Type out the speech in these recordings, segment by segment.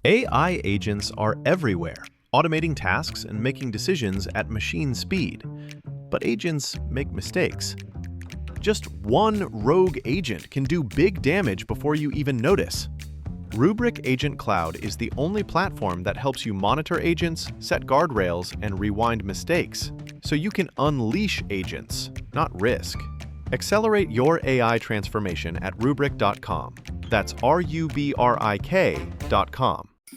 AI agents are everywhere, automating tasks and making decisions at machine speed. But agents make mistakes. Just one rogue agent can do big damage before you even notice. Rubrik Agent Cloud is the only platform that helps you monitor agents, set guardrails, and rewind mistakes, so you can unleash agents, not risk. Accelerate your AI transformation at Rubrik.com. That's RUBRIK.com.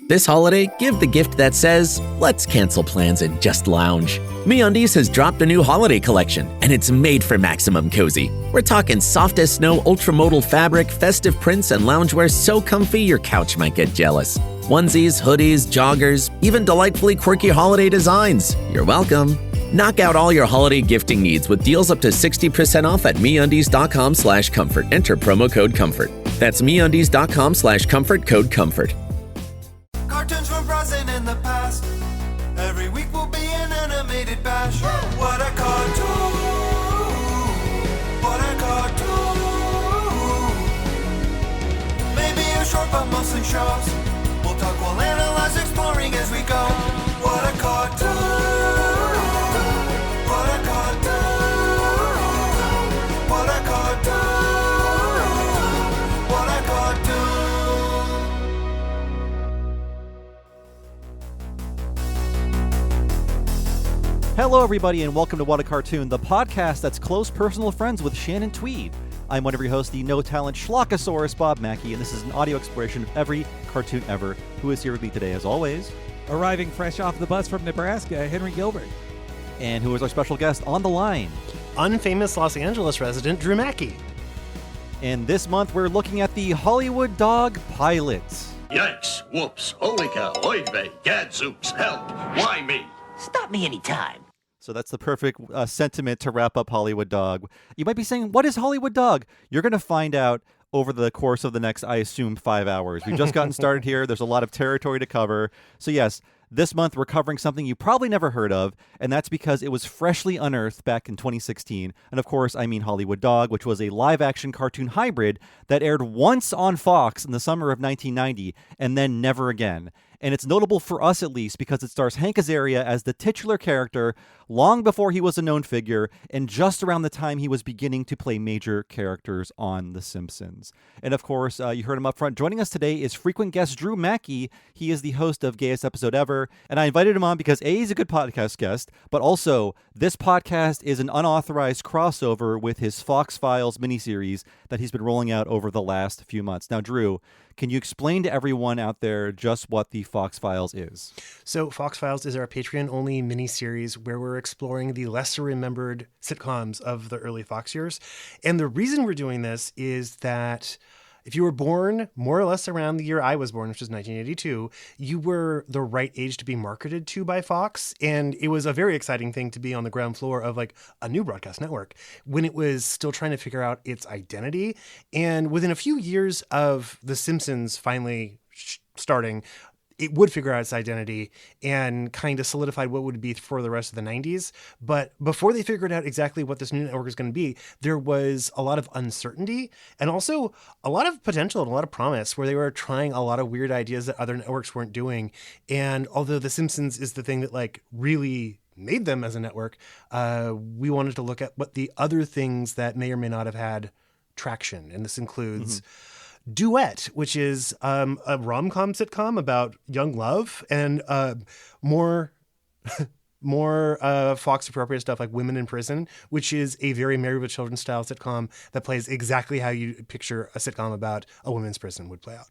This holiday, give the gift that says, let's cancel plans and just lounge. MeUndies has dropped a new holiday collection, and it's made for maximum cozy. We're talking soft as snow, ultramodal fabric, festive prints, and loungewear so comfy your couch might get jealous. Onesies, hoodies, joggers, even delightfully quirky holiday designs. You're welcome. Knock out all your holiday gifting needs with deals up to 60% off at MeUndies.com/comfort. Enter promo code COMFORT. That's MeUndies.com/comfort, code COMFORT. Cartoons from present in the past. Every week will be an animated bash. What a cartoon! What a cartoon! Maybe a short but mostly shows. We'll talk, we'll analyze, exploring as we go. What a cartoon! What a cartoon! What a cartoon! What a cartoon! Hello, everybody, and welcome to What a Cartoon, the podcast that's close personal friends with Shannon Tweed. I'm one of your hosts, the no-talent Schlockosaurus, Bob Mackey, and this is an audio exploration of every cartoon ever. Who is here with me today, as always? Arriving fresh off the bus from Nebraska, Henry Gilbert. And who is our special guest on the line? Unfamous Los Angeles resident Drew Mackey. And this month, we're looking at the Hollywood Dog pilots. Yikes, whoops, holy cow, oy vey, gadzooks, help, why me? Stop me anytime. So that's the perfect sentiment to wrap up Hollywood Dog. You might be saying, what is Hollywood Dog? You're going to find out over the course of the next, I assume, 5 hours. We've just gotten started here. There's a lot of territory to cover. So yes, this month we're covering something you probably never heard of, and that's because it was freshly unearthed back in 2016. And of course, I mean Hollywood Dog, which was a live-action cartoon hybrid that aired once on Fox in the summer of 1990, and then never again. And it's notable for us, at least, because it stars Hank Azaria as the titular character long before he was a known figure and just around the time he was beginning to play major characters on The Simpsons. And of course, you heard him up front. Joining us today is frequent guest Drew Mackey. He is the host of Gayest Episode Ever. And I invited him on because A, he's a good podcast guest, but also this podcast is an unauthorized crossover with his Fox Files miniseries that he's been rolling out over the last few months. Now, Drew, can you explain to everyone out there just what the Fox Files is? So Fox Files is our Patreon-only mini-series where we're exploring the lesser-remembered sitcoms of the early Fox years. And the reason we're doing this is that if you were born more or less around the year I was born, which was 1982, you were the right age to be marketed to by Fox. And it was a very exciting thing to be on the ground floor of like a new broadcast network when it was still trying to figure out its identity. And within a few years of The Simpsons finally starting, it would figure out its identity and kind of solidified what would be for the rest of the 90s. But before they figured out exactly what this new network is going to be, there was a lot of uncertainty and also a lot of potential and a lot of promise where they were trying a lot of weird ideas that other networks weren't doing. And although The Simpsons is the thing that like really made them as a network, we wanted to look at what the other things that may or may not have had traction. And this includes Duet, which is a rom-com sitcom about young love, and more Fox appropriate stuff like Women in Prison, which is a very Married with Children style sitcom that plays exactly how you picture a sitcom about a women's prison would play out.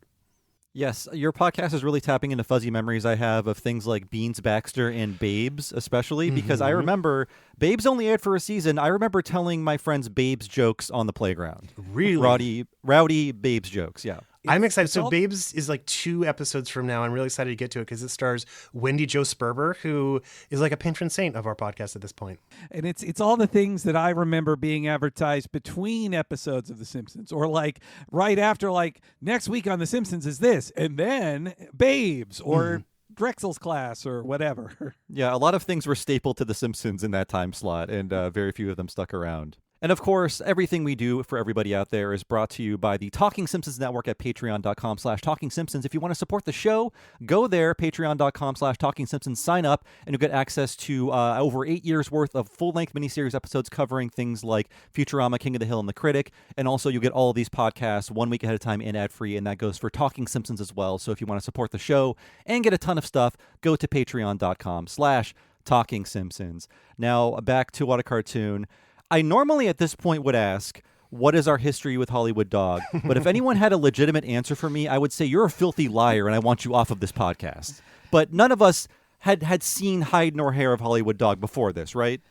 Yes, your podcast is really tapping into fuzzy memories I have of things like Beans Baxter and Babes, especially because I remember Babes only aired for a season. I remember telling my friends Babes jokes on the playground. Really? Rowdy Babes jokes, yeah. I'm excited. So Babes is like 2 episodes from now. I'm really excited to get to it because it stars Wendy Jo Sperber, who is like a patron saint of our podcast at this point. And it's all the things that I remember being advertised between episodes of The Simpsons, or like right after, like next week on The Simpsons is this, and then Babes, or Drexel's Class, or whatever. Yeah, a lot of things were stapled to The Simpsons in that time slot, and very few of them stuck around. And of course, everything we do for everybody out there is brought to you by the Talking Simpsons Network at patreon.com/TalkingSimpsons. If you want to support the show, go there, patreon.com/TalkingSimpsons, sign up, and you'll get access to over 8 years worth of full-length miniseries episodes covering things like Futurama, King of the Hill, and The Critic. And also you'll get all of these podcasts 1 week ahead of time and ad-free, and that goes for Talking Simpsons as well. So if you want to support the show and get a ton of stuff, go to patreon.com/TalkingSimpsons. Now, back to What a Cartoon. I normally at this point would ask, what is our history with Hollywood Dog? But if anyone had a legitimate answer for me, I would say you're a filthy liar and I want you off of this podcast. But none of us had seen hide nor hair of Hollywood Dog before this, right?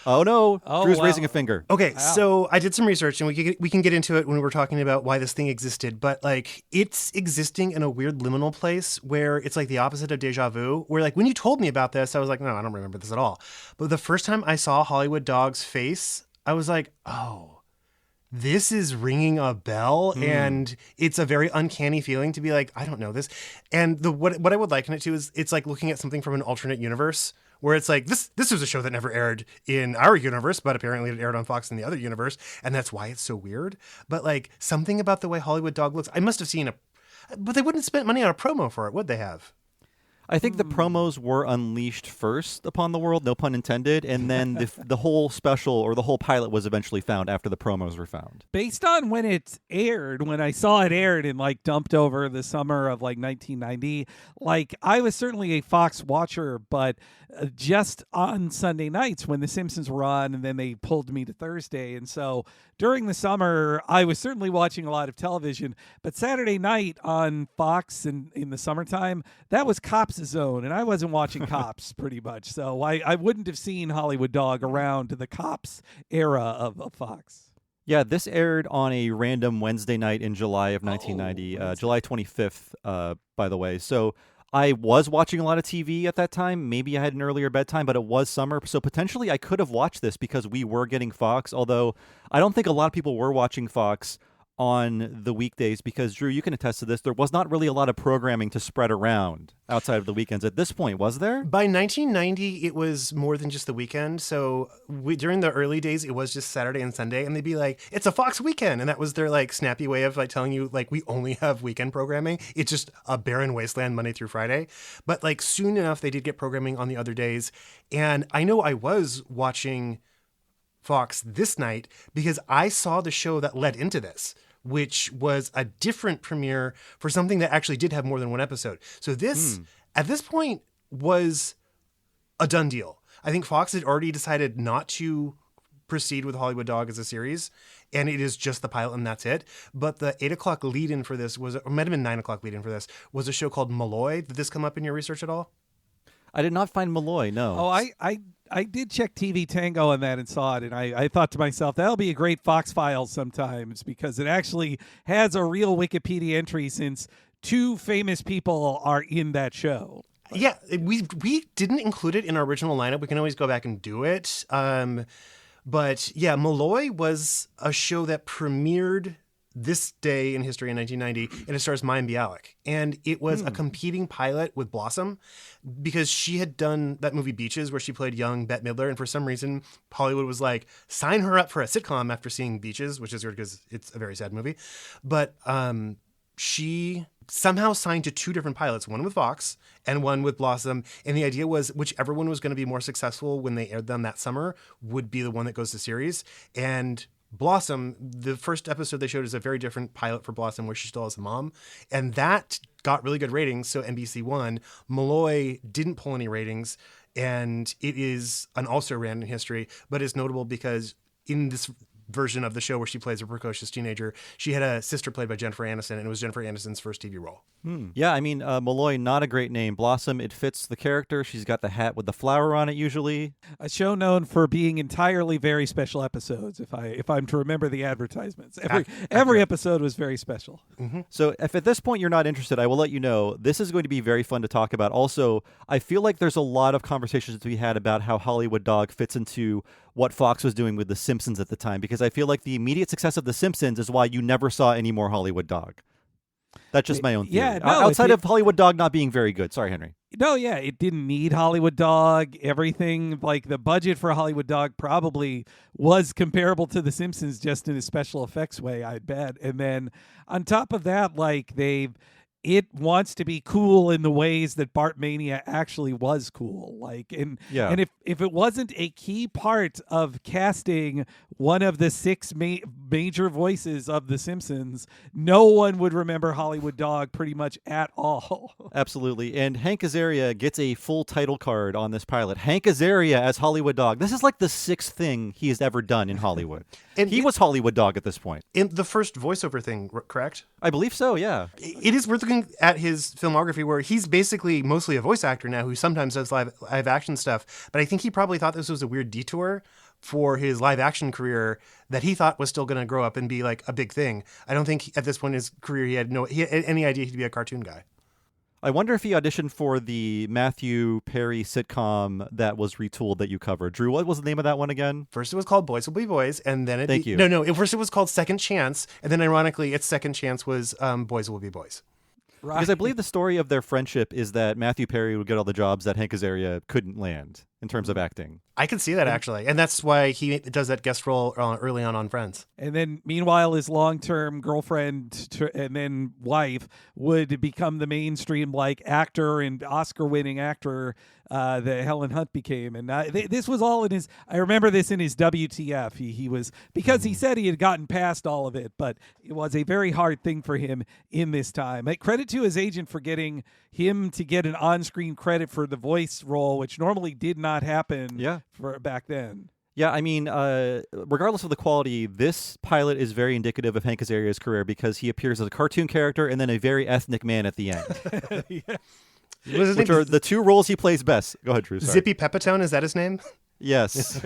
Oh, no. Drew's raising a finger. Okay, so I did some research, and we can get into it when we're talking about why this thing existed. But, like, it's existing in a weird liminal place where it's, like, the opposite of deja vu, where, like, when you told me about this, I was like, no, I don't remember this at all. But the first time I saw Hollywood Dog's face, I was like, oh, this is ringing a bell, and it's a very uncanny feeling to be like, I don't know this. And what I would liken it to is it's like looking at something from an alternate universe, where it's like, this was a show that never aired in our universe, but apparently it aired on Fox in the other universe, and that's why it's so weird. But, like, something about the way Hollywood Dog looks, I must have seen but they wouldn't spend money on a promo for it, would they have? I think the promos were unleashed first upon the world, no pun intended, and then the whole special or the whole pilot was eventually found after the promos were found. Based on when it aired, when I saw it aired and like dumped over the summer of like 1990, like I was certainly a Fox watcher, but just on Sunday nights when The Simpsons were on, and then they pulled me to Thursday. And so during the summer, I was certainly watching a lot of television, but Saturday night on Fox in the summertime, that was Cops Zone, and I wasn't watching Cops pretty much. So I wouldn't have seen Hollywood Dog around the Cops era of Fox. Yeah, this aired on a random Wednesday night in July of 1990, July 25th, by the way. So I was watching a lot of TV at that time. Maybe I had an earlier bedtime, but it was summer. So potentially I could have watched this because we were getting Fox, although I don't think a lot of people were watching Fox on the weekdays because, Drew, you can attest to this. There was not really a lot of programming to spread around outside of the weekends at this point, was there? By 1990, it was more than just the weekend. So during the early days, it was just Saturday and Sunday, and they'd be like, it's a Fox weekend. And that was their like snappy way of like telling you, like, we only have weekend programming. It's just a barren wasteland Monday through Friday. But like soon enough, they did get programming on the other days. And I know I was watching Fox this night because I saw the show that led into this, which was a different premiere for something that actually did have more than one episode. So this, at this point, was a done deal. I think Fox had already decided not to proceed with Hollywood Dog as a series, and it is just the pilot and that's it. But the 8 o'clock lead-in for this was, or might have been 9 o'clock lead-in for this, was a show called Malloy. Did this come up in your research at all? I did not find Malloy, no. Oh, I did check TV Tango on that and saw it, and I thought to myself, that'll be a great Fox Files sometimes because it actually has a real Wikipedia entry since 2 famous people are in that show. Yeah, we didn't include it in our original lineup. We can always go back and do it. But yeah, Malloy was a show that premiered this day in history in 1990, and it stars Mayim Bialik. And it was a competing pilot with Blossom because she had done that movie Beaches where she played young Bette Midler. And for some reason, Hollywood was like, sign her up for a sitcom after seeing Beaches, which is weird because it's a very sad movie. But she somehow signed to 2 different pilots, one with Fox and one with Blossom. And the idea was whichever one was going to be more successful when they aired them that summer would be the one that goes to series. And Blossom, the first episode they showed is a very different pilot for Blossom where she still has a mom. And that got really good ratings, so NBC won. Malloy didn't pull any ratings, and it is an also ran in history, but it's notable because in this version of the show where she plays a precocious teenager, she had a sister played by Jennifer Aniston, and it was Jennifer Aniston's first TV role. Yeah, I mean, Malloy, not a great name. Blossom, it fits the character. She's got the hat with the flower on it usually. A show known for being entirely very special episodes, if I'm to remember the advertisements. Every episode was very special. Mm-hmm. So if at this point you're not interested, I will let you know. This is going to be very fun to talk about. Also, I feel like there's a lot of conversations to be had about how Hollywood Dog fits into what Fox was doing with The Simpsons at the time, because I feel like the immediate success of The Simpsons is why you never saw any more Hollywood Dog. That's just my own theory. Yeah, no, Outside of Hollywood Dog not being very good. Sorry, Henry. No, yeah, it didn't need Hollywood Dog. Everything, like the budget for Hollywood Dog probably was comparable to The Simpsons, just in a special effects way, I bet. And then on top of that, like it wants to be cool in the ways that Bartmania actually was cool. Like, and if it wasn't a key part of casting one of the six major voices of The Simpsons, no one would remember Hollywood Dog pretty much at all. Absolutely. And Hank Azaria gets a full title card on this pilot. Hank Azaria as Hollywood Dog. This is like the sixth thing he has ever done in Hollywood. And he was Hollywood Dog at this point. In the first voiceover thing, correct? I believe so, yeah. It is worth looking at his filmography where he's basically mostly a voice actor now who sometimes does live action stuff. But I think he probably thought this was a weird detour for his live action career that he thought was still going to grow up and be like a big thing. I don't think at this point in his career he had any idea he'd be a cartoon guy. I wonder if he auditioned for the Matthew Perry sitcom that was retooled that you covered. Drew, what was the name of that one again? First it was called Boys Will Be Boys, and then Thank you. No. First it was called Second Chance, and then ironically its second chance was Boys Will Be Boys. Right. Because I believe the story of their friendship is that Matthew Perry would get all the jobs that Hank Azaria couldn't land in terms of acting. I can see that, actually. And that's why he does that guest role early on Friends. And then, meanwhile, his long-term girlfriend and then wife would become the mainstream like actor and Oscar-winning actor that Helen Hunt became. And this was all in his. I remember this in his WTF. He was, because he said he had gotten past all of it, but it was a very hard thing for him in this time. Credit to his agent for getting him to get an on-screen credit for the voice role, which normally did not happen for back then. Yeah, I mean, regardless of the quality, this pilot is very indicative of Hank Azaria's career because he appears as a cartoon character and then a very ethnic man at the end. Which are the two roles he plays best. Go ahead, Drew. Sorry. Zippy Pepitone, is that his name? Yes.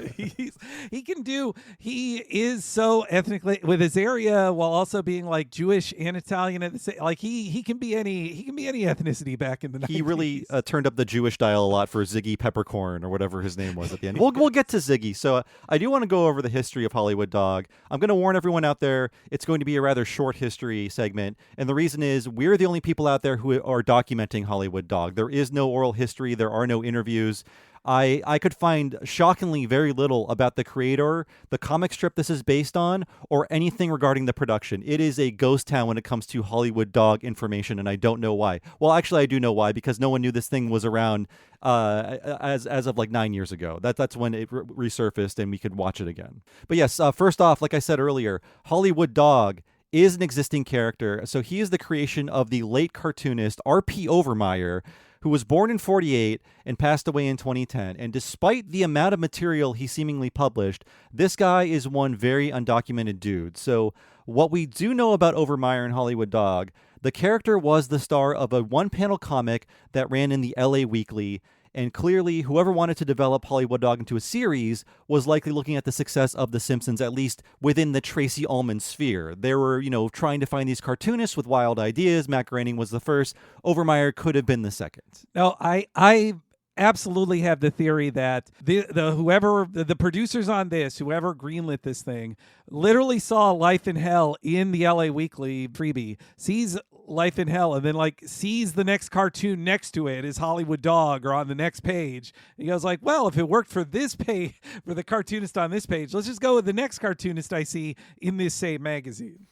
He is so ethnically with Azaria while also being like Jewish and Italian at the same. Like he can be any ethnicity back in the 90s. He really turned up the Jewish dial a lot for Ziggy Peppercorn or whatever his name was at the end. We'll get to Ziggy. So I do want to go over the history of Hollywood Dog. I'm going to warn everyone out there, it's going to be a rather short history segment. And the reason is we're the only people out there who are documenting Hollywood Dog. There is no oral history. There are no interviews. I could find shockingly very little about the creator, the comic strip this is based on, or anything regarding the production. It is a ghost town when it comes to Hollywood Dog information, and I don't know why. Well, actually, I do know why, because no one knew this thing was around as of like 9 years ago. That's when it resurfaced and we could watch it again. But yes, first off, like I said earlier, Hollywood Dog is an existing character. So he is the creation of the late cartoonist R.P. Overmyer, who was born in 1948 and passed away in 2010. And despite the amount of material he seemingly published, this guy is one very undocumented dude. So what we do know about Overmyer and Hollywood Dog, the character was the star of a one-panel comic that ran in the LA Weekly. And clearly, whoever wanted to develop Hollywood Dog into a series was likely looking at the success of The Simpsons, at least within the Tracy Ullman sphere. They were, trying to find these cartoonists with wild ideas. Matt Groening was the first. Overmyer could have been the second. No, I absolutely have the theory that the producers on this, whoever greenlit this thing, literally saw Life in Hell in the LA Weekly freebie, sees Life in Hell, and then sees the next cartoon next to it is Hollywood Dog or on the next page. And he goes like, well, if it worked for this page, for the cartoonist on this page, let's just go with the next cartoonist I see in this same magazine.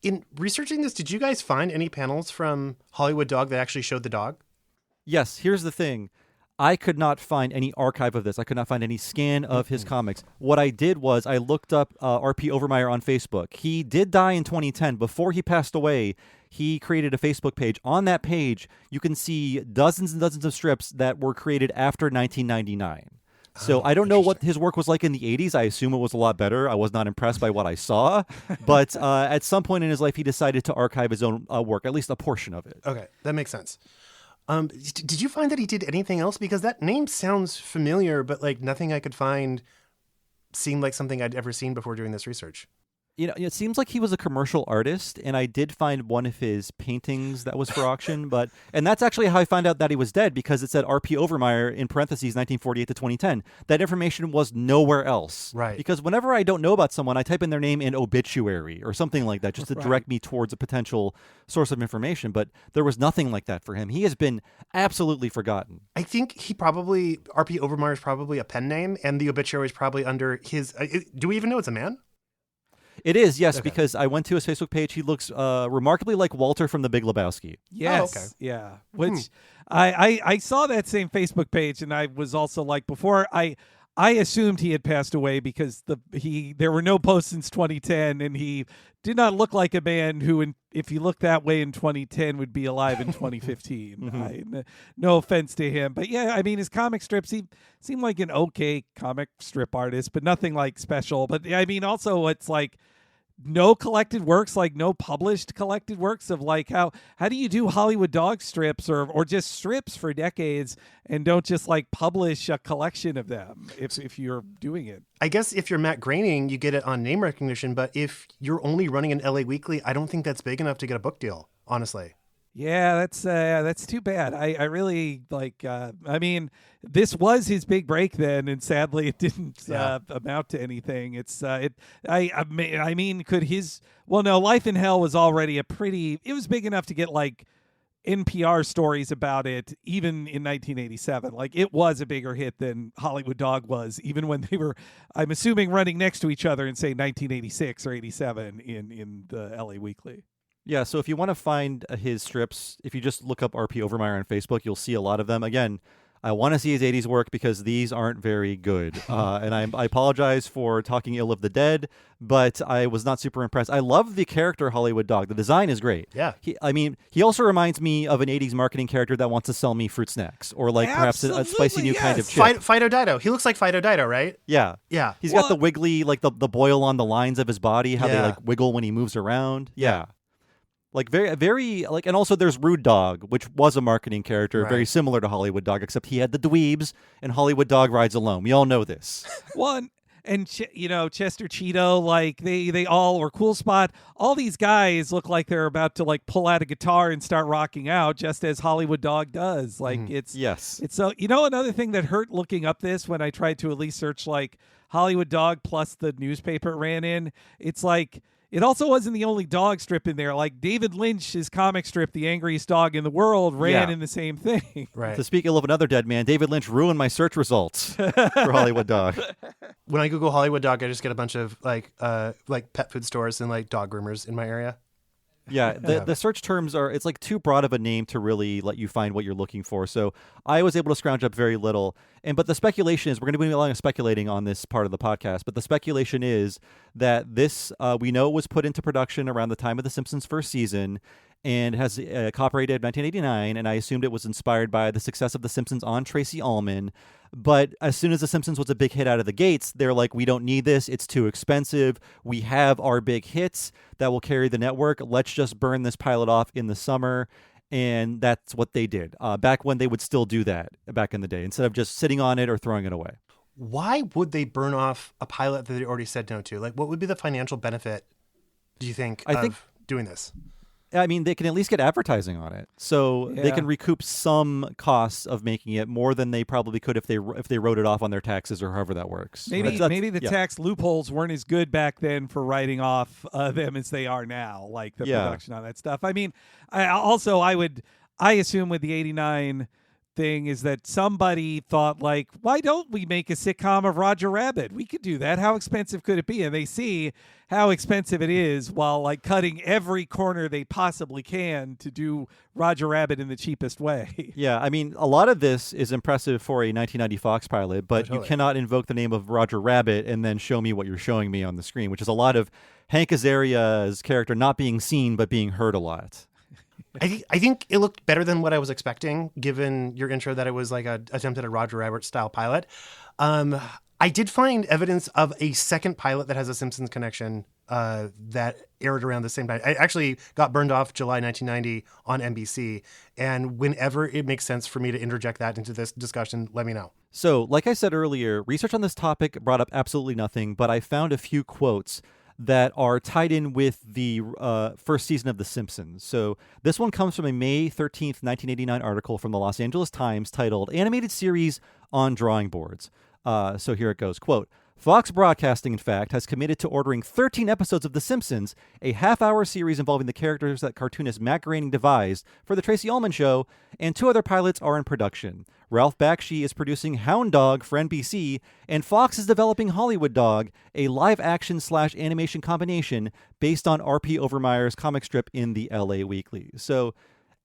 In researching this, did you guys find any panels from Hollywood Dog that actually showed the dog? Yes, here's the thing. I could not find any archive of this. I could not find any scan of his comics. What I did was I looked up R.P. Overmyer on Facebook. He did die in 2010. Before he passed away, he created a Facebook page. On that page, you can see dozens and dozens of strips that were created after 1999. So I don't know what his work was like in the 80s. I assume it was a lot better. I was not impressed by what I saw. But at some point in his life, he decided to archive his own work, at least a portion of it. Okay, that makes sense. Did you find that he did anything else? Because that name sounds familiar, but nothing I could find seemed like something I'd ever seen before doing this research. It seems like he was a commercial artist, and I did find one of his paintings that was for auction, and that's actually how I found out that he was dead, because it said R.P. Overmeyer in parentheses 1948 to 2010. That information was nowhere else. Right. Because whenever I don't know about someone, I type in their name in obituary or something like that, just to direct me towards a potential source of information. But there was nothing like that for him. He has been absolutely forgotten. I think R.P. Overmeyer is probably a pen name, and the obituary is probably under his. Do we even know it's a man? It is, yes, because I went to his Facebook page. He looks remarkably like Walter from The Big Lebowski. Yes. Oh, okay. Yeah. Which I saw that same Facebook page, and I was also like, before I assumed he had passed away because there were no posts since 2010, and he did not look like a man who, if he looked that way in 2010, would be alive in 2015. No offense to him, but yeah, I mean, his comic strips, he seemed like an okay comic strip artist, but nothing like special. But I mean, also it's like no collected works, like no published collected works of like how do you do Hollywood dog strips or just strips for decades and don't just like publish a collection of them if you're doing it. I guess if you're Matt Groening, you get it on name recognition, but if you're only running an LA Weekly, I don't think that's big enough to get a book deal, honestly. Yeah, that's too bad. I really like. I mean, this was his big break then, and sadly, it didn't amount to anything. I mean, could his? Well, no, Life in Hell was already it was big enough to get like NPR stories about it, even in 1987. Like, it was a bigger hit than Hollywood Dog was, even when they were, I'm assuming, running next to each other in say 1986 or 87 in the LA Weekly. Yeah, so if you want to find his strips, if you just look up R.P. Overmeyer on Facebook, you'll see a lot of them. Again, I want to see his 80s work because these aren't very good. And I apologize for talking ill of the dead, but I was not super impressed. I love the character Hollywood Dog. The design is great. Yeah. He also reminds me of an 80s marketing character that wants to sell me fruit snacks or like perhaps a spicy new kind of chip. Fido Dido. He looks like Fido Dido, right? Yeah. Yeah. He's got the wiggly, like the boil on the lines of his body, how they like wiggle when he moves around. Yeah. Like very, very like, and also there's Rude Dog, which was a marketing character, very similar to Hollywood Dog, except he had the dweebs, and Hollywood Dog rides alone. We all know this. And Chester Cheeto, like they all, or Cool Spot, all these guys look like they're about to like pull out a guitar and start rocking out, just as Hollywood Dog does. Like it's so another thing that hurt looking up this when I tried to at least search like Hollywood Dog plus the newspaper it ran in. It's like, it also wasn't the only dog strip in there. Like David Lynch's comic strip, The Angriest Dog in the World, ran in the same thing. Right. To speak ill of another dead man, David Lynch ruined my search results for Hollywood Dog. When I Google Hollywood Dog, I just get a bunch of like pet food stores and like dog groomers in my area. Yeah, the search terms it's like too broad of a name to really let you find what you're looking for. So I was able to scrounge up very little. But the speculation is, we're going to be a lot of speculating on this part of the podcast, but the speculation is that this, we know, was put into production around the time of The Simpsons' first season and has copyrighted 1989, and I assumed it was inspired by the success of The Simpsons on Tracy Ullman. But as soon as The Simpsons was a big hit out of the gates, they're like, we don't need this. It's too expensive. We have our big hits that will carry the network. Let's just burn this pilot off in the summer. And that's what they did back when they would still do that back in the day, instead of just sitting on it or throwing it away. Why would they burn off a pilot that they already said no to? Like, what would be the financial benefit, do you think, of doing this? I mean, they can at least get advertising on it, so they can recoup some costs of making it more than they probably could if they wrote it off on their taxes or however that works. Maybe the tax loopholes weren't as good back then for writing off them as they are now, like the production on that stuff. I mean, I assume with the 89 thing is that somebody thought, like, why don't we make a sitcom of Roger Rabbit? We could do that. How expensive could it be? And they see how expensive it is while like cutting every corner they possibly can to do Roger Rabbit in the cheapest way. Yeah, I mean, a lot of this is impressive for a 1990 Fox pilot, but you cannot invoke the name of Roger Rabbit and then show me what you're showing me on the screen, which is a lot of Hank Azaria's character not being seen but being heard a lot. I think it looked better than what I was expecting, given your intro that it was like an attempt at a Roger Rabbit style pilot. I did find evidence of a second pilot that has a Simpsons connection that aired around the same time. I actually got burned off July 1990 on NBC. And whenever it makes sense for me to interject that into this discussion, let me know. So, like I said earlier, research on this topic brought up absolutely nothing, but I found a few quotes that are tied in with the first season of The Simpsons. So this one comes from a May 13th, 1989 article from the Los Angeles Times titled Animated Series on Drawing Boards. So here it goes, quote, Fox Broadcasting, in fact, has committed to ordering 13 episodes of The Simpsons, a half-hour series involving the characters that cartoonist Matt Groening devised for The Tracy Ullman Show, and 2 other pilots are in production. Ralph Bakshi is producing Hound Dog for NBC, and Fox is developing Hollywood Dog, a live-action/animation combination based on R.P. Overmeyer's comic strip in the L.A. Weekly. So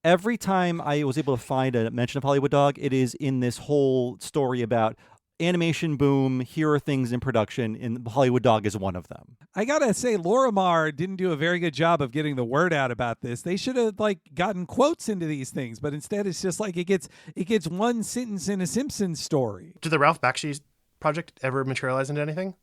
every time I was able to find a mention of Hollywood Dog, it is in this whole story about animation boom, here are things in production, and Hollywood Dog is one of them. I gotta say, Lorimar didn't do a very good job of getting the word out about this. They should have gotten quotes into these things, but instead it's just it gets one sentence in a Simpsons story. Did the Ralph Bakshi project ever materialize into anything?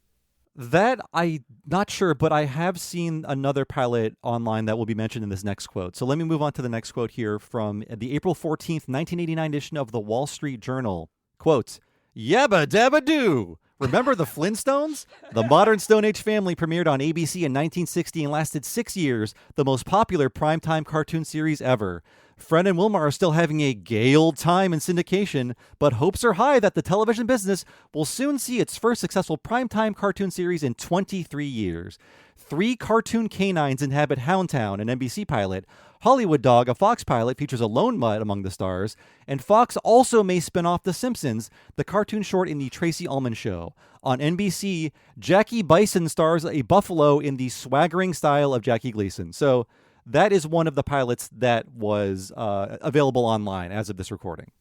That I'm not sure, but I have seen another pilot online that will be mentioned in this next quote. So let me move on to the next quote here from the April 14th, 1989 edition of the Wall Street Journal. Quote, Yabba Dabba Doo! Remember the Flintstones? The Modern Stone Age Family premiered on ABC in 1960 and lasted 6 years, the most popular primetime cartoon series ever. Fred and Wilma are still having a gay old time in syndication, but hopes are high that the television business will soon see its first successful primetime cartoon series in 23 years. 3 cartoon canines inhabit Houndtown, an NBC pilot. Hollywood Dog, a Fox pilot, features a lone mutt among the stars. And Fox also may spin off The Simpsons, the cartoon short in the Tracy Ullman Show. On NBC, Jackie Bison stars a buffalo in the swaggering style of Jackie Gleason. So that is one of the pilots that was available online as of this recording.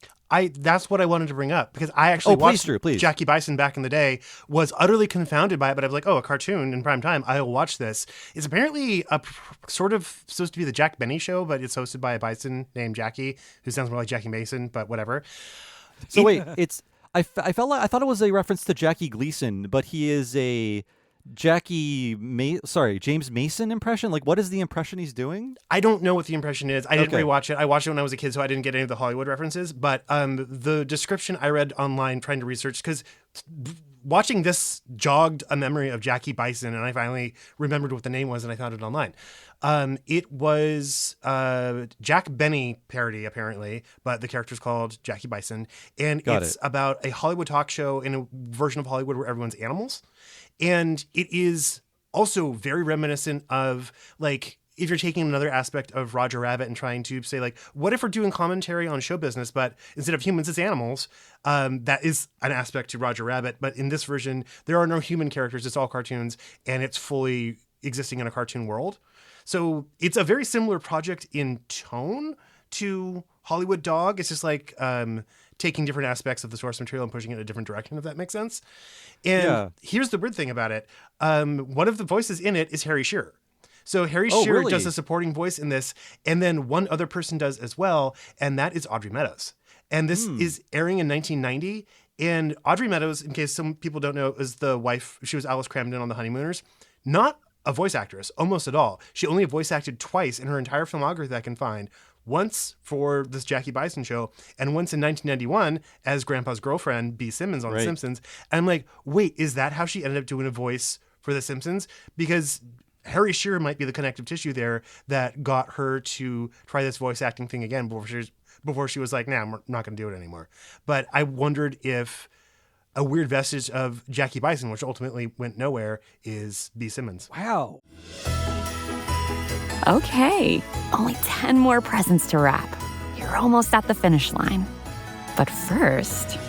That's what I wanted to bring up, because I actually watched please. Jackie Bison back in the day, was utterly confounded by it, but I was like, oh, a cartoon in prime time, I'll watch this. It's apparently sort of supposed to be the Jack Benny show, but it's hosted by a bison named Jackie, who sounds more like Jackie Mason, but whatever. So wait, I thought it was a reference to Jackie Gleason, but he is a James Mason impression? What is the impression he's doing? I don't know what the impression is. I didn't rewatch it. I watched it when I was a kid, so I didn't get any of the Hollywood references. But the description I read online trying to research, because watching this jogged a memory of Jackie Bison, and I finally remembered what the name was, and I found it online. It was Jack Benny parody, apparently, but the character's called Jackie Bison. And it's about a Hollywood talk show in a version of Hollywood where everyone's animals. And it is also very reminiscent of, if you're taking another aspect of Roger Rabbit and trying to say, what if we're doing commentary on show business, but instead of humans, it's animals? That is an aspect to Roger Rabbit. But in this version, there are no human characters. It's all cartoons, and it's fully existing in a cartoon world. So it's a very similar project in tone to Hollywood Dog. It's just taking different aspects of the source material and pushing it in a different direction, if that makes sense. And here's the weird thing about it. One of the voices in it is Harry Shearer. So Harry Shearer does a supporting voice in this, and then one other person does as well, and that is Audrey Meadows. And this is airing in 1990. And Audrey Meadows, in case some people don't know, is the wife. She was Alice Cramden on The Honeymooners. Not a voice actress, almost at all. She only voice acted twice in her entire filmography that I can find. Once for this Jackie Bison show, and once in 1991 as Grandpa's girlfriend, Bea Simmons on The Simpsons. And I'm like, wait, is that how she ended up doing a voice for The Simpsons? Because Harry Shearer might be the connective tissue there that got her to try this voice acting thing again before she was like, nah, I'm not going to do it anymore. But I wondered if a weird vestige of Jackie Bison, which ultimately went nowhere, is Bea Simmons. Wow. Okay, only 10 more presents to wrap. You're almost at the finish line. But first...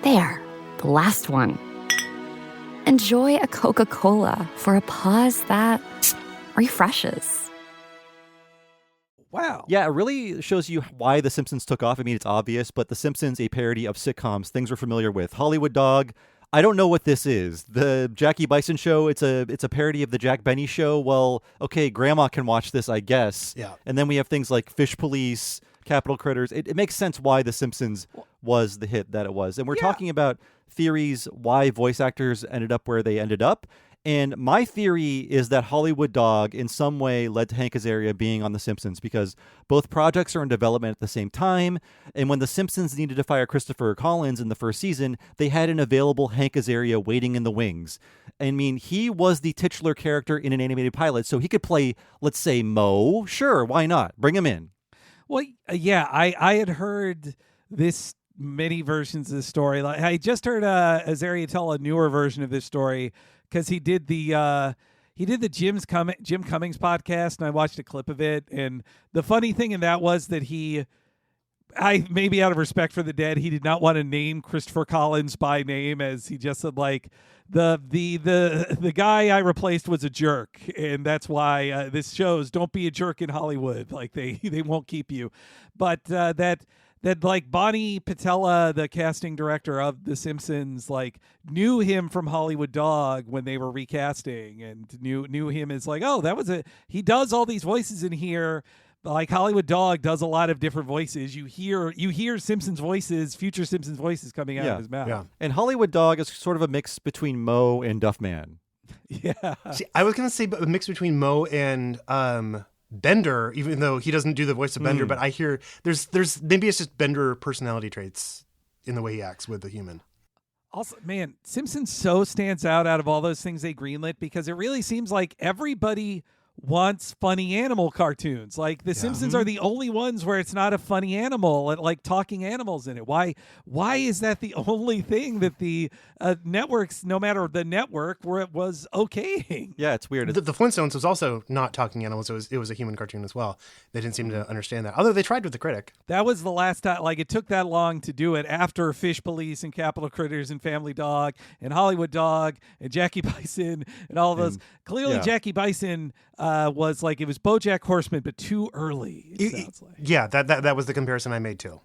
There, the last one. Enjoy a Coca-Cola for a pause that refreshes. Wow. Yeah, it really shows you why The Simpsons took off. I mean, it's obvious, but The Simpsons, a parody of sitcoms, things we're familiar with. Hollywood Dog, I don't know what this is. The Jackie Bison show, it's a parody of the Jack Benny show. Well, okay, Grandma can watch this, I guess. Yeah. And then we have things like Fish Police, Capital Critters. It makes sense why The Simpsons was the hit that it was. And we're talking about theories why voice actors ended up where they ended up. And my theory is that Hollywood Dog in some way led to Hank Azaria being on The Simpsons because both projects are in development at the same time. And when The Simpsons needed to fire Christopher Collins in the first season, they had an available Hank Azaria waiting in the wings. I mean, he was the titular character in an animated pilot, so he could play, let's say, Moe. Sure, why not? Bring him in. Well, yeah, I had heard this many versions of the story. Like I just heard Azaria tell a newer version of this story because he did the Jim Cummings podcast, and I watched a clip of it. And the funny thing in that was that maybe out of respect for the dead, he did not want to name Christopher Collins by name, as he just said like the guy I replaced was a jerk, and that's why this shows don't be a jerk in Hollywood. Like they won't keep you, but that like Bonnie Patella, the casting director of The Simpsons, like knew him from Hollywood Dog when they were recasting, and knew him as like, oh, he does all these voices in here. Like Hollywood Dog does a lot of different voices. You hear Simpsons voices, future Simpsons voices coming out of his mouth. Yeah. And Hollywood Dog is sort of a mix between Moe and Duffman. Yeah. See, I was going to say a mix between Moe and Bender, even though he doesn't do the voice of Bender, but I hear there's maybe it's just Bender personality traits in the way he acts with the human. Also, man, Simpsons so stands out of all those things they greenlit because it really seems like everybody wants funny animal cartoons. Like the Simpsons are the only ones where it's not a funny animal, like talking animals in it. Why is that the only thing that the networks, no matter the network, where it was okaying? Yeah, it's weird. The Flintstones was also not talking animals. It was a human cartoon as well. They didn't seem to understand that. Although they tried with the critic. That was the last time. Like it took that long to do it after Fish Police and Capital Critters and Family Dog and Hollywood Dog and Jackie Bison and all of those. Clearly, Jackie Bison was like, it was BoJack Horseman, but too early. It sounds like. Yeah, that was the comparison I made too.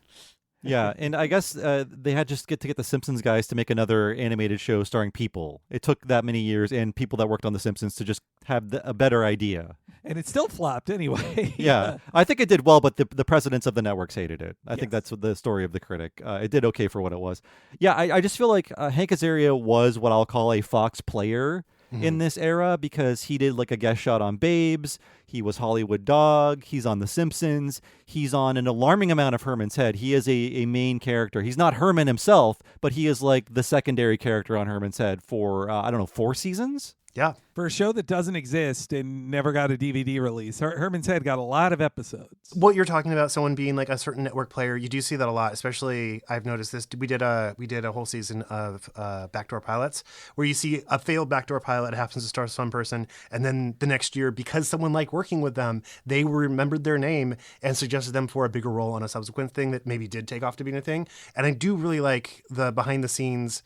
Yeah, and I guess they had just to get the Simpsons guys to make another animated show starring people. It took that many years and people that worked on The Simpsons to just have a better idea. And it still flopped anyway. Yeah, I think it did well, but the presidents of the networks hated it. I think that's the story of the critic. It did okay for what it was. Yeah, I just feel like Hank Azaria was what I'll call a Fox player in this era because he did like a guest shot on Babes. He was Hollywood Dog. He's on The Simpsons. He's on an alarming amount of Herman's Head. He is a main character. He's not Herman himself, but he is like the secondary character on Herman's Head for, 4 seasons? Yeah. For a show that doesn't exist and never got a DVD release, Herman's Head got a lot of episodes. What you're talking about, someone being like a certain network player, you do see that a lot. Especially, I've noticed this. We did a whole season of backdoor pilots where you see a failed backdoor pilot happens to star some person, and then the next year, because someone liked working with them, they remembered their name and suggested them for a bigger role on a subsequent thing that maybe did take off to being a thing. And I do really like the behind the scenes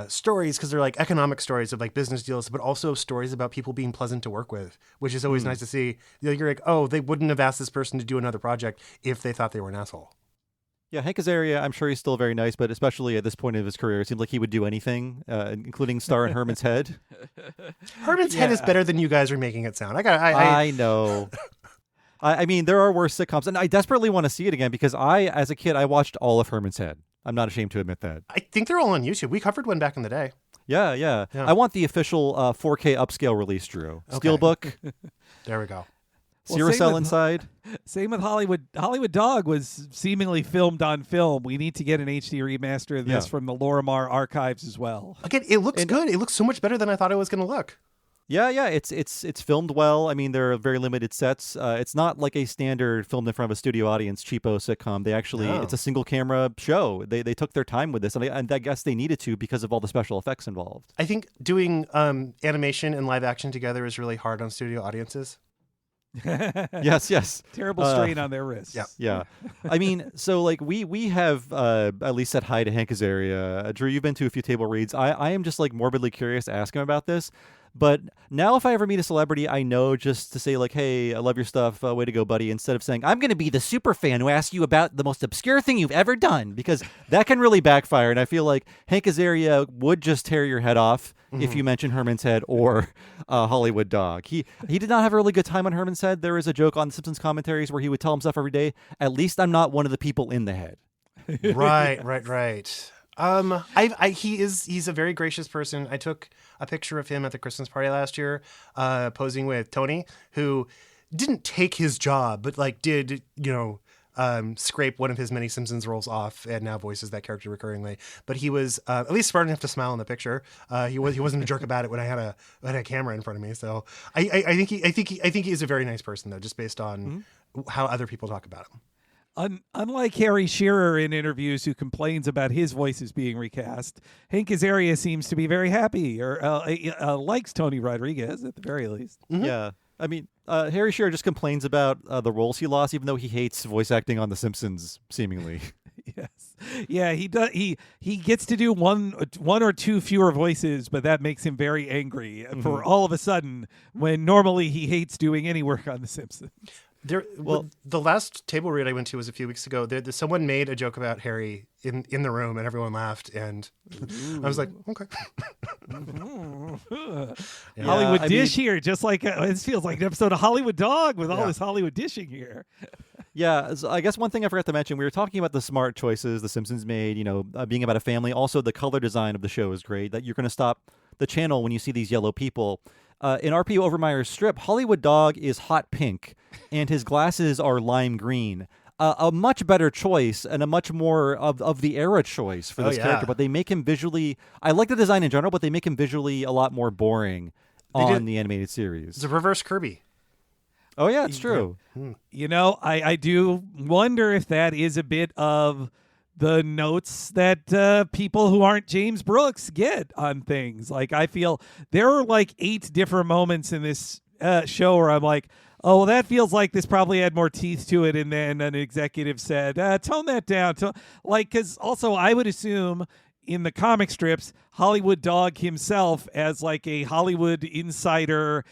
stories because they're like economic stories of like business deals, but also stories about people being pleasant to work with, which is always nice to see. You're like, oh, they wouldn't have asked this person to do another project if they thought they were an asshole. Yeah, Hank Azaria, I'm sure he's still very nice, but especially at this point of his career, it seems like he would do anything, including star in Herman's Head. Herman's Head is better than you guys are making it sound. I know. I mean, there are worse sitcoms, and I desperately want to see it again because as a kid, I watched all of Herman's Head. I'm not ashamed to admit that. I think they're all on YouTube. We covered one back in the day. Yeah. I want the official 4K upscale release, Drew. Okay. Steelbook. There we go. Cell inside. Same with Hollywood. Hollywood Dog was seemingly filmed on film. We need to get an HD remaster of this from the Lorimar archives as well. Again, it looks good. It looks so much better than I thought it was going to look. Yeah, it's filmed well. I mean, there are very limited sets. It's not like a standard filmed in front of a studio audience cheapo sitcom. They actually, it's a single camera show. They took their time with this, and I guess they needed to because of all the special effects involved. I think doing animation and live action together is really hard on studio audiences. Yes. Terrible strain on their wrists. Yeah. I mean, so like we have at least said hi to Hank Azaria. Drew, you've been to a few table reads. I am just like morbidly curious to ask him about this. But now if I ever meet a celebrity, I know just to say like, hey, I love your stuff. Way to go, buddy. Instead of saying, I'm going to be the super fan who asks you about the most obscure thing you've ever done, because that can really backfire. And I feel like Hank Azaria would just tear your head off if you mention Herman's Head or Hollywood Dog. He did not have a really good time on Herman's Head. There is a joke on the Simpsons commentaries where he would tell himself every day, at least I'm not one of the people in the head. Right. He's a very gracious person. I took a picture of him at the Christmas party last year, posing with Tony, who didn't take his job, but like did, scrape one of his many Simpsons roles off and now voices that character recurringly. But he was at least smart enough to smile in the picture. He wasn't a jerk about it when I had a camera in front of me. So I think he's a very nice person though, just based on how other people talk about him. Unlike Harry Shearer in interviews who complains about his voices being recast, Hank Azaria seems to be very happy or likes Tony Rodriguez at the very least. Mm-hmm. Yeah. I mean, Harry Shearer just complains about the roles he lost, even though he hates voice acting on The Simpsons, seemingly. Yes. Yeah, he does. He gets to do one or two fewer voices, but that makes him very angry for all of a sudden when normally he hates doing any work on The Simpsons. The last table read I went to was a few weeks ago. Someone made a joke about Harry in the room, and everyone laughed. And I was like, okay. Hollywood Dish here, just like it feels like an episode of Hollywood Dog with all this Hollywood dishing here. Yeah, so I guess one thing I forgot to mention, we were talking about the smart choices The Simpsons made, being about a family. Also, the color design of the show is great, that you're going to stop the channel when you see these yellow people. In R.P. Overmeyer's strip, Hollywood Dog is hot pink, and his glasses are lime green. A much better choice and a much more of the era choice for this character. But they make him visually... I like the design in general, but they make him visually a lot more boring on the animated series. It's a reverse Kirby. Oh, yeah, it's true. I do wonder if that is a bit of the notes that people who aren't James Brooks get on things. Like, I feel there are like 8 different moments in this show where I'm like, oh, well, that feels like this probably had more teeth to it. And then an executive said, tone that down. Because also I would assume in the comic strips, Hollywood Dog himself, as like a Hollywood insider,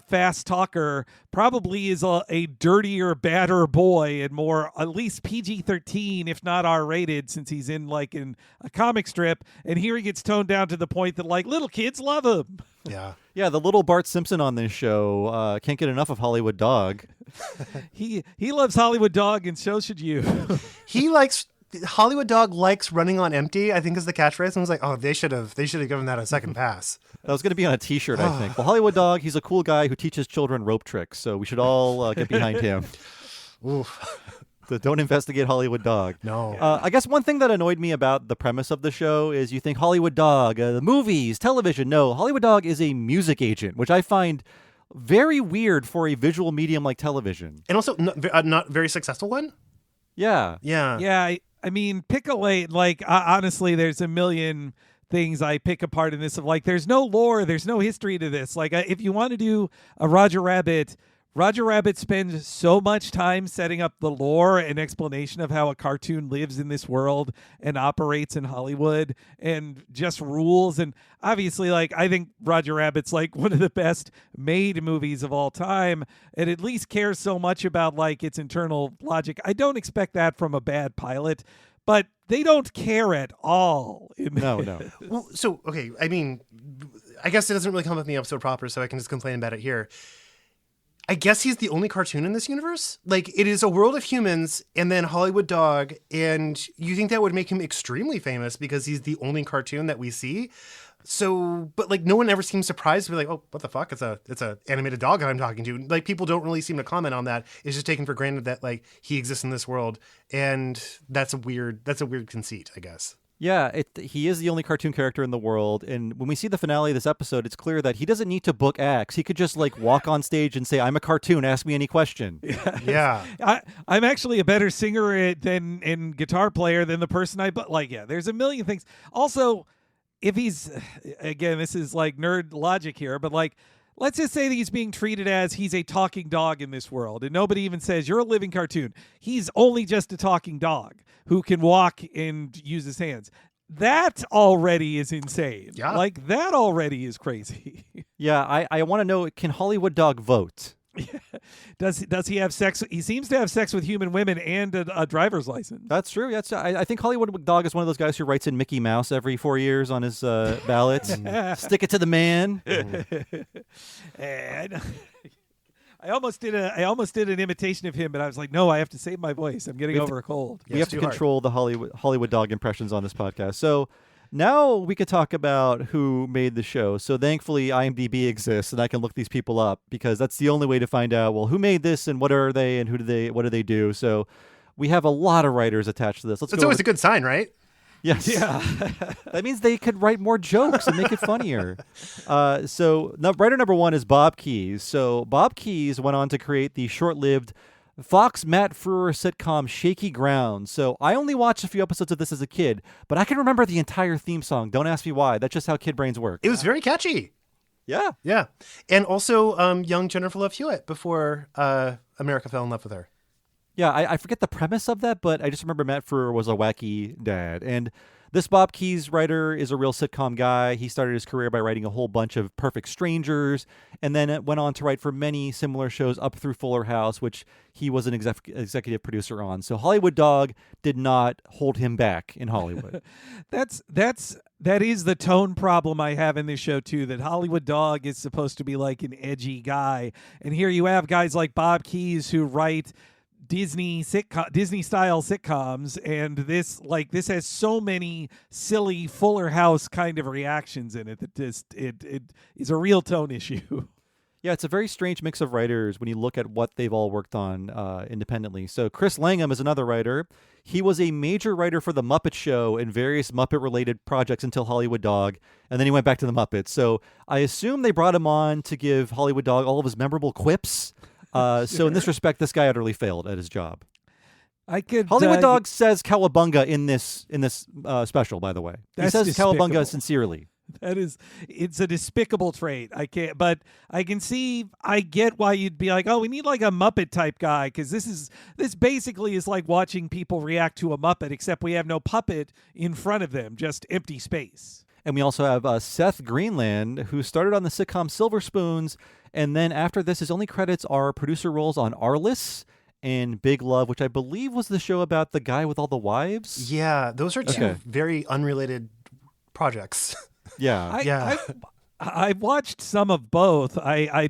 fast talker, probably is a dirtier, badder boy and more at least PG-13, if not R-rated, since he's in a comic strip. And here he gets toned down to the point that like little kids love him. Yeah. Yeah, the little Bart Simpson on this show can't get enough of Hollywood Dog. He loves Hollywood Dog, and so should you. Hollywood Dog likes running on empty, I think is the catchphrase. And I was like, oh, they should have given that a second pass. That was going to be on a T-shirt, I think. Well, Hollywood Dog, he's a cool guy who teaches children rope tricks, so we should all get behind him. Oof. So don't investigate Hollywood Dog. No. I guess one thing that annoyed me about the premise of the show is you think Hollywood Dog, the movies, television. No, Hollywood Dog is a music agent, which I find very weird for a visual medium like television. And also not very successful one? Yeah. Yeah. Yeah, I mean, pick a lane. Like, honestly, there's a million things I pick apart in this. Of like, there's no lore, there's no history to this. Like, if you want to do a Roger Rabbit spends so much time setting up the lore and explanation of how a cartoon lives in this world and operates in Hollywood and just rules. And obviously, like, I think Roger Rabbit's like one of the best made movies of all time, and at least cares so much about like its internal logic. I don't expect that from a bad pilot, but they don't care at all. No. Well, so, okay, I mean, I guess it doesn't really come up in the episode proper, so I can just complain about it here. I guess he's the only cartoon in this universe. Like, it is a world of humans and then Hollywood Dog, and you think that would make him extremely famous because he's the only cartoon that we see. So, but like no one ever seems surprised to be like, oh, what the fuck? It's a animated dog that I'm talking to. Like, people don't really seem to comment on that. It's just taken for granted that like he exists in this world, and that's a weird conceit, I guess. Yeah, he is the only cartoon character in the world, and when we see the finale of this episode, it's clear that he doesn't need to book acts. He could just like walk on stage and say, "I'm a cartoon. Ask me any question." Yeah. I'm actually a better singer and guitar player than the person there's a million things. Also, if he's, again, this is like nerd logic here, but like, let's just say that he's being treated as he's a talking dog in this world, and nobody even says you're a living cartoon. He's only just a talking dog who can walk and use his hands. That already is insane. Yeah. Like, that already is crazy. Yeah, I want to know, can Hollywood Dog vote? Does he have sex? He seems to have sex with human women and a driver's license. That's true. I think Hollywood Dog is one of those guys who writes in Mickey Mouse every 4 years on his ballots. Stick it to the man. I almost did an imitation of him, but I was like, no, I have to save my voice. I'm getting over a cold. We have to control the Hollywood dog impressions on this podcast. So now we could talk about who made the show. So thankfully IMDb exists and I can look these people up because that's the only way to find out, well, who made this and what are they and what do they do? So we have a lot of writers attached to this. It's always a good sign, right? Yes. Yeah. That means they could write more jokes and make it funnier. So writer number 1 is Bob Keyes. So Bob Keyes went on to create the short-lived Fox Matt Frewer sitcom Shaky Ground. So I only watched a few episodes of this as a kid, but I can remember the entire theme song. Don't ask me why. That's just how kid brains work. It was very catchy. Yeah. Yeah. And also young Jennifer Love Hewitt before America fell in love with her. Yeah, I forget the premise of that, but I just remember Matt Frewer was a wacky dad. And this Bob Keyes writer is a real sitcom guy. He started his career by writing a whole bunch of Perfect Strangers, and then went on to write for many similar shows up through Fuller House, which he was an executive producer on. So Hollywood Dog did not hold him back in Hollywood. That is the tone problem I have in this show too, that Hollywood Dog is supposed to be like an edgy guy. And here you have guys like Bob Keyes who write Disney style sitcoms, and this has so many silly Fuller House kind of reactions in it that it is a real tone issue. Yeah, it's a very strange mix of writers when you look at what they've all worked on independently. So Chris Langham is another writer. He was a major writer for The Muppet Show and various Muppet-related projects until Hollywood Dog, and then he went back to The Muppets. So I assume they brought him on to give Hollywood Dog all of his memorable quips. So in this respect, this guy utterly failed at his job. Hollywood Dog says cowabunga in this special, by the way. He says despicable. Cowabunga sincerely. It's a despicable trait. I get why you'd be like, oh, we need like a Muppet type guy, because this basically is like watching people react to a Muppet, except we have no puppet in front of them, just empty space. And we also have Seth Greenland, who started on the sitcom Silver Spoons, and then after this, his only credits are producer roles on Arliss and Big Love, which I believe was the show about the guy with all the wives. Yeah, those are two very unrelated projects. Yeah. I watched some of both. I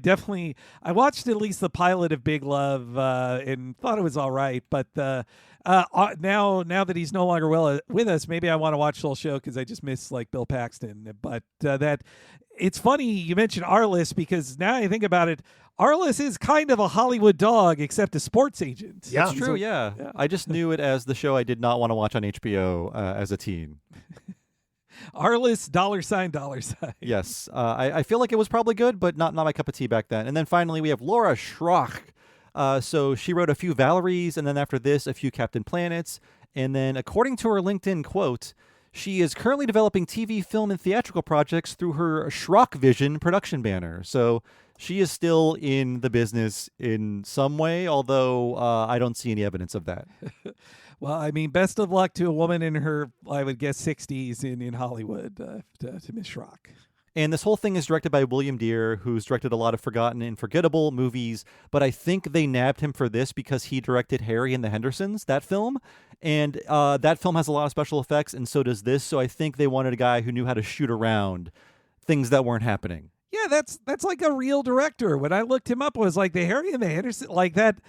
watched at least the pilot of Big Love and thought it was all right. But now that he's no longer with us, maybe I want to watch the whole show because I just miss like Bill Paxton. But it's funny you mentioned Arliss, because now I think about it, Arliss is kind of a Hollywood Dog except a sports agent. Yeah, that's true. Yeah. I just knew it as the show I did not want to watch on HBO as a teen. Arliss $$. Yes. I feel like it was probably good, but not my cup of tea back then. And then finally we have Laura Schrock. So she wrote a few Valeries, and then after this, a few Captain Planets. And then according to her LinkedIn quote, she is currently developing TV, film, and theatrical projects through her Schrock Vision production banner. So she is still in the business in some way, although I don't see any evidence of that. Well, I mean, best of luck to a woman in her, I would guess, 60s in Hollywood, to Miss Schrock. And this whole thing is directed by William Deere, who's directed a lot of forgotten and forgettable movies. But I think they nabbed him for this because he directed Harry and the Hendersons, that film. And that film has a lot of special effects, and so does this. So I think they wanted a guy who knew how to shoot around things that weren't happening. Yeah, that's like a real director. When I looked him up, it was like the Harry and the Henderson, like that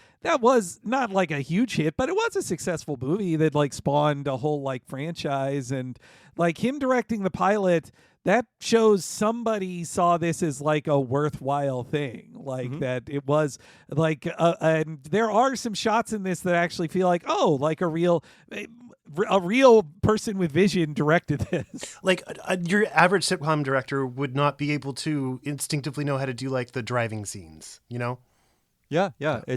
was not like a huge hit, but it was a successful movie that like spawned a whole like franchise. And like him directing the pilot, that shows somebody saw this as like a worthwhile thing, like that it was like, and there are some shots in this that actually feel like, oh, like a real person with vision directed this. Like your average sitcom director would not be able to instinctively know how to do like the driving scenes, you know? Yeah.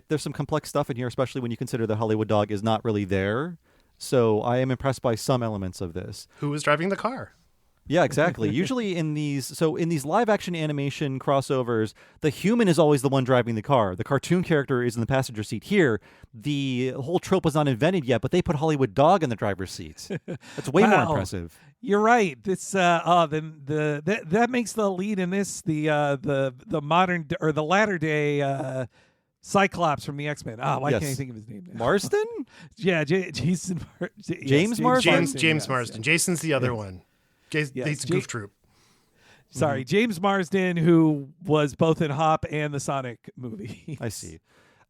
There's some complex stuff in here, especially when you consider the Hollywood Dog is not really there. So I am impressed by some elements of this. Who was driving the car? Yeah, exactly. Usually in these live action animation crossovers, the human is always the one driving the car. The cartoon character is in the passenger seat. Here, the whole trope was not invented yet, but they put Hollywood Dog in the driver's seat. That's way more impressive. You're right. This that makes the lead in this the modern or the latter day Cyclops from the X-Men. Why can't I think of his name now? Marston? Yeah, James Marston. James Marston. Jason's the other one. It's Goof Troop. Sorry, James Marsden, who was both in Hop and the Sonic movie. I see.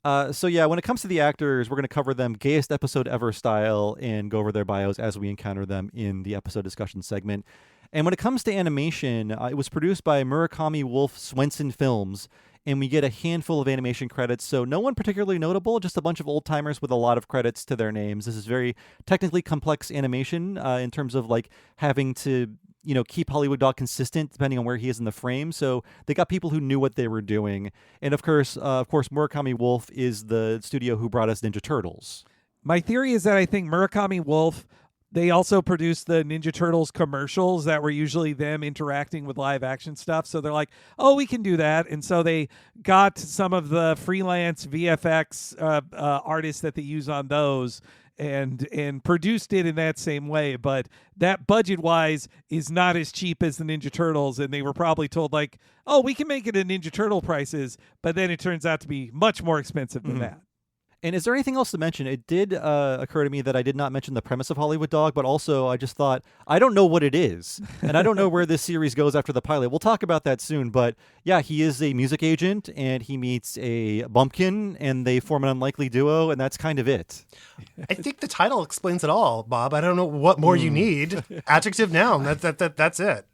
So yeah, when it comes to the actors, we're going to cover them gayest episode ever style and go over their bios as we encounter them in the episode discussion segment. And when it comes to animation, it was produced by Murakami Wolf Swenson Films, and we get a handful of animation credits, so no one particularly notable, just a bunch of old-timers with a lot of credits to their names. This is very technically complex animation in terms of like having to keep Hollywood Dog consistent depending on where he is in the frame. So they got people who knew what they were doing. And of course, Murakami Wolf is the studio who brought us Ninja Turtles. My theory is that I think Murakami Wolf, they also produced the Ninja Turtles commercials that were usually them interacting with live action stuff. So they're like, oh, we can do that. And so they got some of the freelance VFX artists that they use on those and produced it in that same way. But that budget-wise is not as cheap as the Ninja Turtles. And they were probably told like, oh, we can make it at Ninja Turtle prices. But then it turns out to be much more expensive than that. And is there anything else to mention? It did occur to me that I did not mention the premise of Hollywood Dog, but also I just thought, I don't know what it is. And I don't know where this series goes after the pilot. We'll talk about that soon. But yeah, he is a music agent and he meets a bumpkin and they form an unlikely duo. And that's kind of it. I think the title explains it all, Bob. I don't know what more you need. Adjective, noun. That's it.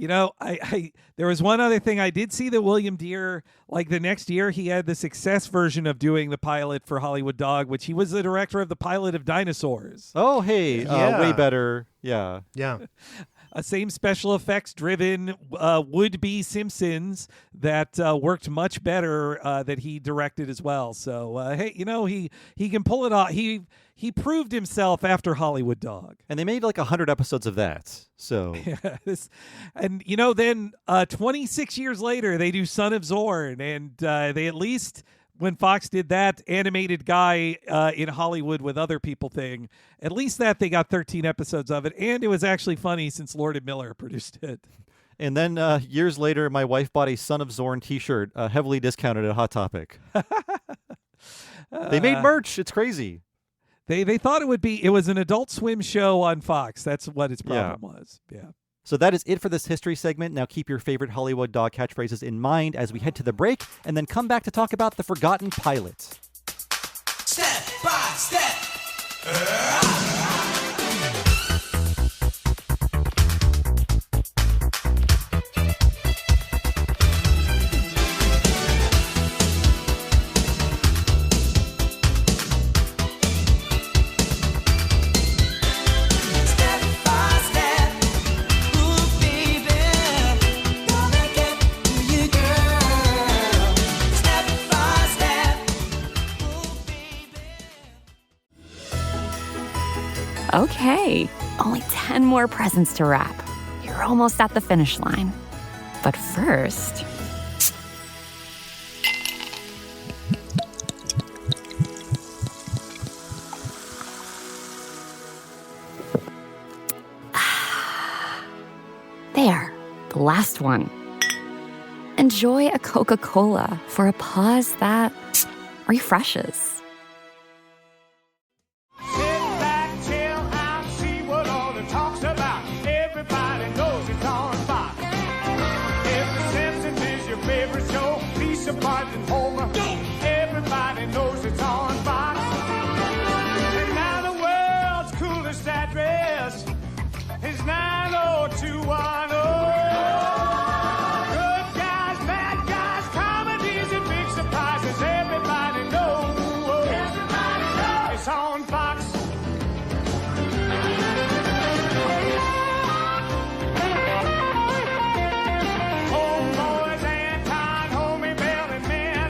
I there was one other thing. I did see that William Deere, like the next year, he had the success version of doing the pilot for Hollywood Dog, which he was the director of the pilot of Dinosaurs. Oh, hey, way better. Yeah. Yeah. Same special effects driven would-be Simpsons that worked much better that he directed as well. So, hey, he can pull it off. He proved himself after Hollywood Dog. And they made like 100 episodes of that. So, and then 26 years later, they do Son of Zorn, and they at least, when Fox did that animated guy in Hollywood with other people thing, at least that they got 13 episodes of it, and it was actually funny since Lord and Miller produced it. And then years later, my wife bought a Son of Zorn t-shirt, heavily discounted at Hot Topic. They made merch. It's crazy. They thought it was an Adult Swim show on Fox. That's what its problem was. Yeah. So that is it for this history segment. Now keep your favorite Hollywood Dog catchphrases in mind as we head to the break and then come back to talk about the forgotten pilot. Step by step. Okay, only 10 more presents to wrap. You're almost at the finish line. But first... There, the last one. Enjoy a Coca-Cola for a pause that refreshes. Everybody knows it's on Fox. And now the world's coolest address is 90210. Good guys, bad guys, comedies and big surprises. Everybody knows. It's on Fox. Homeboys, Anton, Homie, Mel, and Men.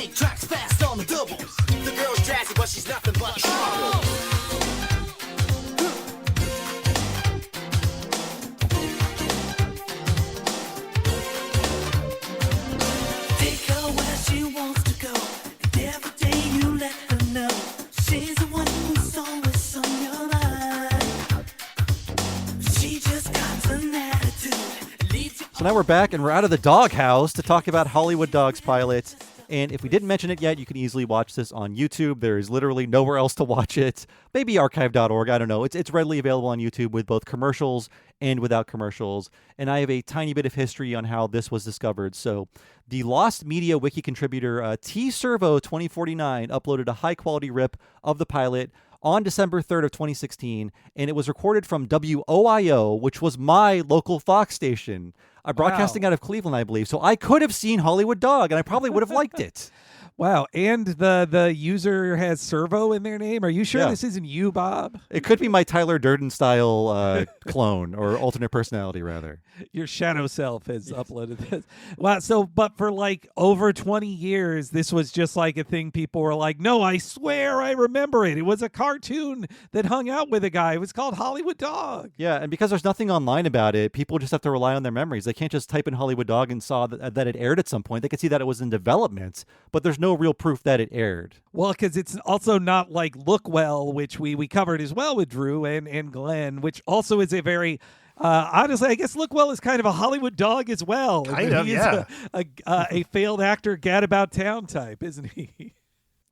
make tracks fast on the double. The girl's jazzy, but she's nothing but trouble. Take her where she wants to go, and every day you let her know she's the one who's always on your mind. She just got an attitude. So now we're back, and we're out of the doghouse to talk about Hollywood Dogs pilot. And if we didn't mention it yet, you can easily watch this on YouTube. There is literally nowhere else to watch it. Maybe archive.org. I don't know. It's readily available on YouTube with both commercials and without commercials. And I have a tiny bit of history on how this was discovered. So the Lost Media Wiki contributor T Servo 2049 uploaded a high-quality rip of the pilot on December 3rd of 2016, and it was recorded from WOIO, which was my local Fox station. Broadcasting out of Cleveland, I believe. So I could have seen Hollywood Dog, and I probably would have liked it. Wow, and the user has Servo in their name. Are you sure this isn't you, Bob? It could be my Tyler Durden style clone, or alternate personality, rather. Your shadow self has uploaded this. Wow, so, but for like over 20 years, this was just like a thing people were like, no, I swear I remember it. It was a cartoon that hung out with a guy. It was called Hollywood Dog. Yeah, and because there's nothing online about it, people just have to rely on their memories. They can't just type in Hollywood Dog and saw that it aired at some point. They could see that it was in development, but there's no real proof that it aired. Well, because it's also not like Look Well, which we covered as well with Drew and Glenn, which also is a very honestly, I guess Look Well is kind of a Hollywood Dog as well. Kind of, he yeah. Is a failed actor, gadabout town type, isn't he?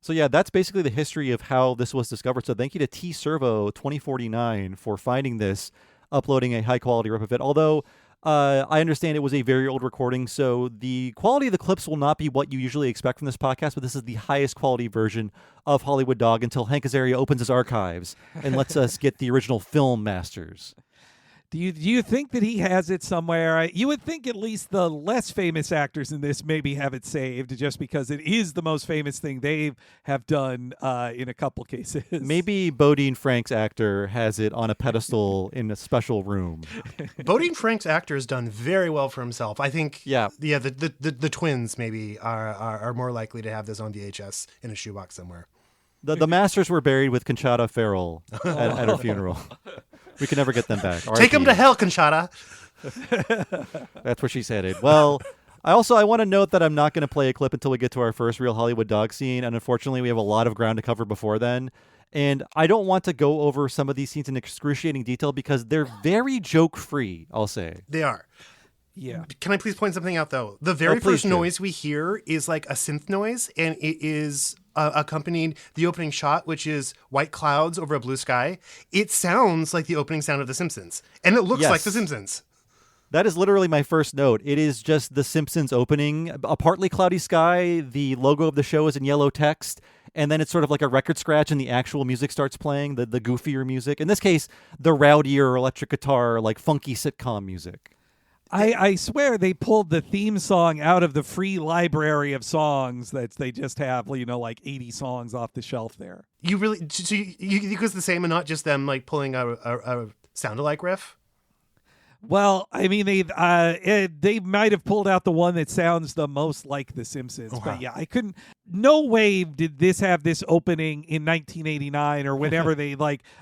So yeah, that's basically the history of how this was discovered. So thank you to T Servo 2049 for finding this, uploading a high quality rip of it. Although I understand it was a very old recording, so the quality of the clips will not be what you usually expect from this podcast, but this is the highest quality version of Hollywood Dog until Hank Azaria opens his archives and lets us get the original film masters. Do you think that he has it somewhere? You would think at least the less famous actors in this maybe have it saved, just because it is the most famous thing they have done in a couple cases. Maybe Bodine Frank's actor has it on a pedestal in a special room. Bodine Frank's actor has done very well for himself. I think the twins maybe are more likely to have this on VHS in a shoebox somewhere. The masters were buried with Conchata Ferrell at her funeral. We can never get them back. Take them to hell, Conchata. That's where she's headed. Well, I want to note that I'm not going to play a clip until we get to our first real Hollywood Dog scene, and unfortunately we have a lot of ground to cover before then. And I don't want to go over some of these scenes in excruciating detail because they're very joke-free, I'll say. They are. Yeah. Can I please point something out, though? The very first noise we hear is like a synth noise, and it is accompanied the opening shot, which is white clouds over a blue sky. It sounds like the opening sound of The Simpsons, and it looks like The Simpsons. That is literally my first note. It is just The Simpsons opening, a partly cloudy sky. The logo of the show is in yellow text, and then it's sort of like a record scratch, and the actual music starts playing, the goofier music. In this case, the rowdier electric guitar, like funky sitcom music. I swear they pulled the theme song out of the free library of songs that they just have, like 80 songs off the shelf there. You really, so you think it's the same and not just them like pulling a sound-alike riff? Well, I mean, they might have pulled out the one that sounds the most like The Simpsons. Oh, wow. But yeah, I couldn't. No way did this have this opening in 1989 or whenever they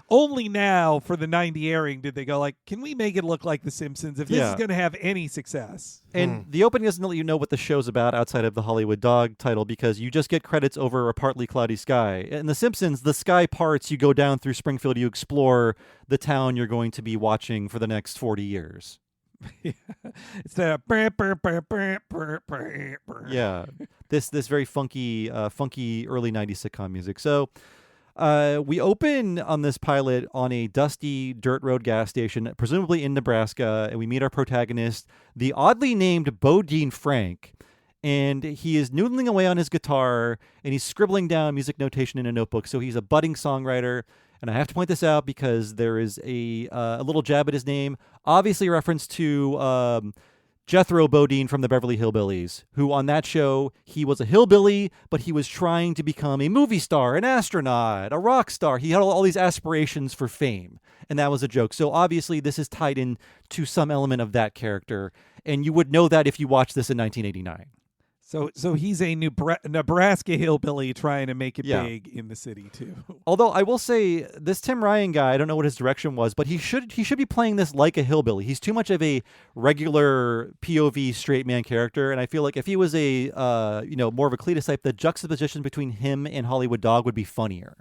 only now for the 90 airing did they go can we make it look like The Simpsons if this is going to have any success? And the opening doesn't let you know what the show's about outside of the Hollywood Dog title because you just get credits over a partly cloudy sky. In The Simpsons, the sky parts, you go down through Springfield, you explore the town you're going to be watching for the next 40 years. It's that this very funky early 90s sitcom music. So we open on this pilot on a dusty dirt road gas station, presumably in Nebraska, and we meet our protagonist, the oddly named Bodine Frank. And he is noodling away on his guitar, and he's scribbling down music notation in a notebook. So he's a budding songwriter. And I have to point this out because there is a little jab at his name, obviously a reference to Jethro Bodine from the Beverly Hillbillies, who on that show, he was a hillbilly, but he was trying to become a movie star, an astronaut, a rock star. He had all these aspirations for fame, and that was a joke. So obviously this is tied in to some element of that character, and you would know that if you watched this in 1989. So he's a Nebraska hillbilly trying to make it Yeah. big in the city too. Although I will say this Tim Ryan guy, I don't know what his direction was, but he should be playing this like a hillbilly. He's too much of a regular POV straight man character, and I feel like if he was a more of a Cletus type, the juxtaposition between him and Hollywood Dog would be funnier.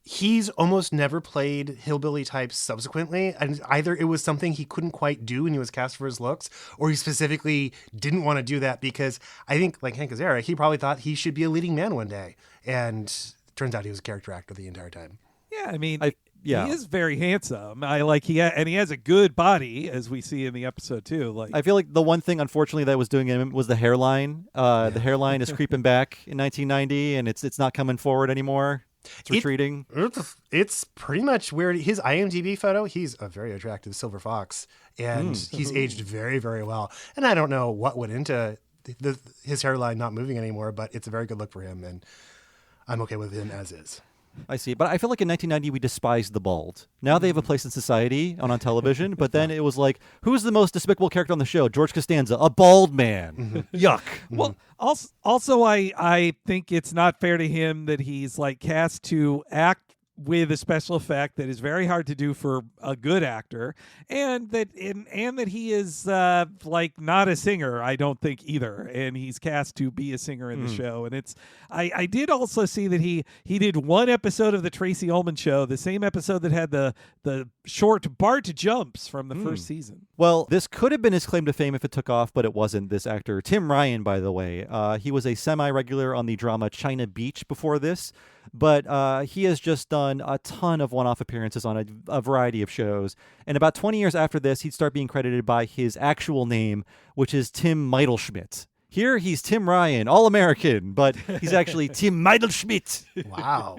He's almost never played hillbilly types subsequently, and either it was something he couldn't quite do and he was cast for his looks, or he specifically didn't want to do that because I think, like Hank Azaria, he probably thought he should be a leading man one day, and turns out he was a character actor the entire time. Yeah, I mean, Yeah. he is very handsome. He has a good body, as we see in the episode too. Like, I feel like the one thing, unfortunately, that was doing him was the hairline. The hairline is creeping back in 1990, and it's not coming forward anymore. It's retreating. It's pretty much where his IMDb photo, he's a very attractive silver fox, and he's aged very, very well. And I don't know what went into his hairline not moving anymore, but it's a very good look for him, and I'm okay with him as is. I see. But I feel like in 1990, we despised the bald. Now they have a place in society on television, but then it was like, who's the most despicable character on the show? George Costanza, a bald man. Yuck. well, also, I think it's not fair to him that he's like cast to act with a special effect that is very hard to do for a good actor, and that he is like not a singer, I don't think either, and he's cast to be a singer in the show. And it's I did also see that he did one episode of the Tracy Ullman Show, the same episode that had the short Bart jumps from the first season. Well, this could have been his claim to fame if it took off, but it wasn't. This actor, Tim Ryan, by the way, he was a semi-regular on the drama China Beach before this, but he has just done a ton of one-off appearances on a variety of shows. And about 20 years after this, he'd start being credited by his actual name, which is Tim Meidelschmidt. Here, he's Tim Ryan, all-American, but he's actually Tim Meidelschmidt. Wow.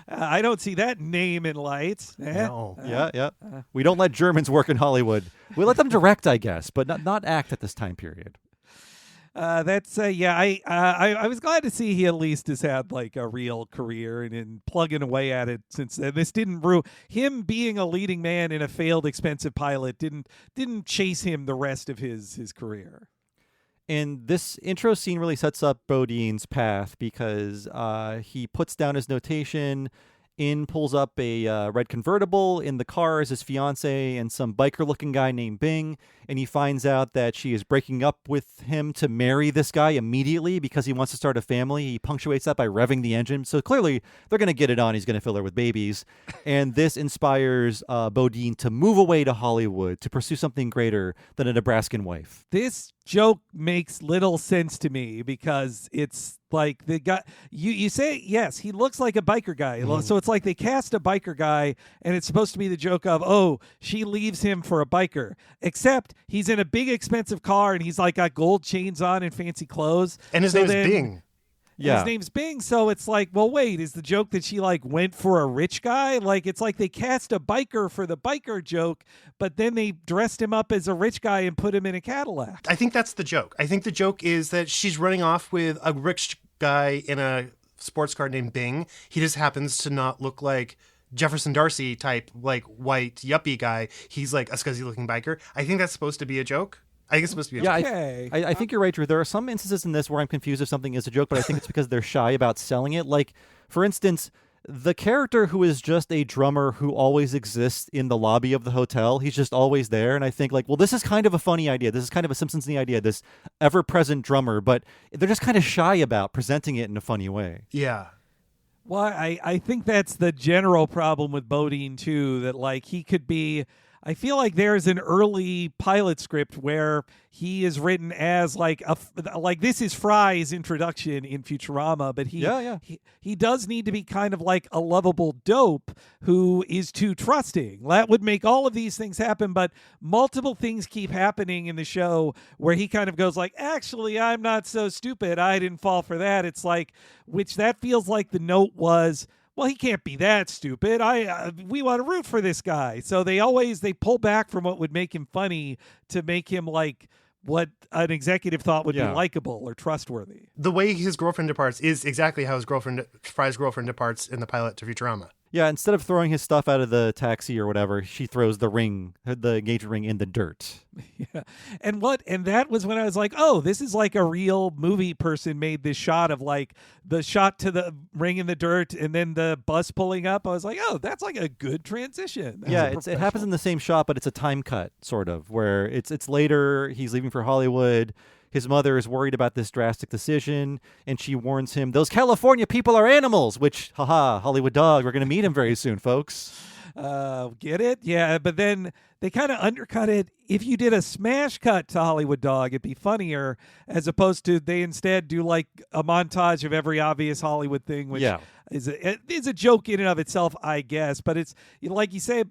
I don't see that name in lights. No. Yeah. We don't let Germans work in Hollywood. We let them direct, I guess, but not act at this time period. I was glad to see he at least has had like a real career and plugging away at it since then. This didn't him being a leading man in a failed expensive pilot didn't chase him the rest of his career. And this intro scene really sets up Bodine's path because he puts down his notation. In pulls up a red convertible. In the car is his fiance and some biker-looking guy named Bing, and he finds out that she is breaking up with him to marry this guy immediately because he wants to start a family. He punctuates that by revving the engine. So clearly, they're going to get it on. He's going to fill her with babies. And this inspires Bodine to move away to Hollywood to pursue something greater than a Nebraskan wife. This joke makes little sense to me because it's like the guy you say, yes, he looks like a biker guy. So it's like they cast a biker guy and it's supposed to be the joke of, oh, she leaves him for a biker, except he's in a big expensive car and he's like got gold chains on and fancy clothes. And his name's Bing. Yeah. His name's Bing. So it's like, well, wait, is the joke that she like went for a rich guy? Like, it's like they cast a biker for the biker joke, but then they dressed him up as a rich guy and put him in a Cadillac. I think that's the joke. I think the joke is that she's running off with a rich guy in a sports car named Bing. He just happens to not look like Jefferson Darcy type, like white yuppie guy. He's like a scuzzy looking biker. I think that's supposed to be a joke. I think it's supposed to be a joke. Okay. I think you're right, Drew. There are some instances in this where I'm confused if something is a joke, but I think it's because they're shy about selling it. Like, for instance, the character who is just a drummer who always exists in the lobby of the hotel, he's just always there. And I think, like, well, this is kind of a funny idea. This is kind of a Simpsons-y idea, this ever-present drummer, but they're just kind of shy about presenting it in a funny way. Yeah. Well, I think that's the general problem with Bodine, too, that, like, he could be... I feel like there's an early pilot script where he is written as like this is Fry's introduction in Futurama, but he does need to be kind of like a lovable dope who is too trusting. That would make all of these things happen, but multiple things keep happening in the show where he kind of goes like, actually, I'm not so stupid. I didn't fall for that. It's like, which that feels like the note was, well, he can't be that stupid. We want to root for this guy. So they pull back from what would make him funny to make him like what an executive thought would be likable or trustworthy. The way his girlfriend departs is exactly how Fry's girlfriend departs in the pilot to Futurama. Yeah, instead of throwing his stuff out of the taxi or whatever, she throws the engagement ring in the dirt. Yeah. And that was when I was like, oh, this is like a real movie person made this shot of like the shot to the ring in the dirt and then the bus pulling up. I was like, oh, that's like a good transition. That's It happens in the same shot, but it's a time cut, sort of, where it's later, he's leaving for Hollywood. His mother is worried about this drastic decision, and she warns him, those California people are animals, which, haha, Hollywood Dog, we're going to meet him very soon, folks. Get it? Yeah, but then they kind of undercut it. If you did a smash cut to Hollywood Dog, it'd be funnier, as opposed to they instead do like a montage of every obvious Hollywood thing, which is a joke in and of itself, I guess. But it's like you say,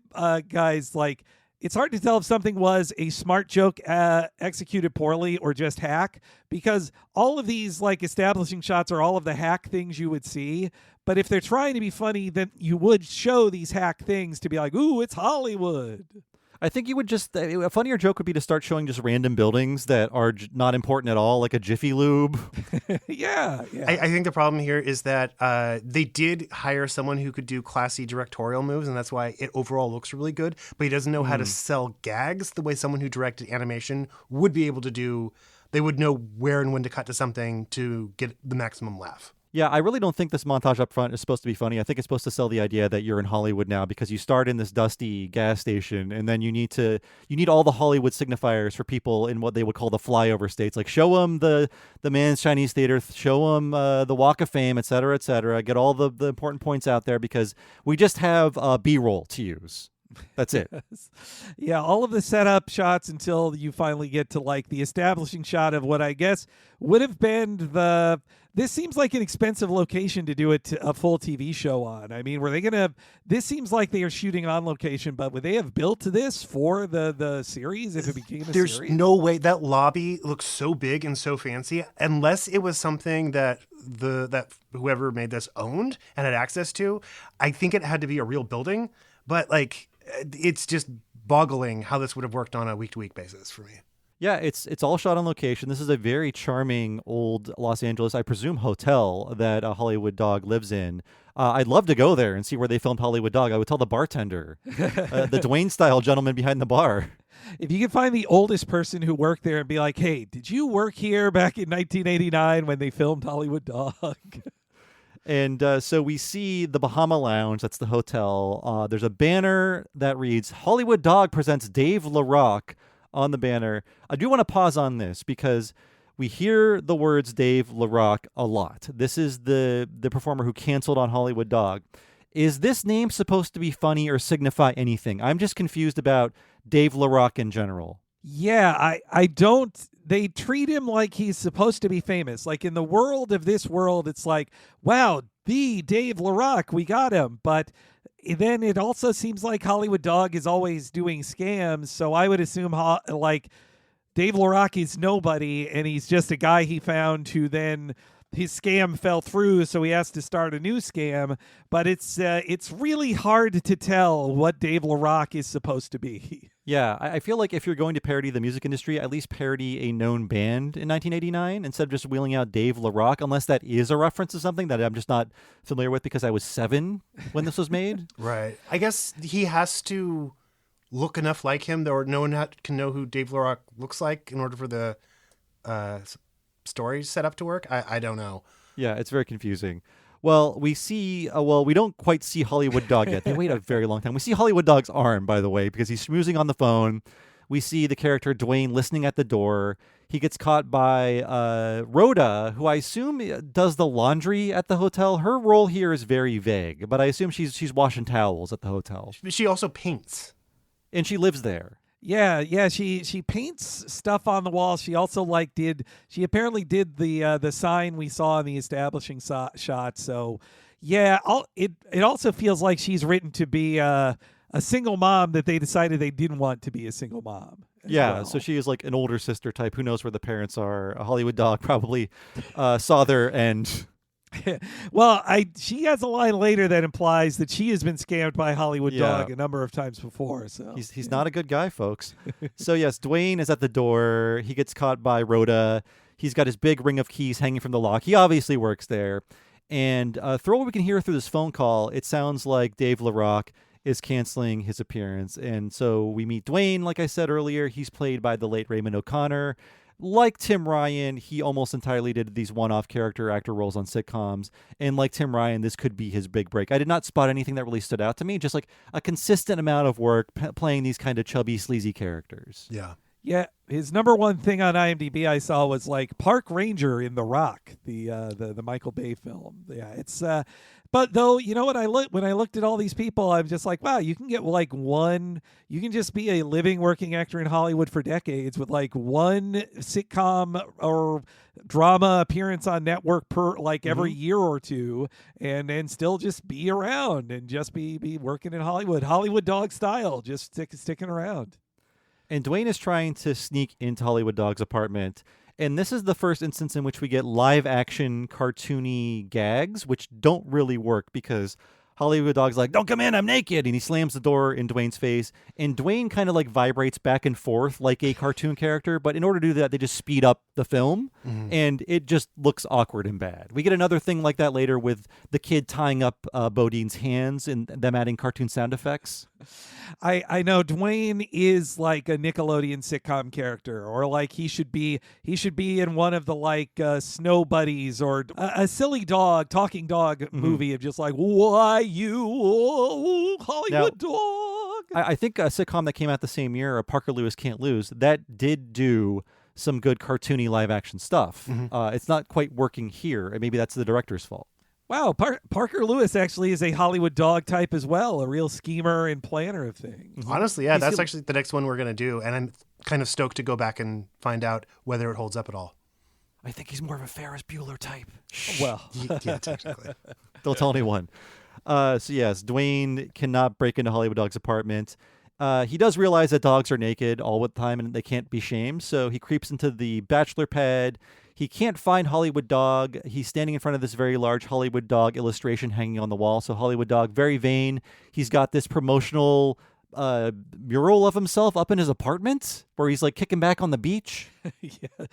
guys, like, it's hard to tell if something was a smart joke executed poorly or just hack, because all of these like establishing shots are all of the hack things you would see. But if they're trying to be funny, then you would show these hack things to be like, ooh, it's Hollywood. I think you would just, a funnier joke would be to start showing just random buildings that are not important at all, like a Jiffy Lube. Yeah. I think the problem here is that they did hire someone who could do classy directorial moves, and that's why it overall looks really good, but he doesn't know how to sell gags the way someone who directed animation would be able to do. They would know where and when to cut to something to get the maximum laugh. Yeah, I really don't think this montage up front is supposed to be funny. I think it's supposed to sell the idea that you're in Hollywood now, because you start in this dusty gas station, and then you need all the Hollywood signifiers for people in what they would call the flyover states. Like, show them the Man's Chinese Theater, show them the Walk of Fame, et cetera, et cetera. Get all the important points out there, because we just have B-roll to use. That's it. Yeah, all of the setup shots until you finally get to like the establishing shot of what I guess would have been this seems like an expensive location to do a full TV show on. I mean, this seems like they are shooting on location, but would they have built this for the series if it became a series? There's no way. That lobby looks so big and so fancy, unless it was something that that whoever made this owned and had access to. I think it had to be a real building, but like, it's just boggling how this would have worked on a week-to-week basis for me. Yeah, it's all shot on location. This is a very charming old Los Angeles, I presume, hotel that a Hollywood Dog lives in. I'd love to go there and see where they filmed Hollywood Dog. I would tell the bartender, the Dwayne-style gentleman behind the bar. If you could find the oldest person who worked there and be like, hey, did you work here back in 1989 when they filmed Hollywood Dog? And so we see the Bahama Lounge. That's the hotel. There's a banner that reads, Hollywood Dog presents Dave LaRock on the banner. I do want to pause on this because we hear the words Dave LaRock a lot. This is the performer who canceled on Hollywood Dog. Is this name supposed to be funny or signify anything? I'm just confused about Dave LaRock in general. Yeah, I don't. They treat him like he's supposed to be famous. Like in the world of this world, it's like, wow, the Dave LaRock, we got him. But then it also seems like Hollywood Dog is always doing scams. So I would assume like Dave LaRock is nobody, and he's just a guy he found who then his scam fell through, so he has to start a new scam. But it's really hard to tell what Dave LaRock is supposed to be. Yeah, I feel like if you're going to parody the music industry, at least parody a known band in 1989 instead of just wheeling out Dave LaRock, unless that is a reference to something that I'm just not familiar with because I was 7 when this was made. Right. I guess he has to look enough like him, or no one can know who Dave LaRock looks like in order for the story set up to work. I don't know. Yeah, it's very confusing. Well, we see, we don't quite see Hollywood Dog yet. They wait a very long time. We see Hollywood Dog's arm, by the way, because he's schmoozing on the phone. We see the character Dwayne listening at the door. He gets caught by Rhoda, who I assume does the laundry at the hotel. Her role here is very vague, but I assume she's washing towels at the hotel. She also paints. And she lives there. Yeah. She paints stuff on the wall. She also she apparently did the sign we saw in the establishing shot. So yeah, it also feels like she's written to be a single mom that they decided they didn't want to be a single mom. Yeah, well. So she is like an older sister type. Who knows where the parents are? A Hollywood Dog probably saw their end. Well, she has a line later that implies that she has been scammed by Hollywood Dog a number of times before. So he's not a good guy, folks. So yes, Dwayne is at the door. He gets caught by Rhoda. He's got his big ring of keys hanging from the lock. He obviously works there. And through what we can hear through this phone call, it sounds like Dave LaRock is canceling his appearance. And so we meet Dwayne, like I said earlier. He's played by the late Raymond O'Connor. Like Tim Ryan, he almost entirely did these one-off character actor roles on sitcoms. And like Tim Ryan, this could be his big break. I did not spot anything that really stood out to me. Just like a consistent amount of work playing these kind of chubby, sleazy characters. Yeah. Yeah, his number one thing on IMDb I saw was like Park Ranger in The Rock, the Michael Bay film. Yeah, it's but though, you know what, when I looked at all these people, I'm just like, wow, you can get like you can just be a living working actor in Hollywood for decades with like one sitcom or drama appearance on network per like every year or two, and then still just be around and just be working in Hollywood dog style, just sticking around. And Dwayne is trying to sneak into Hollywood Dog's apartment. And this is the first instance in which we get live action cartoony gags, which don't really work because Hollywood Dog's like, "Don't come in, I'm naked." And he slams the door in Dwayne's face. And Dwayne kind of like vibrates back and forth like a cartoon character. But in order to do that, they just speed up the film. And it just looks awkward and bad. We get another thing like that later with the kid tying up Bodine's hands and them adding cartoon sound effects. I know Dwayne is like a Nickelodeon sitcom character, or like he should be in one of the like Snow Buddies or a silly talking dog movie of just like, why you Hollywood dog. I think a sitcom that came out the same year, Parker Lewis Can't Lose, that did do some good cartoony live action stuff. It's not quite working here, and maybe that's the director's fault. Wow, Parker Lewis actually is a Hollywood dog type as well, a real schemer and planner of things. Honestly, yeah, that's actually the next one we're going to do, and I'm kind of stoked to go back and find out whether it holds up at all. I think he's more of a Ferris Bueller type. Well, yeah, technically. Don't tell anyone. So yes, Dwayne cannot break into Hollywood Dog's apartment. He does realize that dogs are naked all the time and they can't be shamed, so he creeps into the bachelor pad. He can't find Hollywood Dog. He's standing in front of this very large Hollywood Dog illustration hanging on the wall. So Hollywood Dog, very vain. He's got this promotional mural of himself up in his apartment where he's like kicking back on the beach. Yeah.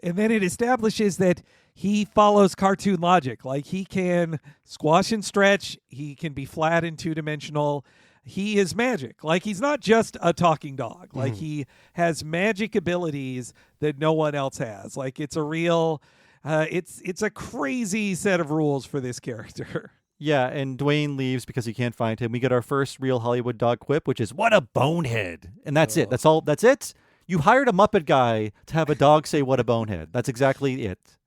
And then it establishes that he follows cartoon logic. Like he can squash and stretch. He can be flat and two-dimensional. He is magic. Like he's not just a talking dog. Like he has magic abilities that no one else has. Like it's a real, it's a crazy set of rules for this character. Yeah, and Dwayne leaves because he can't find him. We get our first real Hollywood Dog quip, which is, "What a bonehead." And that's it. That's all. That's it. You hired a Muppet guy to have a dog say, "What a bonehead." That's exactly it.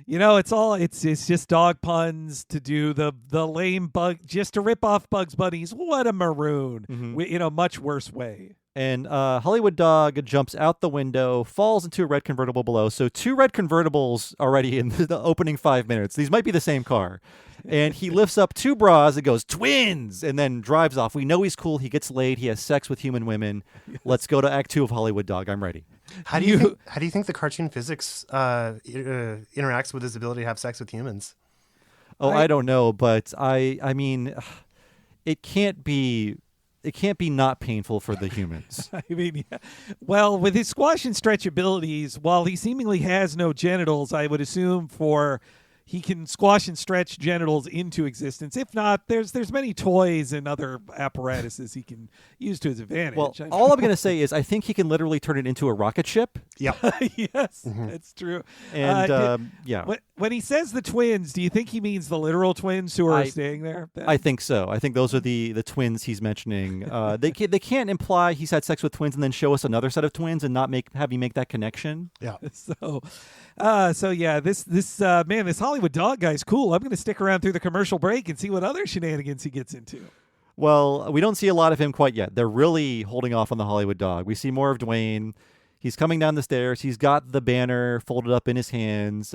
You know, it's just dog puns to do the lame bug, just to rip off Bugs Bunny's "What a maroon" in a much worse way. And Hollywood Dog jumps out the window, falls into a red convertible below. So 2 red convertibles already in the opening 5 minutes. These might be the same car. And he lifts up 2 bras and goes, "Twins!" and then drives off. We know he's cool. He gets laid. He has sex with human women. Let's go to Act 2 of Hollywood Dog. I'm ready. How do you think the cartoon physics interacts with his ability to have sex with humans? Oh, I don't know, but I mean, it can't be not painful for the humans. I mean, yeah. Well, with his squash and stretch abilities, while he seemingly has no genitals, I would assume he can squash and stretch genitals into existence. If not, there's many toys and other apparatuses he can use to his advantage. Well, all I'm going to say is I think he can literally turn it into a rocket ship. Yeah. Yes, that's true. And yeah. When he says the twins, do you think he means the literal twins who are staying there? I think so. I think those are the twins he's mentioning. They can't imply he's had sex with twins and then show us another set of twins and not have you make that connection. Yeah. So yeah, this man, this Hollywood Dog guy's cool. I'm going to stick around through the commercial break and see what other shenanigans he gets into. Well, we don't see a lot of him quite yet. They're really holding off on the Hollywood Dog. We see more of Dwayne. He's coming down the stairs. He's got the banner folded up in his hands.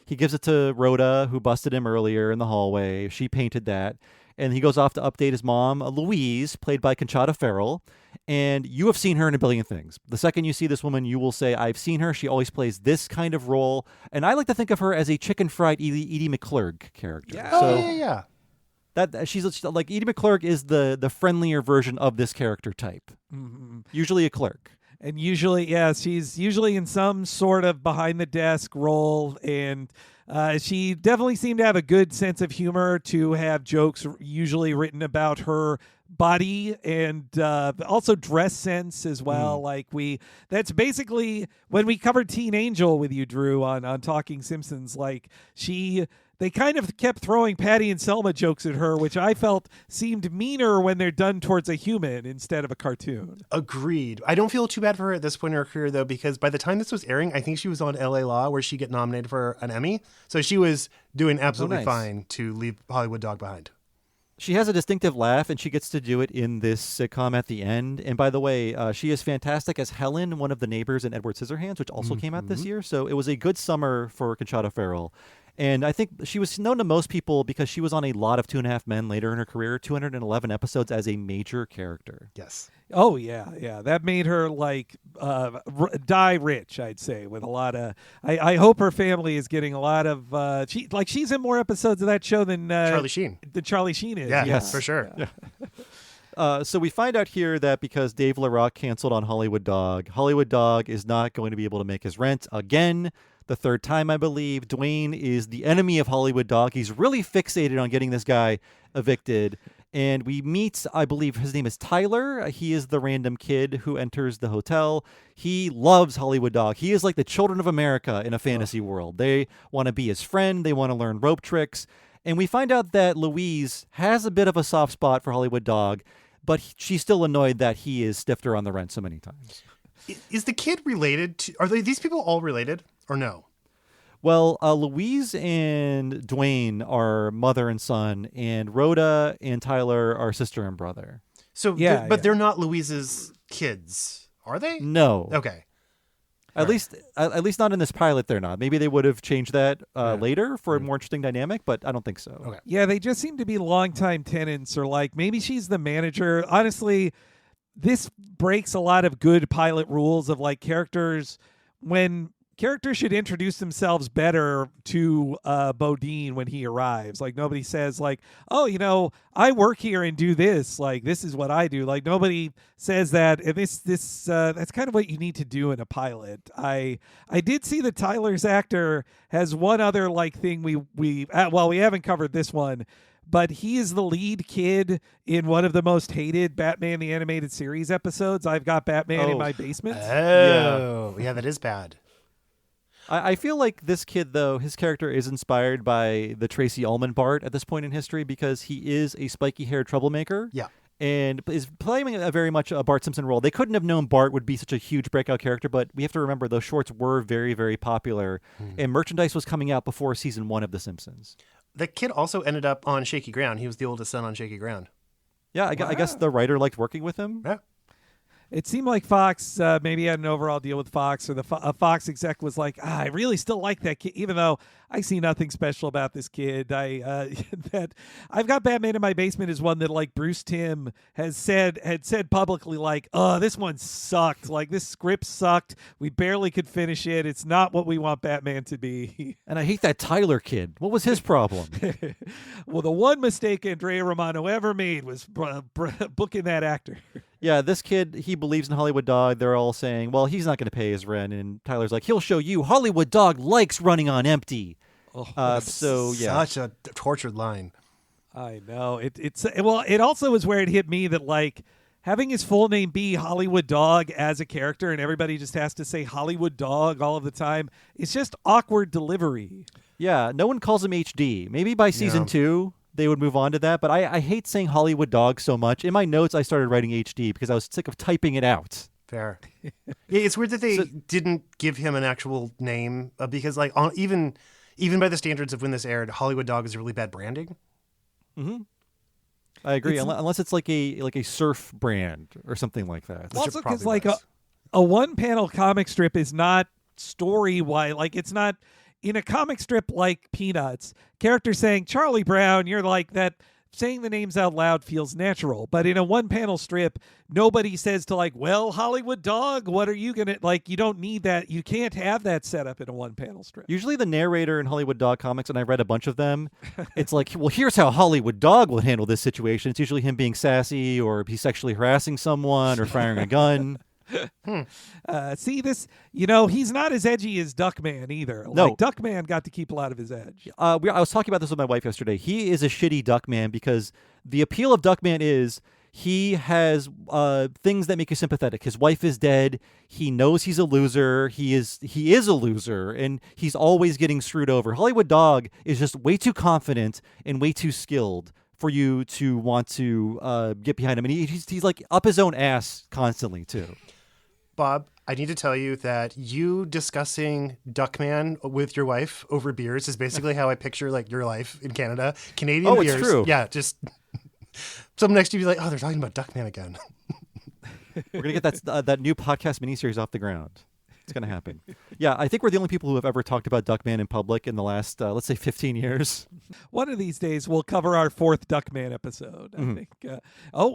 He gives it to Rhoda, who busted him earlier in the hallway. She painted that. And he goes off to update his mom, Louise, played by Conchata Ferrell. And you have seen her in a billion things. The second you see this woman, you will say, "I've seen her. She always plays this kind of role." And I like to think of her as a chicken fried Edie McClurg character. Yeah. So yeah. That she's like Edie McClurg is the friendlier version of this character type. Usually a clerk. And usually, she's usually in some sort of behind the desk role, and she definitely seemed to have a good sense of humor, to have jokes usually written about her body and also dress sense as well. That's basically when we covered Teen Angel with you, Drew, on Talking Simpsons. They kind of kept throwing Patty and Selma jokes at her, which I felt seemed meaner when they're done towards a human instead of a cartoon. Agreed. I don't feel too bad for her at this point in her career, though, because by the time this was airing, I think she was on LA Law, where she got nominated for an Emmy. So she was doing absolutely fine to leave Hollywood Dog behind. She has a distinctive laugh, and she gets to do it in this sitcom at the end. And by the way, she is fantastic as Helen, one of the neighbors in Edward Scissorhands, which also came out this year. So it was a good summer for Conchata Ferrell. And I think she was known to most people because she was on a lot of 2.5 Men later in her career, 211 episodes as a major character. Yes. Oh, yeah. That made her die rich, I'd say, with a lot of... I hope her family is getting a lot of... she's in more episodes of that show than... Charlie Sheen. Than Charlie Sheen is. Yeah, yes. for sure. Yeah. So we find out here that because Dave LaRock canceled on Hollywood Dog is not going to be able to make his rent again. The third time, I believe. Dwayne is the enemy of Hollywood Dog. He's really fixated on getting this guy evicted. And we meet, I believe his name is Tyler. He is the random kid who enters the hotel. He loves Hollywood Dog. He is like the children of America in a fantasy world. They want to be his friend. They want to learn rope tricks. And we find out that Louise has a bit of a soft spot for Hollywood Dog, but she's still annoyed that he is stiffed her on the rent so many times. Is the kid related to... Are these people all related or no? Well, Louise and Dwayne are mother and son, and Rhoda and Tyler are sister and brother. So, but they're not Louise's kids, are they? No. Okay. At least not in this pilot. They're not. Maybe they would have changed that later for a more interesting dynamic, but I don't think so. Okay. Yeah, they just seem to be longtime tenants, or maybe she's the manager. Honestly, this breaks a lot of good pilot rules of characters when. Characters should introduce themselves better to Bodine when he arrives. Nobody says oh, I work here and do this. This is what I do. Nobody says that. And that's kind of what you need to do in a pilot. I did see that Tyler's actor has one other thing we haven't covered this one, but he is the lead kid in one of the most hated Batman the Animated Series episodes. I've Got Batman in My Basement. Oh, yeah, that is bad. I feel like this kid, though, his character is inspired by the Tracy Ullman Bart at this point in history because he is a spiky-haired troublemaker. Yeah. And is playing very much a Bart Simpson role. They couldn't have known Bart would be such a huge breakout character, but we have to remember those shorts were very, very popular, and merchandise was coming out before season 1 of The Simpsons. The kid also ended up on Shaky Ground. He was the oldest son on Shaky Ground. Yeah, I guess the writer liked working with him. Yeah. It seemed like Fox maybe had an overall deal with Fox, or the Fox exec was like, I really still like that kid, even though I see nothing special about this kid. That I've Got Batman in My Basement is one that Bruce Timm had said publicly, this one sucked. This script sucked. We barely could finish it. It's not what we want Batman to be. And I hate that Tyler kid. What was his problem? Well, the one mistake Andrea Romano ever made was booking that actor. Yeah, this kid, he believes in Hollywood Dog. They're all saying, well, he's not going to pay his rent. And Tyler's like, he'll show you. Hollywood Dog likes running on empty. Such a tortured line. I know. It also is where it hit me that having his full name be Hollywood Dog as a character and everybody just has to say Hollywood Dog all of the time, it's just awkward delivery. Yeah, no one calls him HD. Maybe by season 2... they would move on to that, but I hate saying Hollywood Dog so much. In my notes, I started writing HD because I was sick of typing it out. Fair. Yeah, it's weird that they didn't give him an actual name because, even by the standards of when this aired, Hollywood Dog is really bad branding. Mm-hmm. I agree, unless it's like a surf brand or something like that. Also, because a one-panel comic strip is not story-wise. It's not. In a comic strip like Peanuts, characters saying Charlie Brown, you're like that. Saying the names out loud feels natural. But in a one-panel strip, nobody says to well, Hollywood Dog, what are you gonna you don't need that. You can't have that set up in a one-panel strip. Usually the narrator in Hollywood Dog comics, and I read a bunch of them, it's well, here's how Hollywood Dog will handle this situation. It's usually him being sassy, or he's sexually harassing someone, or firing a gun. See this, he's not as edgy as Duckman either. No. Like, Duckman got to keep a lot of his edge. I was talking about this with my wife yesterday. He is a shitty Duckman because the appeal of Duckman is he has things that make you sympathetic. His wife is dead. He knows he's a loser. He is a loser, and he's always getting screwed over. Hollywood Dog is just way too confident and way too skilled for you to want to get behind him. And he's like up his own ass constantly, too. Bob, I need to tell you that you discussing Duckman with your wife over beers is basically how I picture like your life in Canada. Canadian beers. It's true. Yeah, just someone next to you be like, oh, they're talking about Duckman again. We're going to get that new podcast miniseries off the ground. It's going to happen. Yeah, I think we're the only people who have ever talked about Duckman in public in the last, let's say, 15 years. One of these days, we'll cover our 4th Duckman episode. I think.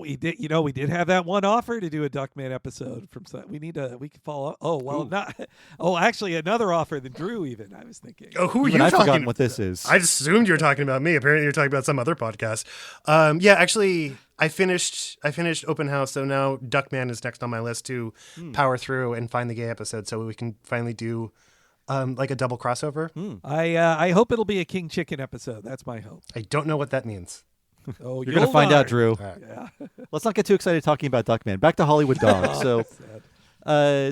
We did. We did have that one offer to do a Duckman episode from. We can follow up. Oh well, not. Oh, actually, another offer than Drew. Even I was thinking. Oh, who are Even you I've talking? forgotten what this is. I just assumed you were talking about me. Apparently, you're talking about some other podcast. Yeah, actually, I finished Open House, so now Duckman is next on my list to power through and find the gay episode, so we can finally do like a double crossover. I hope it'll be a King Chicken episode. That's my hope. I don't know what that means. Oh, You're going to find out, Drew. Right. Yeah. Let's not get too excited talking about Duckman. Back to Hollywood Dog. So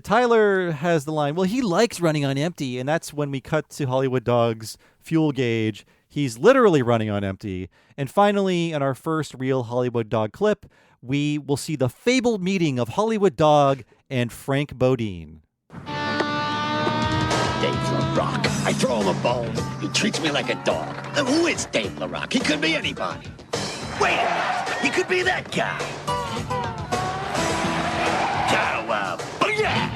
Tyler has the line, well, he likes running on empty, and that's when we cut to Hollywood Dog's fuel gauge. He's literally running on empty. And finally, in our first real Hollywood Dog clip, we will see the fabled meeting of Hollywood Dog and Frank Bodine. Dave LaRock. I throw him a bone. He treats me like a dog. And who is Dave LaRock? He could be anybody. Wait a minute. He could be that guy. Booyah!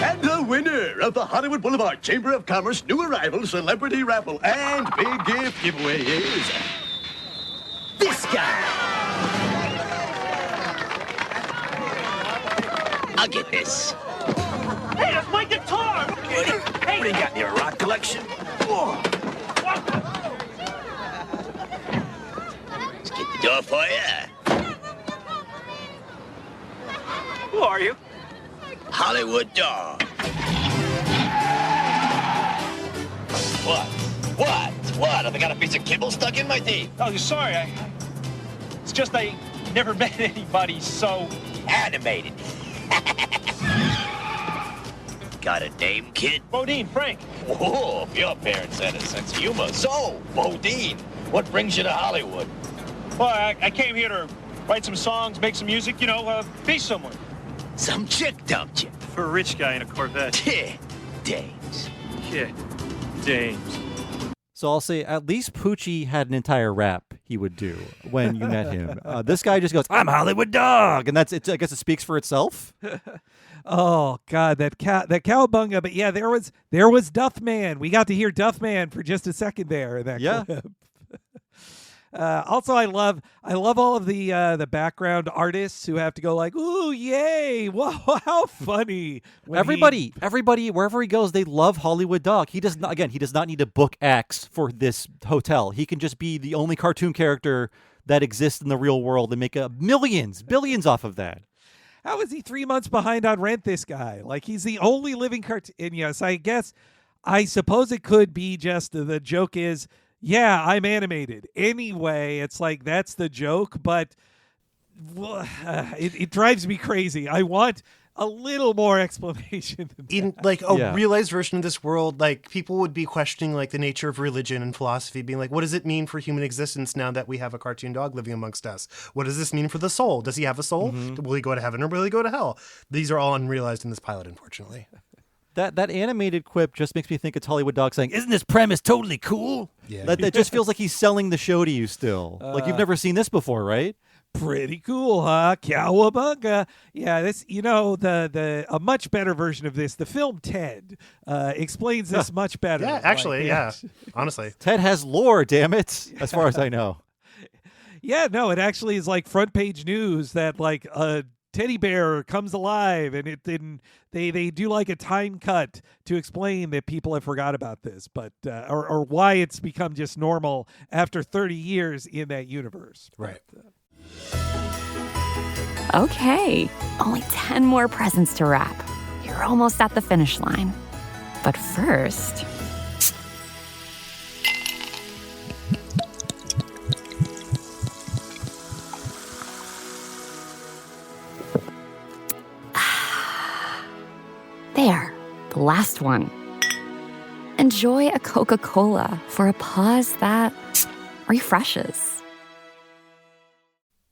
And the winner of the Hollywood Boulevard Chamber of Commerce New Arrival Celebrity Raffle and Big Gift Giveaway is this guy. I'll get this. Hey, that's my guitar! Hey, what do you got in your rock collection? Whoa. Let's get the door for you. Who are you? Hollywood Dog. What? Have I got a piece of kibble stuck in my teeth? Oh, sorry. It's just I never met anybody so Animated. Got a name, kid? Bodine, Frank. Whoa, your parents had a sense of humor. So, Bodine, what brings you to Hollywood? Well, I came here to write some songs, make some music, be someone. Some chick dumped you. For a rich guy in a Corvette. Dames. Yeah, dames. So I'll say at least Poochie had an entire rap he would do when you met him. This guy just goes, I'm Hollywood Dog. And that's it. I guess it speaks for itself. Oh God, that cowabunga! But yeah, there was Duffman. We got to hear Duffman for just a second there in that clip. Also, I love all of the background artists who have to go like, "Ooh, yay! Whoa, how funny!" Everybody, wherever he goes, they love Hollywood Dog. He does not need to book acts for this hotel. He can just be the only cartoon character that exists in the real world and make billions off of that. How is he 3 months behind on rent, this guy? Like, he's the only living cartoon. And yes, I suppose it could be just the joke is, yeah, I'm animated. Anyway, it's like, that's the joke, but it drives me crazy. I want a little more explanation than in that. like a realized version of this world, like people would be questioning like the nature of religion and philosophy, being like, what does it mean for human existence now that we have a cartoon dog living amongst us? What does this mean for the soul? Does he have a soul? Will he go to heaven or will he go to hell? These are all unrealized in this pilot, unfortunately. That animated quip just makes me think it's Hollywood Dog saying, isn't this premise totally cool? Yeah. That just feels like he's selling the show to you still. Like you've never seen this before, right? Pretty cool, huh? Cowabunga. Yeah, this, a much better version of this. The film Ted explains this much better. Yeah, actually, honestly. Ted has lore, damn it, as far as I know. Yeah, no, it actually is like front page news that like teddy bear comes alive, and they do like a time cut to explain that people have forgot about this, but or why it's become just normal after 30 years in that universe. Right. Okay, only 10 more presents to wrap. You're almost at the finish line. But first... There, the last one. Enjoy a Coca-Cola for a pause that refreshes.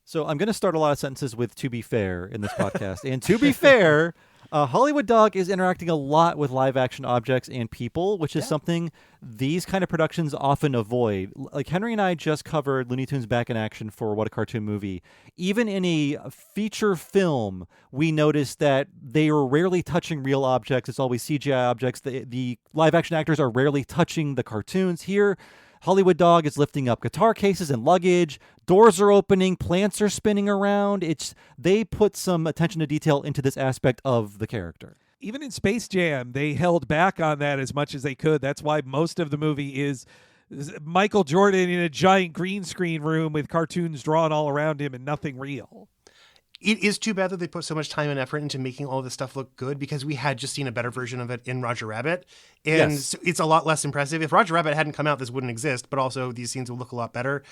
So I'm going to start a lot of sentences with "to be fair" in this podcast. And to be fair, Hollywood Dog is interacting a lot with live-action objects and people, which is something these kind of productions often avoid. Like Henry and I just covered Looney Tunes Back in Action for What a Cartoon Movie. Even in a feature film, we noticed that they are rarely touching real objects. It's always CGI objects. The live-action actors are rarely touching the cartoons. Here, Hollywood Dog is lifting up guitar cases and luggage. Doors are opening. Plants are spinning around. They put some attention to detail into this aspect of the character. Even in Space Jam, they held back on that as much as they could. That's why most of the movie is Michael Jordan in a giant green screen room with cartoons drawn all around him and nothing real. It is too bad that they put so much time and effort into making all this stuff look good, because we had just seen a better version of it in Roger Rabbit. And Yes. it's a lot less impressive. If Roger Rabbit hadn't come out, this wouldn't exist, but also these scenes would look a lot better.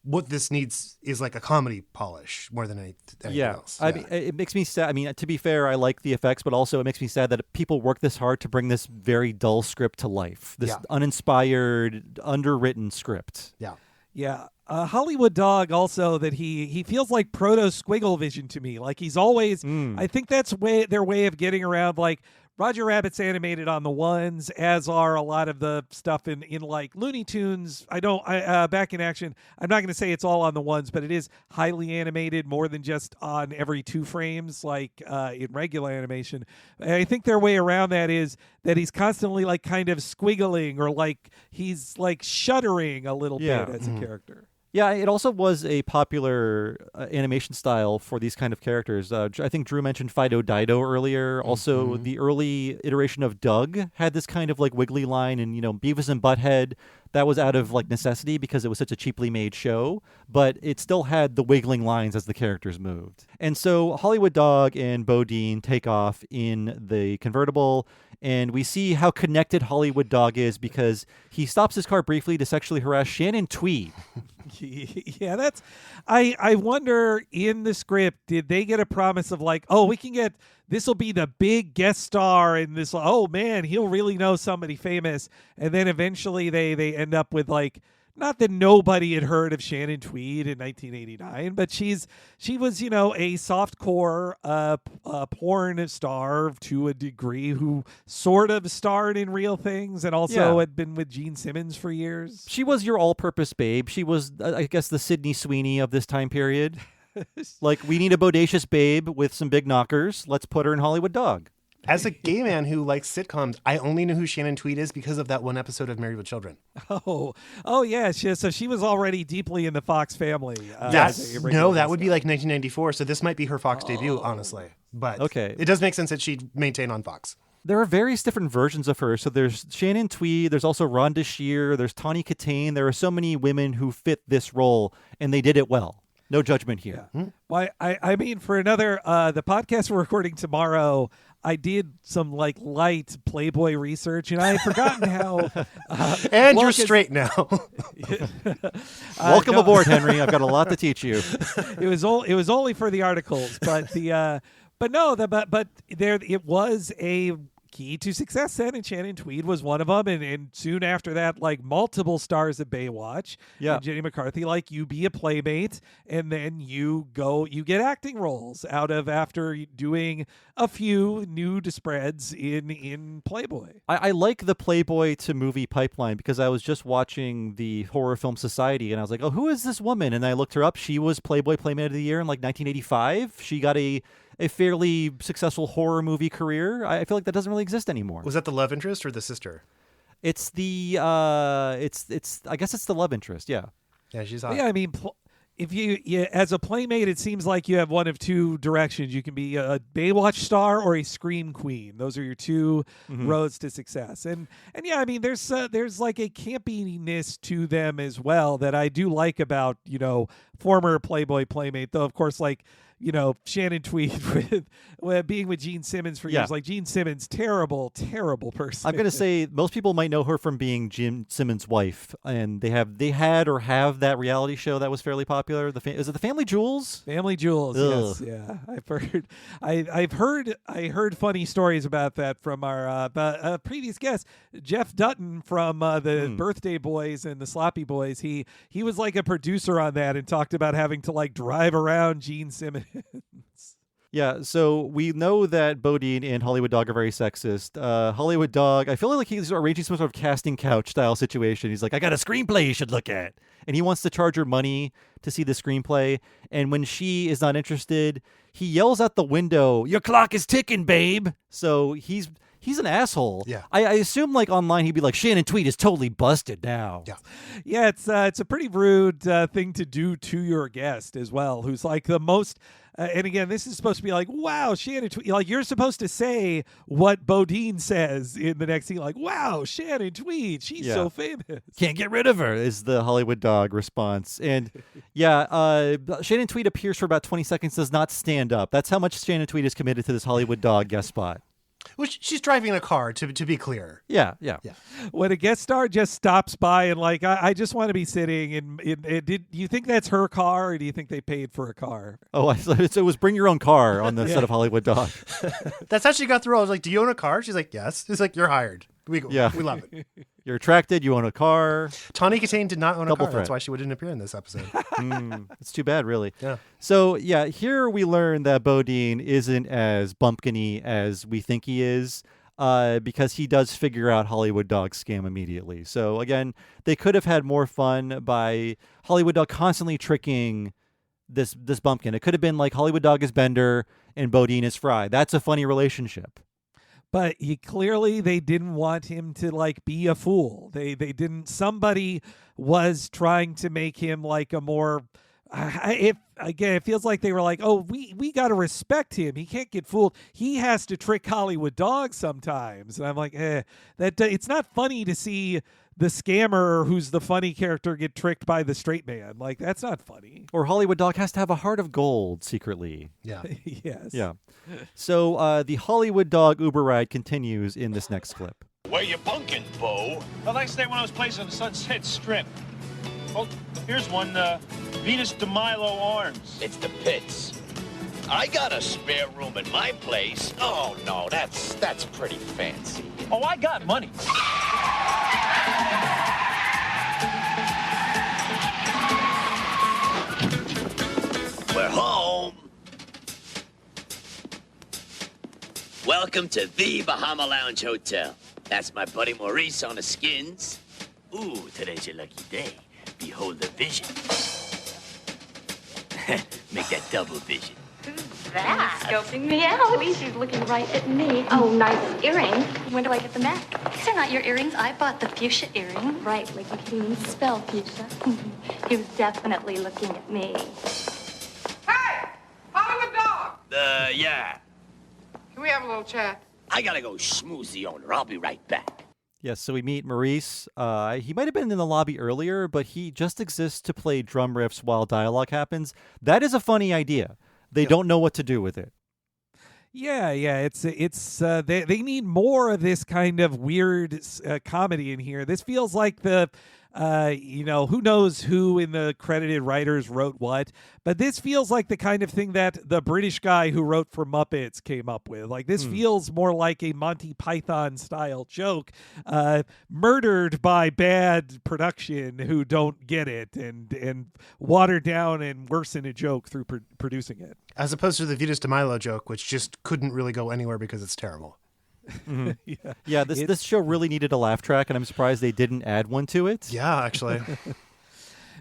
What this needs is like a comedy polish more than anything else. I mean, it makes me sad. I mean, to be fair, I like the effects, but also it makes me sad that people work this hard to bring this very dull script to life. This uninspired, underwritten script. Yeah. Yeah. Hollywood Dog also, that he feels like proto Squiggle Vision to me. Like he's always, I think that's their way of getting around, like Roger Rabbit's animated on the ones, as are a lot of the stuff in like Looney Tunes. Back in Action, I'm not going to say it's all on the ones, but it is highly animated, more than just on every 2 frames like in regular animation. And I think their way around that is that he's constantly like kind of squiggling, or like he's like shuddering a little bit as a character. Yeah, it also was a popular animation style for these kind of characters. I think Drew mentioned Fido Dido earlier. Also, the early iteration of Doug had this kind of like wiggly line, and Beavis and Butthead, that was out of like necessity because it was such a cheaply made show, but it still had the wiggling lines as the characters moved. And so Hollywood Dog and Bo Dean take off in the convertible, and we see how connected Hollywood Dog is because he stops his car briefly to sexually harass Shannon Tweed. Yeah, that's. I wonder, in the script, did they get a promise of like, oh, we can get, this will be the big guest star in this. Oh man, he'll really know somebody famous, and then eventually they end up with like, not that nobody had heard of Shannon Tweed in 1989, but she was a softcore porn star to a degree, who sort of starred in real things and also had been with Gene Simmons for years. She was your all-purpose babe. She was, I guess, the Sydney Sweeney of this time period. Like, we need a bodacious babe with some big knockers. Let's put her in Hollywood Dog. As a gay man who likes sitcoms, I only know who Shannon Tweed is because of that one episode of Married with Children. Oh yeah. So she was already deeply in the Fox family. That would be like 1994. So this might be her Fox debut, honestly. But it does make sense that she'd maintain on Fox. There are various different versions of her. So there's Shannon Tweed, there's also Rhonda Shear, there's Tawny Katane. There are so many women who fit this role, and they did it well. No judgment here. Yeah. Well, I mean, for another, the podcast we're recording tomorrow, I did some like light Playboy research, and I had forgotten how. And you're straight now. Welcome aboard, Henry. I've got a lot to teach you. It was only for the articles, but it was a key to success then, and Shannon Tweed was one of them, and soon after that, like multiple stars of Baywatch, and Jenny McCarthy, like, you be a playmate, and then you get acting roles after doing a few nude spreads in Playboy. I like the Playboy to movie pipeline because I was just watching the Horror Film Society, and I was like, oh, who is this woman? And I looked her up. She was Playboy Playmate of the Year in like 1985. She got a fairly successful horror movie career. I feel like that doesn't really exist anymore. Was that the love interest or the sister? It's the I guess it's the love interest. Yeah. Yeah, she's hot. Yeah, I mean, if you as a playmate, it seems like you have one of two directions. You can be a Baywatch star or a Scream Queen. Those are your two roads to success. And yeah, I mean, there's like a campiness to them as well that I do like about former Playboy playmate. Though of course, like Shannon Tweed with being with Gene Simmons for years. Like Gene Simmons, terrible person. I'm going to say most people might know her from being Gene Simmons' wife, and they have that reality show that was fairly popular. Is it the Family Jewels? Family Jewels. Ugh. Yes, yeah. I've heard funny stories about that from our previous guest, Jeff Dutton from the Birthday Boys and the Sloppy Boys. He was like a producer on that and talked about having to like drive around Gene Simmons. Yeah, so we know that Bodine and Hollywood Dog are very sexist. Hollywood Dog, I feel like he's arranging some sort of casting couch style situation. He's like, I got a screenplay you should look at. And he wants to charge her money to see the screenplay. And when she is not interested, he yells out the window, "Your clock is ticking, babe." So he's an asshole. Yeah. I assume like online he'd be like, Shannon Tweed is totally busted now. Yeah, it's a pretty rude thing to do to your guest as well, who's like the most. And again, this is supposed to be like, wow, Shannon Tweed. Like you're supposed to say what Bodine says in the next scene, like, wow, Shannon Tweed, she's so famous. Can't get rid of her is the Hollywood Dog response. And Shannon Tweed appears for about 20 seconds, does not stand up. That's how much Shannon Tweed is committed to this Hollywood Dog guest spot. Which she's driving a car, to be clear. Yeah. When a guest star just stops by and like, I just want to be sitting and do you think that's her car or do you think they paid for a car? Oh, so it was bring your own car on the set of Hollywood Dog. That's how she got through. I was like, do you own a car? She's like, yes. He's like, you're hired. We love it. You're attracted. You own a car. Tawny Katane did not own a Double car. threat. That's why she wouldn't appear in this episode. It's too bad, really. Yeah. So, here we learn that Bodine isn't as bumpkin-y as we think he is because he does figure out Hollywood Dog's scam immediately. So, again, they could have had more fun by Hollywood Dog constantly tricking this bumpkin. It could have been like Hollywood Dog is Bender and Bodine is Fry. That's a funny relationship. But clearly they didn't want him to like be a fool. They didn't. Somebody was trying to make him like a more. It feels like they were like, oh, we got to respect him. He can't get fooled. He has to trick Hollywood Dog sometimes. And I'm like, it's not funny to see the scammer who's the funny character get tricked by the straight man. Like, that's not funny. Or Hollywood Dog has to have a heart of gold secretly. Yeah. Yes. Yeah. So the Hollywood Dog Uber ride continues in this next clip. Where you bunking, Bo? The next day when I was placed on the Sunset Strip. Oh, here's one, Venus de Milo Arms. It's the pits. I got a spare room in my place. Oh, no, that's pretty fancy. Oh, I got money. We're home. Welcome to the Bahama Lounge Hotel. That's my buddy Maurice on the skins. Ooh, today's your lucky day. Behold the vision. Make that double vision. That? Scoping me out. At least he's looking right at me. Oh, nice earrings. When do I get them back? These are not your earrings. I bought the fuchsia earring. Right, like you can even spell fuchsia. He was definitely looking at me. Hey! Hollywood Dog! Yeah. Can we have a little chat? I gotta go schmooze the owner. I'll be right back. Yes, so we meet Maurice. He might have been in the lobby earlier, but he just exists to play drum riffs while dialogue happens. That is a funny idea. They don't know what to do with it. Yeah. It's they need more of this kind of weird comedy in here. This feels like the. Who knows who in the credited writers wrote what, but this feels like the kind of thing that the British guy who wrote for Muppets came up with. Like this feels more like a Monty Python style joke, murdered by bad production who don't get it and water down and worsen a joke through producing it. As opposed to the Venus de Milo joke, which just couldn't really go anywhere because it's terrible. Yeah, this show really needed a laugh track, and I'm surprised they didn't add one to it. Yeah, actually.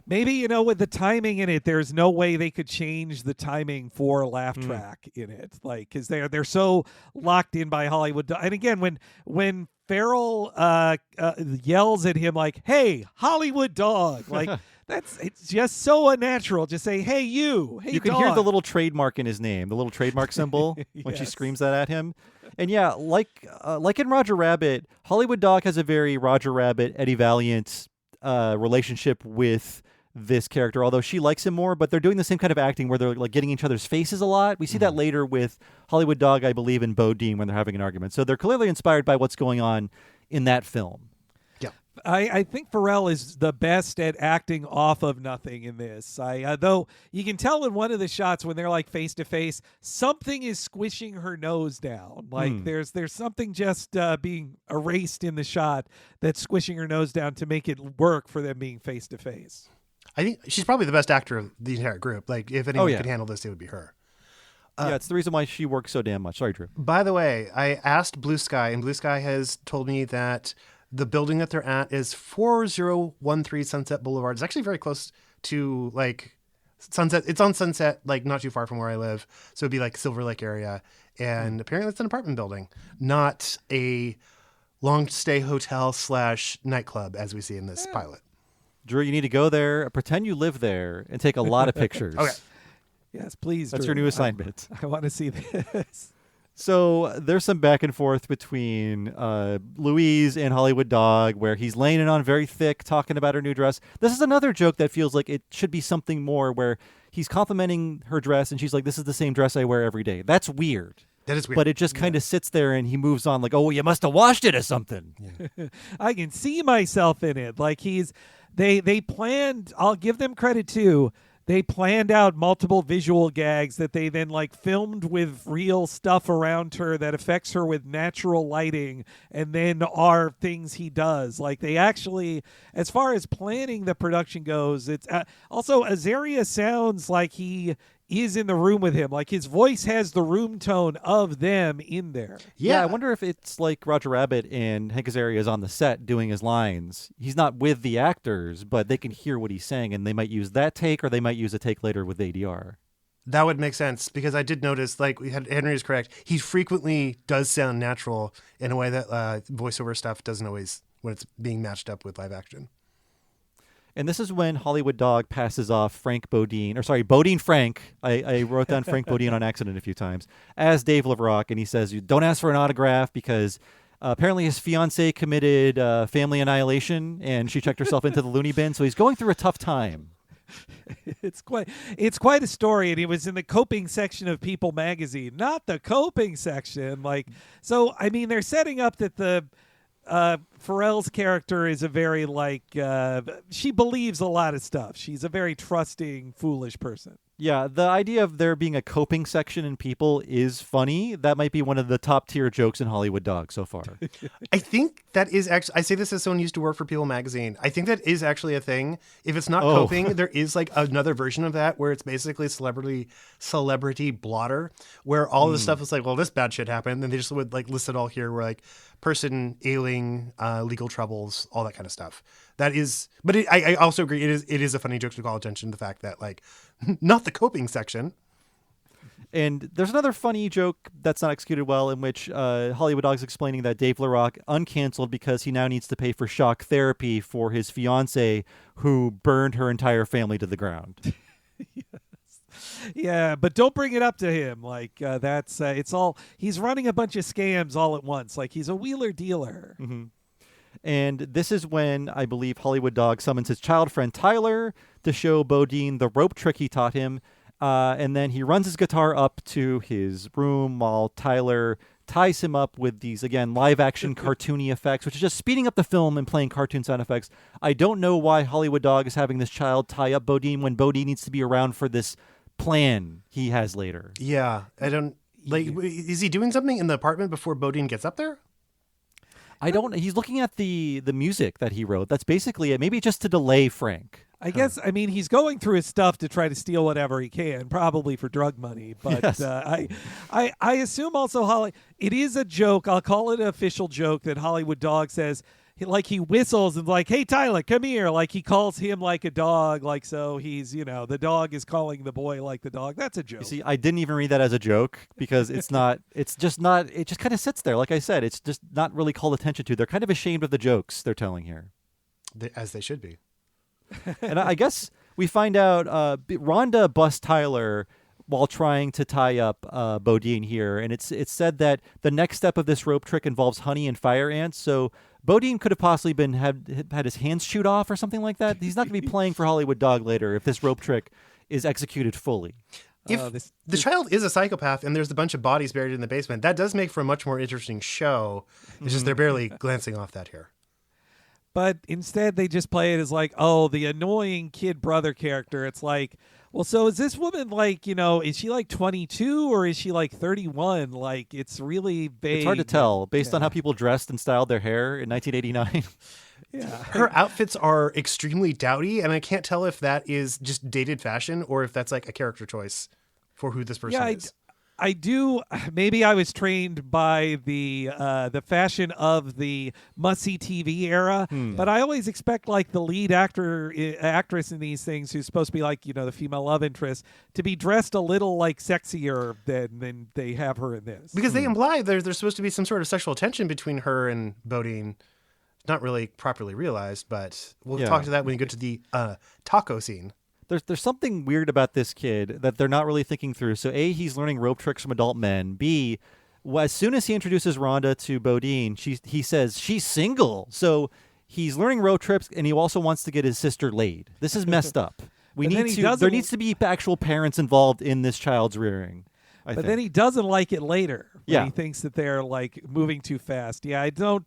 Maybe, with the timing in it, there's no way they could change the timing for a laugh track in it. Like, because they're so locked in by Hollywood. And again, when Farrell yells at him like, "Hey, Hollywood Dog," like It's just so unnatural. Just say, "Hey, you." Hey, You can dog. hear the little trademark in his name, the little trademark symbol when she Yes. screams that at him. And yeah, like in Roger Rabbit, Hollywood Dog has a very Roger Rabbit, Eddie Valiant relationship with this character, although she likes him more, but they're doing the same kind of acting where they're like getting each other's faces a lot. We see that later with Hollywood Dog, I believe, and Bo Dean when they're having an argument. So they're clearly inspired by what's going on in that film. I think Pharrell is the best at acting off of nothing in this. Though you can tell in one of the shots when they're like face to face, something is squishing her nose down. Like there's something just being erased in the shot that's squishing her nose down to make it work for them being face to face. I think she's probably the best actor of the entire group. Like, if anyone could handle this, it would be her. Yeah, it's the reason why she works so damn much. Sorry, Drew. By the way, I asked Blue Sky, and Blue Sky has told me that the building that they're at is 4013 Sunset Boulevard. It's actually very close to like Sunset. It's on Sunset, like not too far from where I live. So it'd be like Silver Lake area. And apparently it's an apartment building, not a long stay hotel / nightclub as we see in this pilot. Drew, you need to go there, pretend you live there, and take a lot of pictures. Okay. Yes, please. That's Drew. your new assignment. I want to see this. So there's some back and forth between Louise and Hollywood Dog where he's laying it on very thick, talking about her new dress. This is another joke that feels like it should be something more where he's complimenting her dress and she's like, this is the same dress I wear every day. That's weird. That is weird. But it just kind of sits there and he moves on like, oh, you must have washed it or something. Yeah. I can see myself in it. Like they planned, I'll give them credit too. They planned out multiple visual gags that they then like filmed with real stuff around her that affects her with natural lighting and then are things he does. Like they actually, as far as planning the production goes, it's also Azaria sounds like he is in the room with him. Like his voice has the room tone of them in there. Yeah, I wonder if it's like Roger Rabbit and Hank Azaria is on the set doing his lines. He's not with the actors, but they can hear what he's saying, and they might use that take, or they might use a take later with ADR. That would make sense because I did notice, like Henry is correct. He frequently does sound natural in a way that voiceover stuff doesn't always when it's being matched up with live action. And this is when Hollywood Dog passes off Bodine Frank. I wrote down Frank Bodine on accident a few times, as Dave LaRock, and he says, you don't ask for an autograph because apparently his fiancée committed family annihilation and she checked herself into the loony bin, so he's going through a tough time. It's quite a story, and it was in the coping section of People magazine, not the coping section. Like, so I mean, they're setting up that the Pharrell's character is a very she believes a lot of stuff. She's a very trusting, foolish person. Yeah, the idea of there being a coping section in People is funny. That might be one of the top tier jokes in Hollywood Dog so far. I think that is actually, I say this as someone who used to work for People magazine. I think that is actually a thing. If it's not coping, there is like another version of that where it's basically celebrity blotter, where all of the stuff is like, well, this bad shit happened. And they just would like list it all here where like person ailing, legal troubles, all that kind of stuff. That is, but I also agree. It is a funny joke to call attention to the fact that like, not the coping section. And there's another funny joke that's not executed well in which Hollywood Dog's explaining that Dave LaRock uncanceled because he now needs to pay for shock therapy for his fiancée who burned her entire family to the ground. Yeah, but don't bring it up to him. Like that's it's all he's running a bunch of scams all at once. Like he's a wheeler dealer. Mm-hmm. And this is when I believe Hollywood Dog summons his child friend Tyler to show Bodine the rope trick he taught him. And then he runs his guitar up to his room while Tyler ties him up with these, again, live-action cartoony effects, which is just speeding up the film and playing cartoon sound effects. I don't know why Hollywood Dog is having this child tie up Bodine when Bodine needs to be around for this plan he has later. Yeah, I don't... Like, is he doing something in the apartment before Bodine gets up there? I don't... He's looking at the music that he wrote. That's basically it. Maybe just to delay Frank. I guess, I mean, he's going through his stuff to try to steal whatever he can, probably for drug money. But yes. I assume also, it is a joke. I'll call it an official joke that Hollywood Dog says, like he whistles and like, hey, Tyler, come here. Like he calls him like a dog. Like, so he's, the dog is calling the boy like the dog. That's a joke. You see, I didn't even read that as a joke because it just kind of sits there. Like I said, it's just not really called attention to. They're kind of ashamed of the jokes they're telling here. As they should be. And I guess we find out Rhonda busts Tyler while trying to tie up Bodine here, and it's said that the next step of this rope trick involves honey and fire ants. So Bodine could have possibly had his hands chewed off or something like that. He's not going to be playing for Hollywood Dog later if this rope trick is executed fully. If the child is a psychopath and there's a bunch of bodies buried in the basement, that does make for a much more interesting show. It's just they're barely glancing off that here. But instead, they just play it as like, oh, the annoying kid brother character. It's like, well, so is this woman like, is she like 22 or is she like 31? Like, it's really vague. It's hard to tell based on how people dressed and styled their hair in 1989. Yeah. Her outfits are extremely dowdy, and I can't tell if that is just dated fashion or if that's like a character choice for who this person is. I do. Maybe I was trained by the fashion of the must-see TV era, but I always expect like the lead actress in these things, who's supposed to be like the female love interest, to be dressed a little like sexier than they have her in this. Because they imply there's supposed to be some sort of sexual tension between her and Bodine. Not really properly realized, but we'll talk to that when we get to the taco scene. There's something weird about this kid that they're not really thinking through. So A, he's learning rope tricks from adult men. B, as soon as he introduces Rhonda to Bodine, he says she's single. So he's learning rope tricks, and he also wants to get his sister laid. This is messed up. There needs to be actual parents involved in this child's rearing. But then he doesn't like it later. Yeah. He thinks that they're like moving too fast. Yeah, I don't.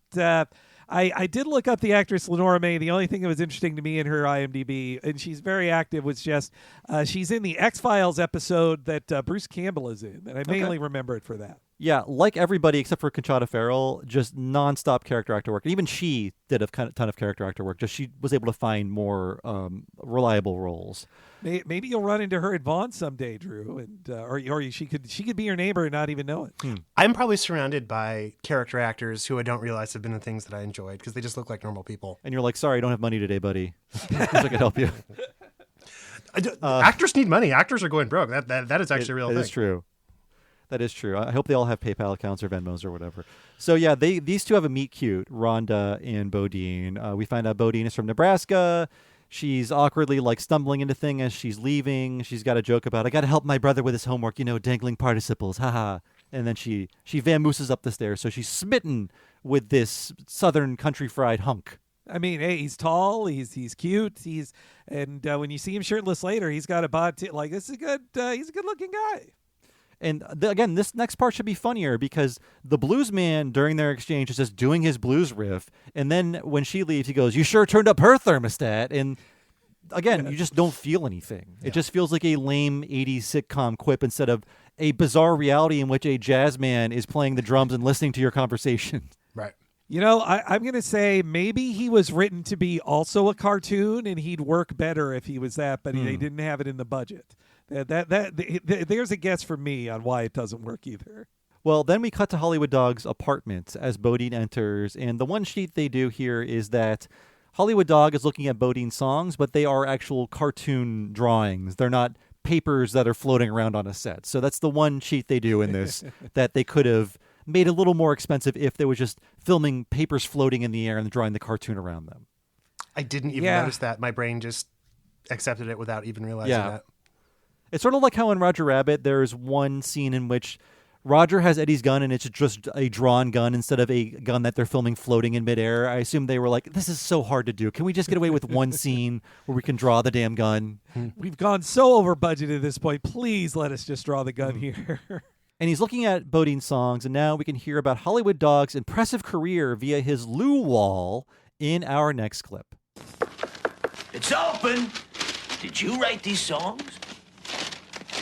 I did look up the actress Lenora May. The only thing that was interesting to me in her IMDb, and she's very active, was just she's in the X-Files episode that Bruce Campbell is in, and I mainly remember it for that. Yeah, like everybody except for Conchata Ferrell, just nonstop character actor work. And even she did a ton of character actor work. Just she was able to find more reliable roles. Maybe you'll run into her at Vaughn someday, Drew, and or she could be your neighbor and not even know it. I'm probably surrounded by character actors who I don't realize have been in things that I enjoyed because they just look like normal people. And you're like, sorry, I don't have money today, buddy. I can help you. Actors need money. Actors are going broke. That is actually a real thing. That is true. That is true. I hope they all have PayPal accounts or Venmos or whatever. So yeah, these two have a meet cute, Rhonda and Bodine. We find out Bodine is from Nebraska. She's awkwardly like stumbling into things as she's leaving. She's got a joke about, I got to help my brother with his homework, dangling participles, haha. And then she vamooses up the stairs. So she's smitten with this southern country fried hunk. I mean, hey, he's tall, he's cute, and when you see him shirtless later, he's got a body like this is he's a good looking guy. And again, this next part should be funnier because the blues man during their exchange is just doing his blues riff. And then when she leaves, he goes, you sure turned up her thermostat. And again, you just don't feel anything. Yeah. It just feels like a lame 80s sitcom quip instead of a bizarre reality in which a jazz man is playing the drums and listening to your conversation. Right. I'm going to say maybe he was written to be also a cartoon and he'd work better if he was that, but they didn't have it in the budget. There's a guess for me on why it doesn't work either. Well, then we cut to Hollywood Dog's apartment as Bodine enters, and the one sheet they do here is that Hollywood Dog is looking at Bodine's songs, but they are actual cartoon drawings. They're not papers that are floating around on a set. So that's the one sheet they do in this that they could have made a little more expensive if they were just filming papers floating in the air and drawing the cartoon around them. I didn't even notice that. My brain just accepted it without even realizing that. It's sort of like how in Roger Rabbit, there's one scene in which Roger has Eddie's gun and it's just a drawn gun instead of a gun that they're filming floating in midair. I assume they were like, this is so hard to do. Can we just get away with one scene where we can draw the damn gun? We've gone so over budget at this point. Please let us just draw the gun here. And he's looking at Bodine's songs, and now we can hear about Hollywood Dog's impressive career via his loo wall in our next clip. It's open. Did you write these songs?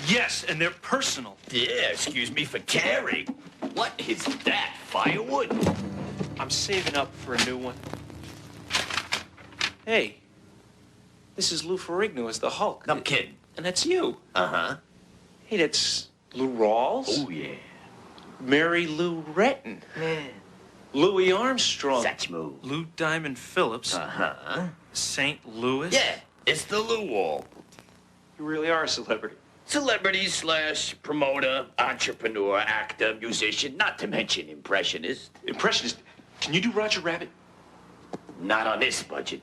Yes, and they're personal. Yeah, excuse me for caring. What is that, firewood? I'm saving up for a new one. Hey, this is Lou Ferrigno as the Hulk. I'm kidding. And that's you. Uh-huh. Hey, that's Lou Rawls. Oh, yeah. Mary Lou Retton. Man. Louis Armstrong. Such move. Lou Diamond Phillips. Uh-huh. St. Louis. Yeah, it's the Lou Wall. You really are a celebrity. Celebrity / promoter, entrepreneur, actor, musician, not to mention impressionist. Impressionist? Can you do Roger Rabbit? Not on this budget.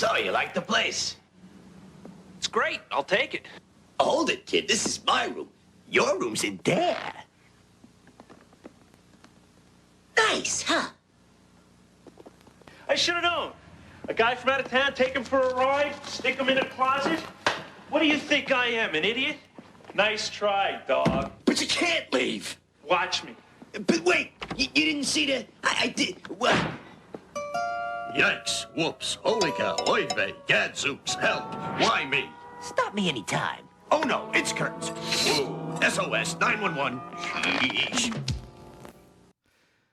So, you like the place? It's great. I'll take it. Hold it, kid. This is my room. Your room's in there. Nice, huh? I should have known. A guy from out of town, take him for a ride, stick him in a closet. What do you think I am, an idiot? Nice try, dog. But you can't leave. Watch me. But wait, you didn't see the... I did... What? Yikes, whoops, holy cow, oy vey, gadzooks, help. Why me? Stop me anytime. Oh no, it's curtains. Whoa, SOS, 911. Yeesh.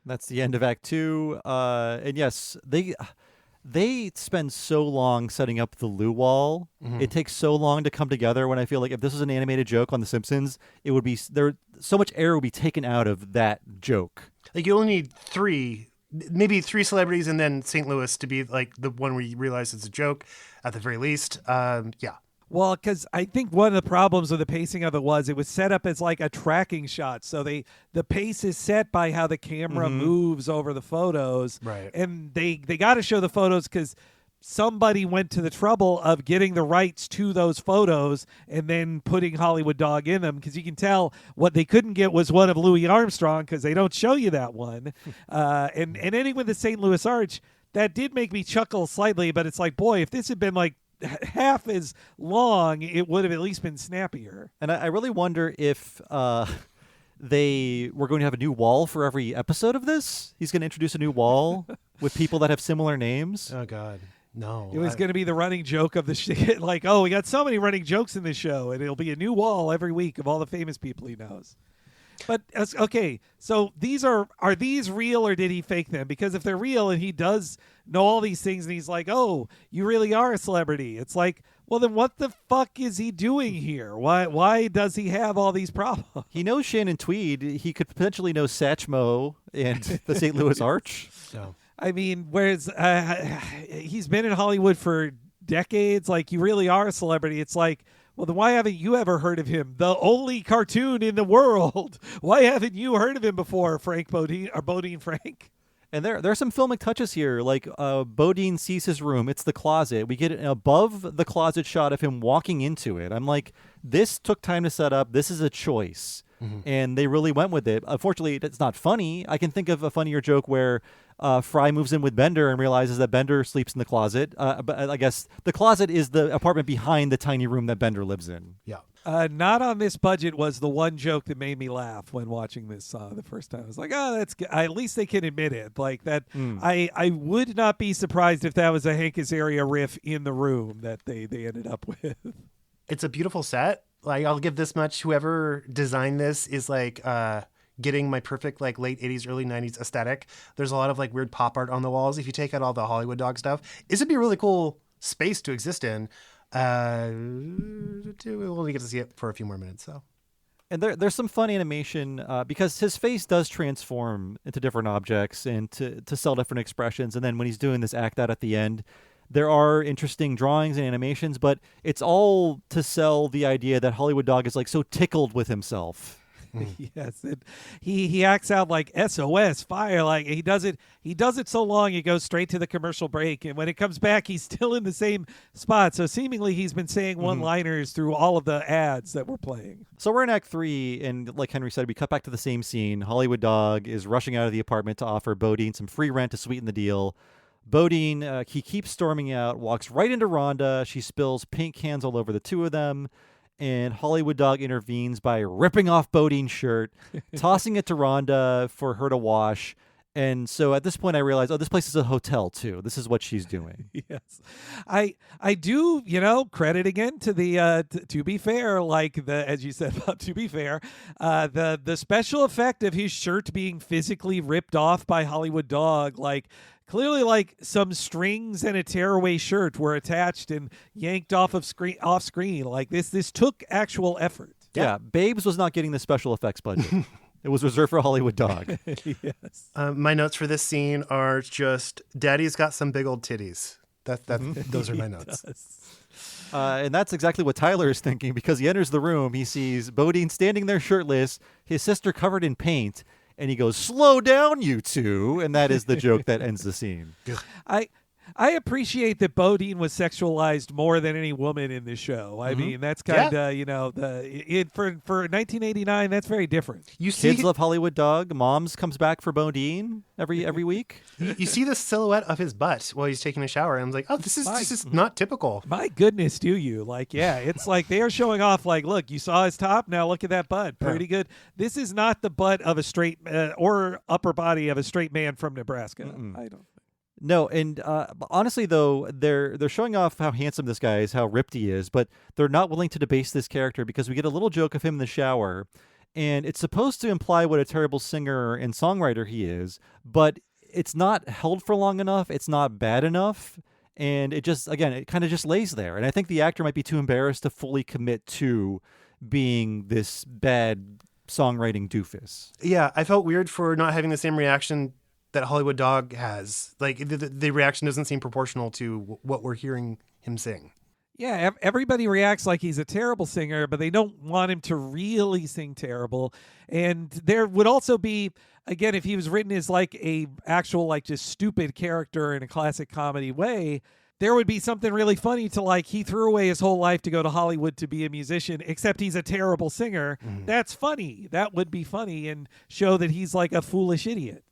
That's the end of Act 2. And yes, they spend so long setting up the loo wall. Mm-hmm. It takes so long to come together when I feel like if this was an animated joke on The Simpsons, it would be so much air would be taken out of that joke. Like you only need maybe three celebrities and then St. Louis to be like the one where you realize it's a joke at the very least. Yeah. Well, because I think one of the problems with the pacing of it was set up as like a tracking shot. So the pace is set by how the camera moves over the photos. Right. And they got to show the photos because somebody went to the trouble of getting the rights to those photos and then putting Hollywood Dog in them, because you can tell what they couldn't get was one of Louis Armstrong because they don't show you that one. And ending with the St. Louis Arch, that did make me chuckle slightly, but it's like, boy, if this had been like half as long, it would have at least been snappier. And I really wonder if they were going to have a new wall for every episode of this. He's going to introduce a new wall with people that have similar names. Oh, God. No. It was going to be the running joke of the shit. Like, oh, we got so many running jokes in this show, and it'll be a new wall every week of all the famous people he knows. But, okay, so are these real or did he fake them? Because if they're real and he does know all these things and he's like, oh, you really are a celebrity. It's like, well, then what the fuck is he doing here? Why does he have all these problems? He knows Shannon Tweed. He could potentially know Satchmo and the St. Louis Arch. No. I mean, whereas he's been in Hollywood for decades, like you really are a celebrity. It's like, well, then why haven't you ever heard of him? The only cartoon in the world. Why haven't you heard of him before, Frank Bodine or Bodine Frank? And there are some filmic touches here, like Bodine sees his room. It's the closet. We get an above the closet shot of him walking into it. I'm like, this took time to set up. This is a choice. And they really went with it. Unfortunately, it's not funny. I can think of a funnier joke where Fry moves in with Bender and realizes that Bender sleeps in the closet. But I guess the closet is the apartment behind the tiny room that Bender lives in. Yeah. Not on this budget was the one joke that made me laugh when watching this the first time. I was like, oh, that's good. At least they can admit it. Like that. I would not be surprised if that was a Hank Azaria riff in the room that they ended up with. It's a beautiful set. Like, I'll give this much. Whoever designed this is like getting my perfect like late 80s, early 90s aesthetic. There's a lot of like weird pop art on the walls. If you take out all the Hollywood Dog stuff, this would be a really cool space to exist in. We'll only get to see it for a few more minutes, so. And there's some fun animation because his face does transform into different objects and to sell different expressions. And then when he's doing this act out at the end, there are interesting drawings and animations, but it's all to sell the idea that Hollywood Dog is like so tickled with himself. Yes, he acts out like SOS fire. Like he does it so long he goes straight to the commercial break, and when it comes back he's still in the same spot. So seemingly he's been saying one-liners through all of the ads that we're playing. So we're in Act 3, and like Henry said, we cut back to the same scene. Hollywood Dog is rushing out of the apartment to offer Bodine some free rent to sweeten the deal. Bodine, he keeps storming out, walks right into Rhonda. She spills paint cans all over the two of them. And Hollywood Dog intervenes by ripping off Bodine's shirt, tossing it to Rhonda for her to wash. And so at this point, I realized, oh, this place is a hotel, too. This is what she's doing. Yes. I do, credit again to the, to be fair, like as you said about To Be Fair, the special effect of his shirt being physically ripped off by Hollywood Dog, like, clearly, like some strings and a tearaway shirt were attached and yanked off screen. Like this took actual effort. Yeah, Babes was not getting the special effects budget. It was reserved for Hollywood Dog. Yes. My notes for this scene are just Daddy's got some big old titties. Those are my notes. And that's exactly what Tyler is thinking, because he enters the room. He sees Bodine standing there shirtless, his sister covered in paint. And he goes, "Slow down, you two," and that is the joke that ends the scene. I appreciate that Bodine was sexualized more than any woman in this show. I mean, that's kind of for 1989. That's very different. You see, Kids Love Hollywood Dog. Moms comes back for Bodine every week. you see the silhouette of his butt while he's taking a shower, and I'm like, oh, this is not typical. My goodness, do you? Like, yeah, it's like they are showing off. Like, look, you saw his top. Now look at that butt. Pretty good. This is not the butt of a straight or upper body of a straight man from Nebraska. I don't. No, and honestly, though, they're showing off how handsome this guy is, how ripped he is, but they're not willing to debase this character because we get a little joke of him in the shower, and it's supposed to imply what a terrible singer and songwriter he is, but it's not held for long enough. It's not bad enough, and it just, again, it kind of just lays there. And I think the actor might be too embarrassed to fully commit to being this bad songwriting doofus. Yeah, I felt weird for not having the same reaction that Hollywood Dog has. Like, the reaction doesn't seem proportional to what we're hearing him sing. Yeah, everybody reacts like he's a terrible singer, but they don't want him to really sing terrible. And there would also be, again, if he was written as like a actual like just stupid character in a classic comedy way, there would be something really funny to like he threw away his whole life to go to Hollywood to be a musician, except he's a terrible singer. That's funny. That would be funny and show that he's like a foolish idiot.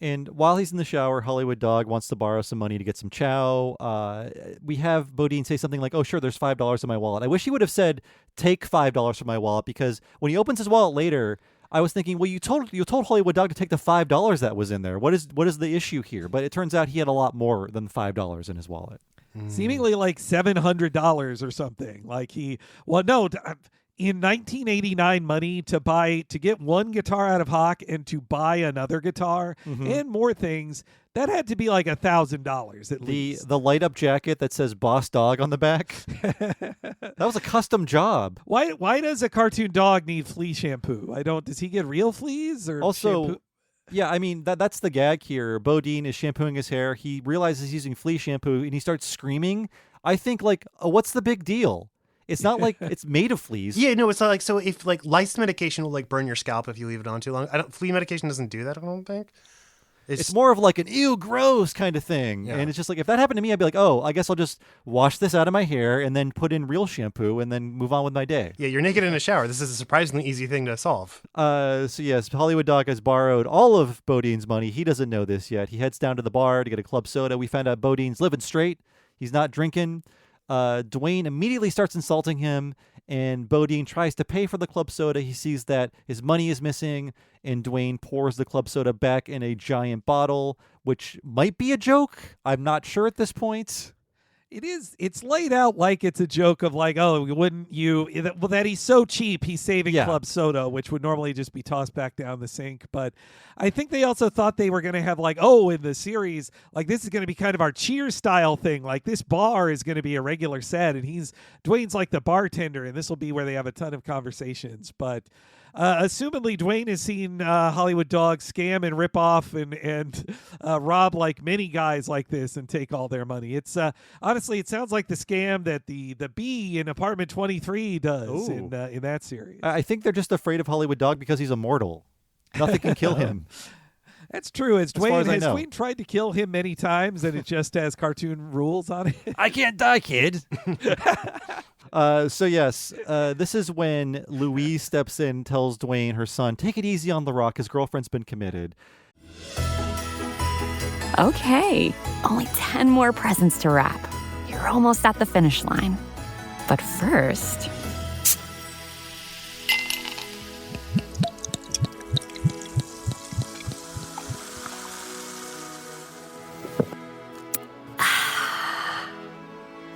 And while he's in the shower, Hollywood Dog wants to borrow some money to get some chow. We have Bodine say something like, oh, sure, there's $5 in my wallet. I wish he would have said, take $5 from my wallet, because when he opens his wallet later, I was thinking, well, you told Hollywood Dog to take the $5 that was in there. What is the issue here? But it turns out he had a lot more than $5 in his wallet. Seemingly like $700 or something. Like in 1989 money to get one guitar out of hock and to buy another guitar and more things, that had to be like $1,000 at least. The light up jacket that says Boss Dog on the back. That was a custom job. Why does a cartoon dog need flea shampoo? Does he get real fleas or also shampoo? Yeah, I mean that's the gag here. Bodine is shampooing his hair. He realizes he's using flea shampoo and he starts screaming. I think like, oh, what's the big deal? It's not like it's made of fleas. Yeah, no, it's not like, so if like lice medication will like burn your scalp if you leave it on too long. Flea medication doesn't do that, I don't think. It's more of like an ew, gross kind of thing. Yeah. And it's just like, if that happened to me, I'd be like, oh, I guess I'll just wash this out of my hair and then put in real shampoo and then move on with my day. Yeah, you're naked in a shower. This is a surprisingly easy thing to solve. So yes, Hollywood Dog has borrowed all of Bodine's money. He doesn't know this yet. He heads down to the bar to get a club soda. We found out Bodine's living straight. He's not drinking. Dwayne immediately starts insulting him, and Bodine tries to pay for the club soda. He sees that his money is missing, and Dwayne pours the club soda back in a giant bottle, which might be a joke. I'm not sure at this point. It is. It's laid out like it's a joke of like, oh, wouldn't you? Well, that he's so cheap, he's saving club soda, which would normally just be tossed back down the sink. But I think they also thought they were going to have like, oh, in the series, like this is going to be kind of our Cheers style thing. Like this bar is going to be a regular set, and Dwayne's like the bartender, and this will be where they have a ton of conversations. But assumedly, Dwayne has seen Hollywood Dog scam and rip off and rob like many guys like this and take all their money. It's honestly, it sounds like the scam that the bee in Apartment 23 does in that series. I think they're just afraid of Hollywood Dog because he's immortal. Nothing can kill him. That's true. Has Dwayne tried to kill him many times, and it just has cartoon rules on it? I can't die, kid. So yes, this is when Louise steps in, tells Dwayne, her son, take it easy on the rock. His girlfriend's been committed. Okay, only 10 more presents to wrap. You're almost at the finish line. But first...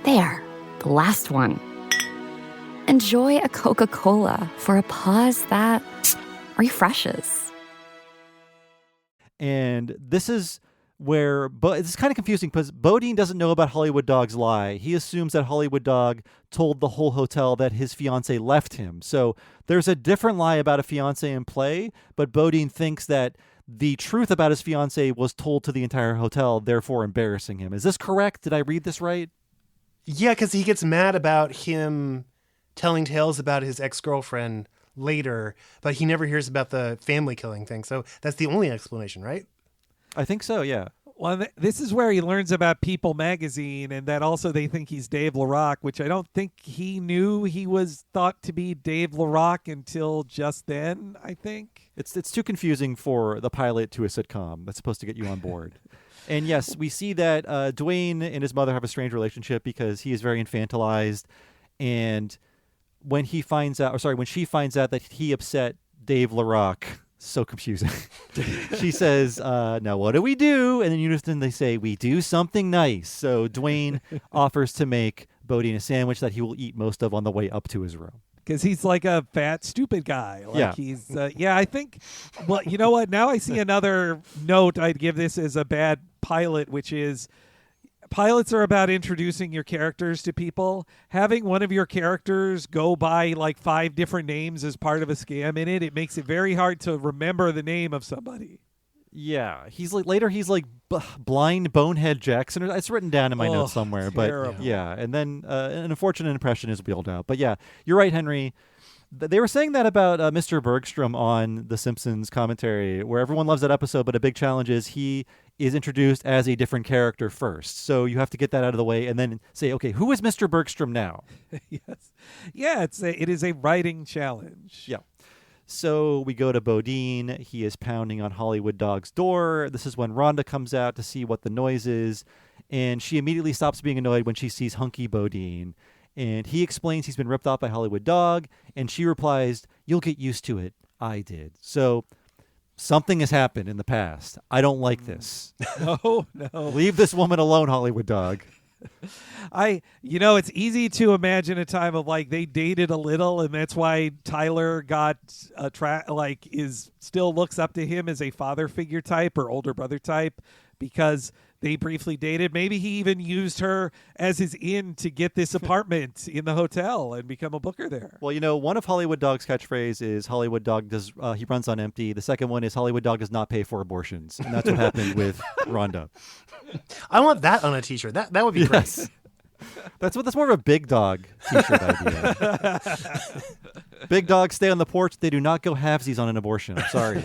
There, the last one. Enjoy a Coca-Cola for a pause that refreshes. And this is where it's kind of confusing because Bodine doesn't know about Hollywood Dog's lie. He assumes that Hollywood Dog told the whole hotel that his fiance left him. So there's a different lie about a fiance in play, but Bodine thinks that the truth about his fiance was told to the entire hotel, therefore embarrassing him. Is this correct? Did I read this right? Yeah, because he gets mad about him telling tales about his ex-girlfriend later, but he never hears about the family killing thing. So that's the only explanation, right? I think so, yeah. Well, this is where he learns about People magazine, and that also they think he's Dave LaRock, which I don't think he knew he was thought to be Dave LaRock until just then, I think. It's too confusing for the pilot to a sitcom that's supposed to get you on board. And yes, we see that Dwayne and his mother have a strange relationship because he is very infantilized. And when she finds out that he upset Dave LaRock, so confusing. She says, now what do we do? And in unison they say, we do something nice. So Dwayne offers to make Bodine a sandwich that he will eat most of on the way up to his room. Because he's like a fat, stupid guy. Like Yeah. he's, I think, well, you know what? Now I see another note I'd give this as a bad pilot, which is pilots are about introducing your characters to people. Having one of your characters go by like 5 different names as part of a scam in it makes it very hard to remember the name of somebody. Yeah, he's like blind bonehead Jackson. It's written down in my notes somewhere, terrible. but yeah. And then an unfortunate impression is wheeled out. But yeah, you're right, Henry. They were saying that about Mr. Bergstrom on the Simpsons commentary, where everyone loves that episode, but a big challenge is he is introduced as a different character first. So you have to get that out of the way and then say, okay, who is Mr. Bergstrom now? Yes, yeah, it is a writing challenge. Yeah. So we go to Bodine. He is pounding on Hollywood Dog's door. This is when Rhonda comes out to see what the noise is, and she immediately stops being annoyed when she sees Hunky Bodine. And he explains he's been ripped off by Hollywood Dog, and she replies, "You'll get used to it. I did." So something has happened in the past. I don't like this. No. Leave this woman alone, Hollywood Dog. It's easy to imagine a time of like they dated a little, and that's why Tyler got still looks up to him as a father figure type or older brother type because they briefly dated. Maybe he even used her as his in to get this apartment in the hotel and become a booker there. Well, one of Hollywood Dog's catchphrase is Hollywood Dog he runs on empty. The second one is Hollywood Dog does not pay for abortions. And that's what happened with Rhonda. I want that on a t-shirt. That would be Yes. That's more of a Big Dog t-shirt idea. Big dogs stay on the porch. They do not go halvesies on an abortion. I'm sorry.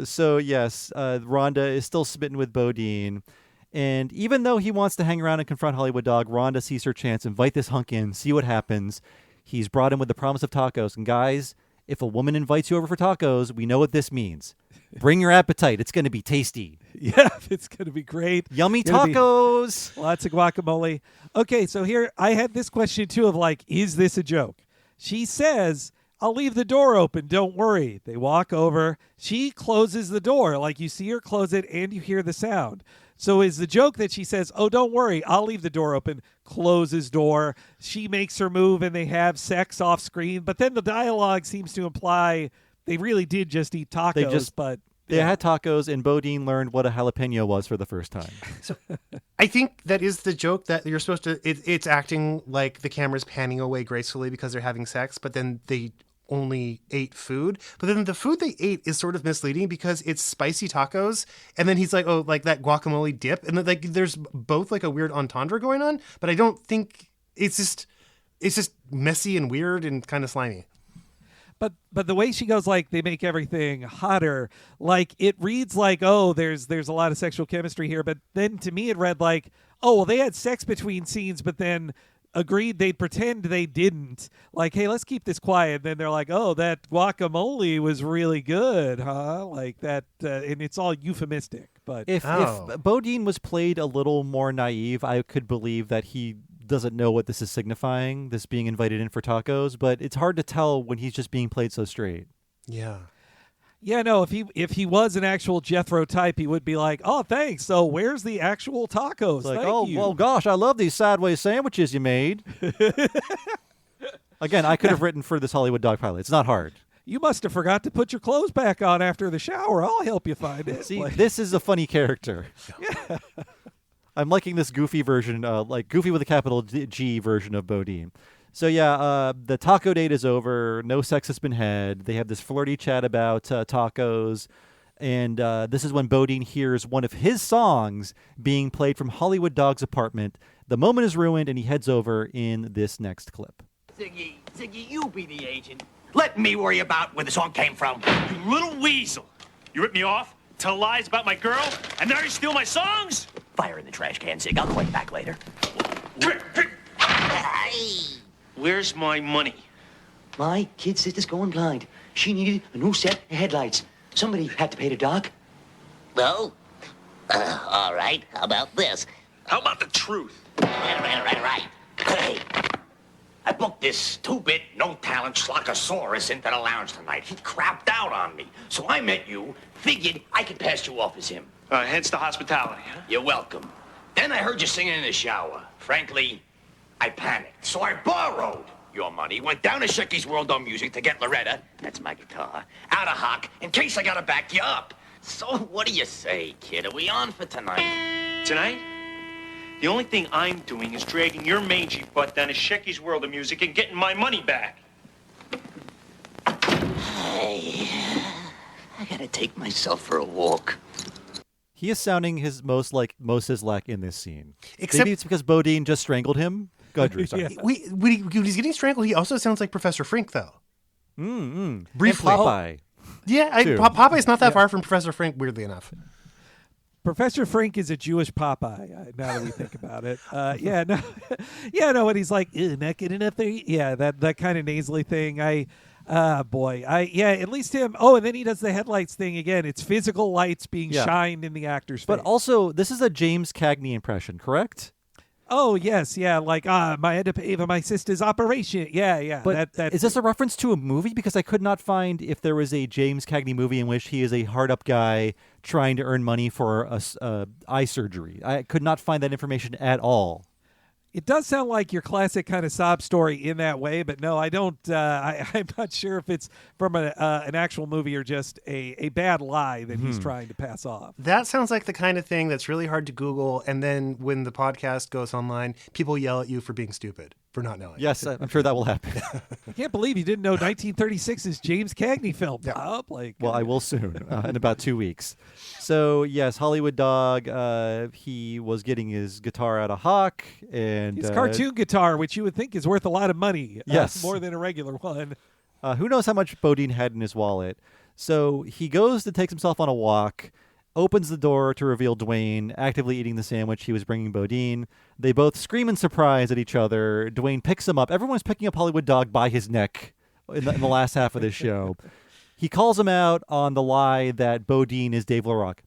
So yes, Rhonda is still smitten with Bodine. And even though he wants to hang around and confront Hollywood Dog, Rhonda sees her chance. Invite this hunk in, see what happens. He's brought in with the promise of tacos. And guys, if a woman invites you over for tacos, we know what this means. Bring your appetite. It's going to be tasty. Yeah, it's going to be great. Yummy tacos. Lots of guacamole. Okay, so here I had this question too of like, is this a joke? She says, I'll leave the door open. Don't worry. They walk over. She closes the door. Like you see her close it and you hear the sound. So is the joke that she says, oh, don't worry, I'll leave the door open, closes door. She makes her move and they have sex off screen. But then the dialogue seems to imply they really did just eat tacos. They had tacos, and Bodine learned what a jalapeno was for the first time. So I think that is the joke that you're supposed to, it's acting like the camera's panning away gracefully because they're having sex, but then they only ate food. But then the food they ate is sort of misleading because it's spicy tacos. And then he's like, oh, like that guacamole dip. And then, like, there's both like a weird entendre going on, but I don't think it's just messy and weird and kind of slimy. But the way she goes, like, they make everything hotter, like, it reads like, oh, there's a lot of sexual chemistry here. But then to me it read like, oh, well, they had sex between scenes, but then agreed they'd pretend they didn't. Like, hey, let's keep this quiet. Then they're like, oh, that guacamole was really good, huh? Like that, and it's all euphemistic. But if Bodine was played a little more naive, I could believe that he doesn't know what this is signifying, this being invited in for tacos, but it's hard to tell when he's just being played so straight. Yeah. Yeah, no, if he was an actual Jethro type, he would be like, oh, thanks. So where's the actual tacos? Like, Thank you. Well, gosh, I love these sideways sandwiches you made. Again, I could have written for this Hollywood Dog pilot. It's not hard. You must have forgot to put your clothes back on after the shower. I'll help you find it. See, this is a funny character. Yeah. I'm liking this goofy version, like goofy with a capital G version of Bodine. So yeah, the taco date is over. No sex has been had. They have this flirty chat about tacos. And this is when Bodine hears one of his songs being played from Hollywood Dog's apartment. The moment is ruined, and he heads over in this next clip. Ziggy, you be the agent. Let me worry about where the song came from. You little weasel. You ripped me off? Tell lies about my girl, and now you steal my songs? Fire in the trash can, Zig. I'll call you back later. Where's my money? My kid sister's going blind. She needed a new set of headlights. Somebody had to pay the doc. Well, all right. How about this? How about the truth? Right. Hey, I booked this 2-bit, no-talent Schlockosaurus into the lounge tonight. He crapped out on me. So I met you, figured I could pass you off as him. Hence the hospitality, huh? You're welcome. Then I heard you singing in the shower. Frankly, I panicked. So I borrowed your money, went down to Shecky's World of Music to get Loretta, that's my guitar, out of hock, in case I gotta back you up. So what do you say, kid? Are we on for tonight? Tonight? The only thing I'm doing is dragging your mangy butt down to Shecky's World of Music and getting my money back. Hey, I gotta take myself for a walk. He is sounding his most like Mos Eisley in this scene. Except- Maybe it's because Bodine just strangled him. Go ahead, Drew. Sorry. When he's getting strangled, he also sounds like Professor Frink, though. Briefly. And Popeye. Yeah, too. Popeye's not that far from Professor Frink, weirdly enough. Professor Frink is a Jewish Popeye. Now that we think about it, when he's like, not good enough there. Yeah, that kind of nasally thing. At least him. Oh, and then he does the headlights thing again. It's physical lights being shined in the actor's face. But also, this is a James Cagney impression, correct? Oh yes, yeah, like I had to pay for my sister's operation. Yeah. But is this a reference to a movie? Because I could not find if there was a James Cagney movie in which he is a hard-up guy trying to earn money for eye surgery. I could not find that information at all. It does sound like your classic kind of sob story in that way, but no, I don't. I'm not sure if it's from an actual movie or just a bad lie that he's trying to pass off. That sounds like the kind of thing that's really hard to Google, and then when the podcast goes online, people yell at you for being stupid, for not knowing. Yes, I'm sure that will happen. I can't believe you didn't know 1936 is James Cagney film. Yeah. Well, I will soon, in about 2 weeks. So, yes, Hollywood Dog, he was getting his guitar out of hock. And his cartoon guitar, which you would think is worth a lot of money. Yes. More than a regular one. Who knows how much Bodine had in his wallet. So he goes to take himself on a walk, opens the door to reveal Dwayne actively eating the sandwich he was bringing Bodine. They both scream in surprise at each other. Dwayne picks him up. Everyone's picking up Hollywood Dog by his neck in the last half of this show. He calls him out on the lie that Bodine is Dave LaRock.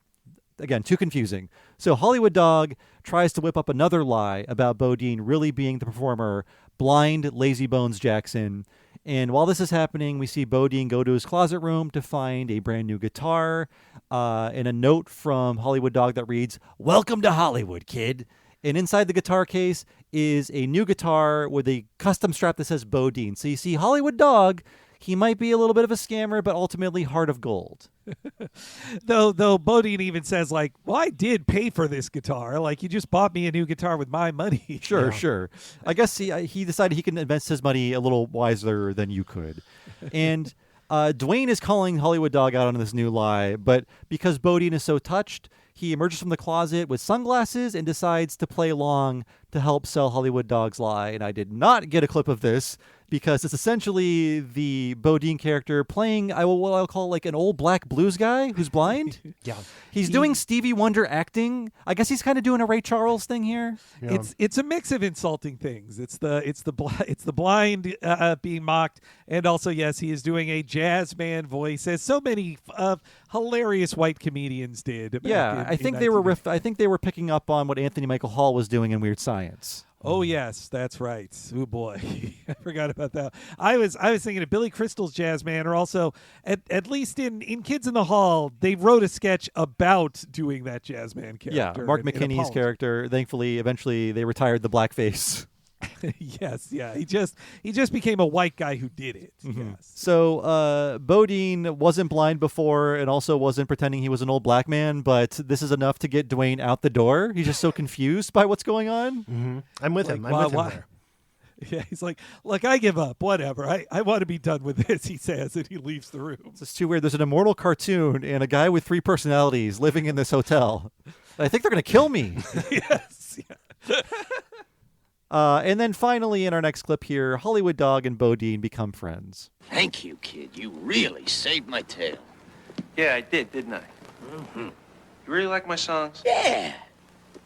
Again, too confusing. So Hollywood Dog tries to whip up another lie about Bodine really being the performer, blind Lazy Bones Jackson. And while this is happening, we see Bodine go to his closet room to find a brand new guitar and a note from Hollywood Dog that reads, "Welcome to Hollywood, kid." And inside the guitar case is a new guitar with a custom strap that says Bodine. So you see Hollywood Dog, he might be a little bit of a scammer, but ultimately heart of gold. Though Bodine even says, like, well, I did pay for this guitar. Like, you just bought me a new guitar with my money. Sure. I guess he decided he can invest his money a little wiser than you could. And Dwayne is calling Hollywood Dog out on this new lie, but because Bodine is so touched, he emerges from the closet with sunglasses and decides to play along to help sell Hollywood Dog's lie. And I did not get a clip of this because it's essentially the Bodine character playing what I'll call like an old black blues guy who's blind. Yeah. He's doing Stevie Wonder acting. I guess he's kind of doing a Ray Charles thing here. Yeah. It's a mix of insulting things. It's the blind being mocked, and also yes, he is doing a jazz man voice, as so many hilarious white comedians did. Yeah, I think they were picking up on what Anthony Michael Hall was doing in Weird Science. Oh yes, that's right. Oh boy, I forgot about that. I was thinking of Billy Crystal's Jazz Man, or also at least in Kids in the Hall, they wrote a sketch about doing that Jazz Man character. Yeah, Mark McKinney's character. Thankfully, eventually they retired the blackface. Yes, yeah. He just became a white guy who did it. Mm-hmm. Yes. So Bodine wasn't blind before and also wasn't pretending he was an old black man, but this is enough to get Dwayne out the door. He's just so confused by what's going on. Mm-hmm. I'm with him there. Yeah, he's like, look, I give up. Whatever. I want to be done with this, he says, and he leaves the room. It's too weird. There's an immortal cartoon and a guy with 3 personalities living in this hotel. I think they're going to kill me. Yes. Yeah. And then finally, in our next clip here, Hollywood Dog and Bodine become friends. Thank you, kid. You really saved my tail. Yeah, I did, didn't I? You really like my songs? Yeah.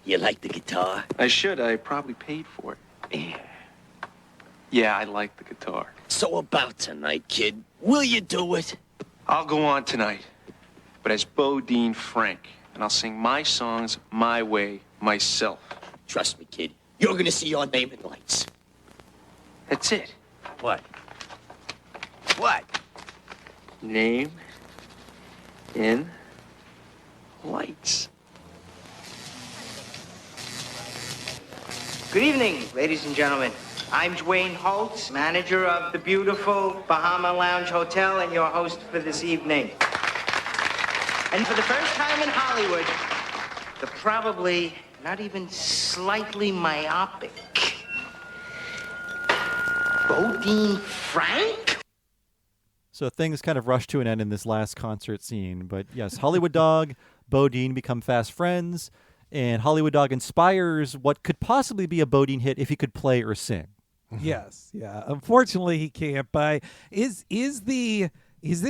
You like the guitar? I should. I probably paid for it. Yeah, I like the guitar. So about tonight, kid. Will you do it? I'll go on tonight, but as Bodine Frank, and I'll sing my songs my way, myself. Trust me, kid. You're gonna see your name in lights. That's it. What? What? Name in lights. Good evening, ladies and gentlemen. I'm Dwayne Holtz, manager of the beautiful Bahama Lounge Hotel and your host for this evening. And for the first time in Hollywood, the probably not even slightly myopic Bodine Frank? So things kind of rush to an end in this last concert scene. But yes, Hollywood Dog, Bodine become fast friends, and Hollywood Dog inspires what could possibly be a Bodine hit if he could play or sing. Yes, yeah. Unfortunately, he can't. But is this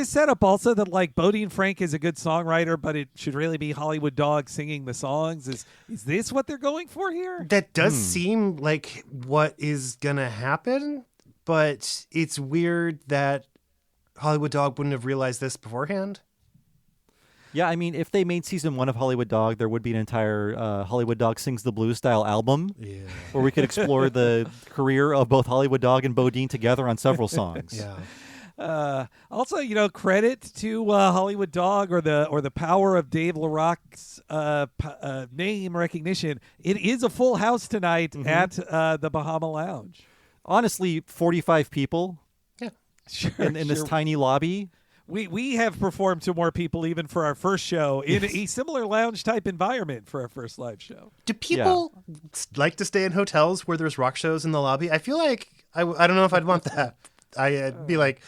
setup also that like Bodine Frank is a good songwriter, but it should really be Hollywood Dog singing the songs? Is this what they're going for here? That does seem like what is gonna happen, but it's weird that Hollywood Dog wouldn't have realized this beforehand. Yeah, I mean, if they made season 1 of Hollywood Dog, there would be an entire Hollywood Dog Sings the Blues style album where we could explore the career of both Hollywood Dog and Bodine together on several songs. Also, credit to Hollywood Dog or the power of Dave LaRocque's name recognition. It is a full house tonight at the Bahama Lounge. Honestly, 45 people Sure, in this tiny lobby. We have performed to more people even for our first show in a similar lounge type environment for our first live show. Do people like to stay in hotels where there's rock shows in the lobby? I feel like I don't know if I'd want that. I'd be like,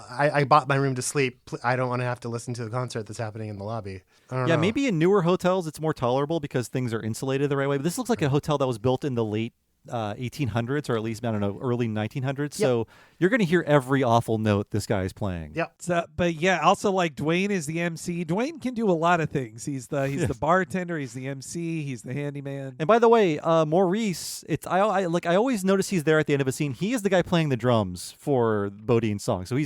I bought my room to sleep. I don't want to have to listen to the concert that's happening in the lobby. I don't know. Maybe in newer hotels it's more tolerable because things are insulated the right way. But this looks like a hotel that was built in the late 1800s, or at least, I don't know, early 1900s. So you're going to hear every awful note this guy is playing. But yeah, also like Dwayne is the MC. Dwayne can do a lot of things. He's the bartender. He's the MC. He's the handyman. And by the way, Maurice, I always notice he's there at the end of a scene. He is the guy playing the drums for Bodine's song. So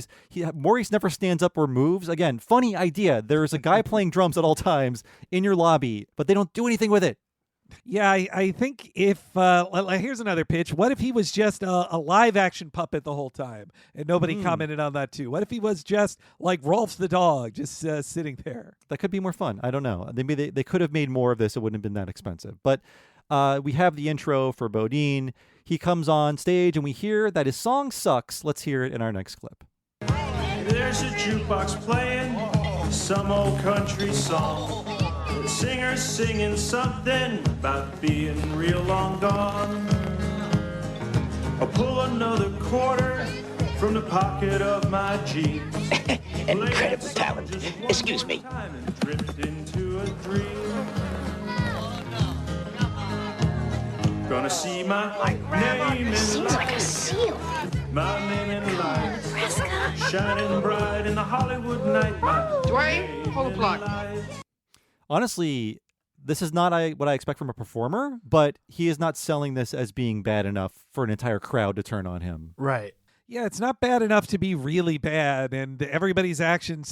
Maurice never stands up or moves. Again, funny idea. There's a guy playing drums at all times in your lobby, but they don't do anything with it. Yeah, I think if here's another pitch. What if he was just a live action puppet the whole time and nobody commented on that too? What if he was just like Rolf the dog, just sitting there? That could be more fun. I don't know. Maybe they could have made more of this. It wouldn't have been that expensive. But we have the intro for Bodine. He comes on stage and we hear that his song sucks. Let's hear it in our next clip. There's a jukebox playing some old country song. Singers singing something about being real long gone. I'll pull another quarter from the pocket of my jeans. Incredible talent. Excuse me. Drift into a dream. Gonna see my name in Seems like a seal. My name in lights. Shining bright in the Hollywood night. Dwayne, pull the plug. Honestly, this is not what I expect from a performer, but he is not selling this as being bad enough for an entire crowd to turn on him. Right. Yeah, it's not bad enough to be really bad, and everybody's reaction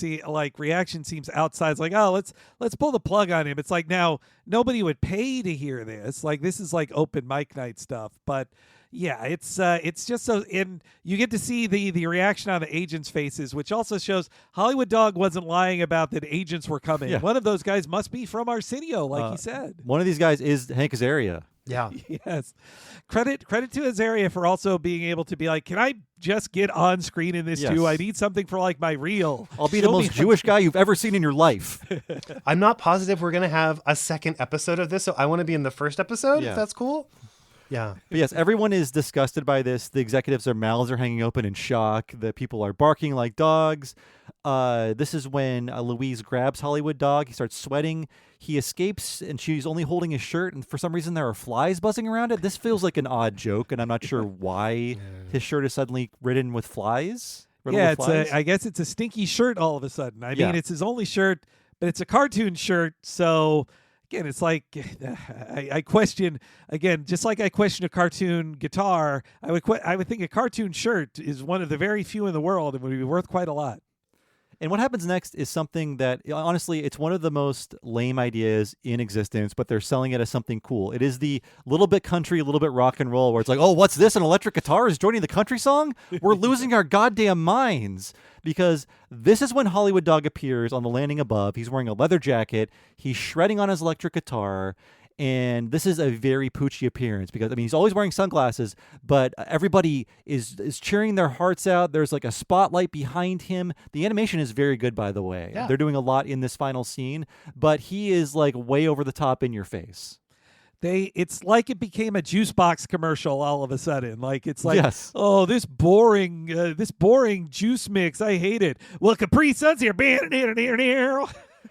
seems outside. It's like, oh, let's pull the plug on him. It's like now nobody would pay to hear this. Like this is like open mic night stuff, but. Yeah, it's just so, and you get to see the reaction on the agents' faces, which also shows Hollywood Dog wasn't lying about that agents were coming. Yeah. One of those guys must be from Arsenio, like he said. One of these guys is Hank Azaria. Yeah. Yes. Credit to Azaria for also being able to be like, can I just get on screen in this too? I need something for like my reel. I'll be the most Jewish guy you've ever seen in your life. I'm not positive we're going to have a second episode of this, so I want to be in the first episode, if that's cool. Yeah. But yes, everyone is disgusted by this. The executives, their mouths are hanging open in shock. The people are barking like dogs. This is when Louise grabs Hollywood Dog. He starts sweating. He escapes, and she's only holding his shirt. And for some reason, there are flies buzzing around it. This feels like an odd joke, and I'm not sure why his shirt is suddenly ridden with flies. I guess it's a stinky shirt all of a sudden. I mean, it's his only shirt. but it's a cartoon shirt, so again, it's like I question again, just like I question a cartoon guitar. I would think a cartoon shirt is one of the very few in the world and would be worth quite a lot. And what happens next is something that, honestly, it's one of the most lame ideas in existence, but they're selling it as something cool. It is the little bit country, a little bit rock and roll, where it's like, oh, what's this? An electric guitar is joining the country song? We're losing our goddamn minds. Because this is when Hollywood Dog appears on the landing above. He's wearing a leather jacket. He's shredding on his electric guitar. And this is a very Poochie appearance because, I mean, he's always wearing sunglasses, but everybody is cheering their hearts out. There's like a spotlight behind him. The animation is very good, by the way. Yeah. They're doing a lot in this final scene, but he is like way over the top in your face. It's like it became a juice box commercial all of a sudden. Like it's like, Yes. oh, this boring juice mix. I hate it. Well, Capri Sun's here.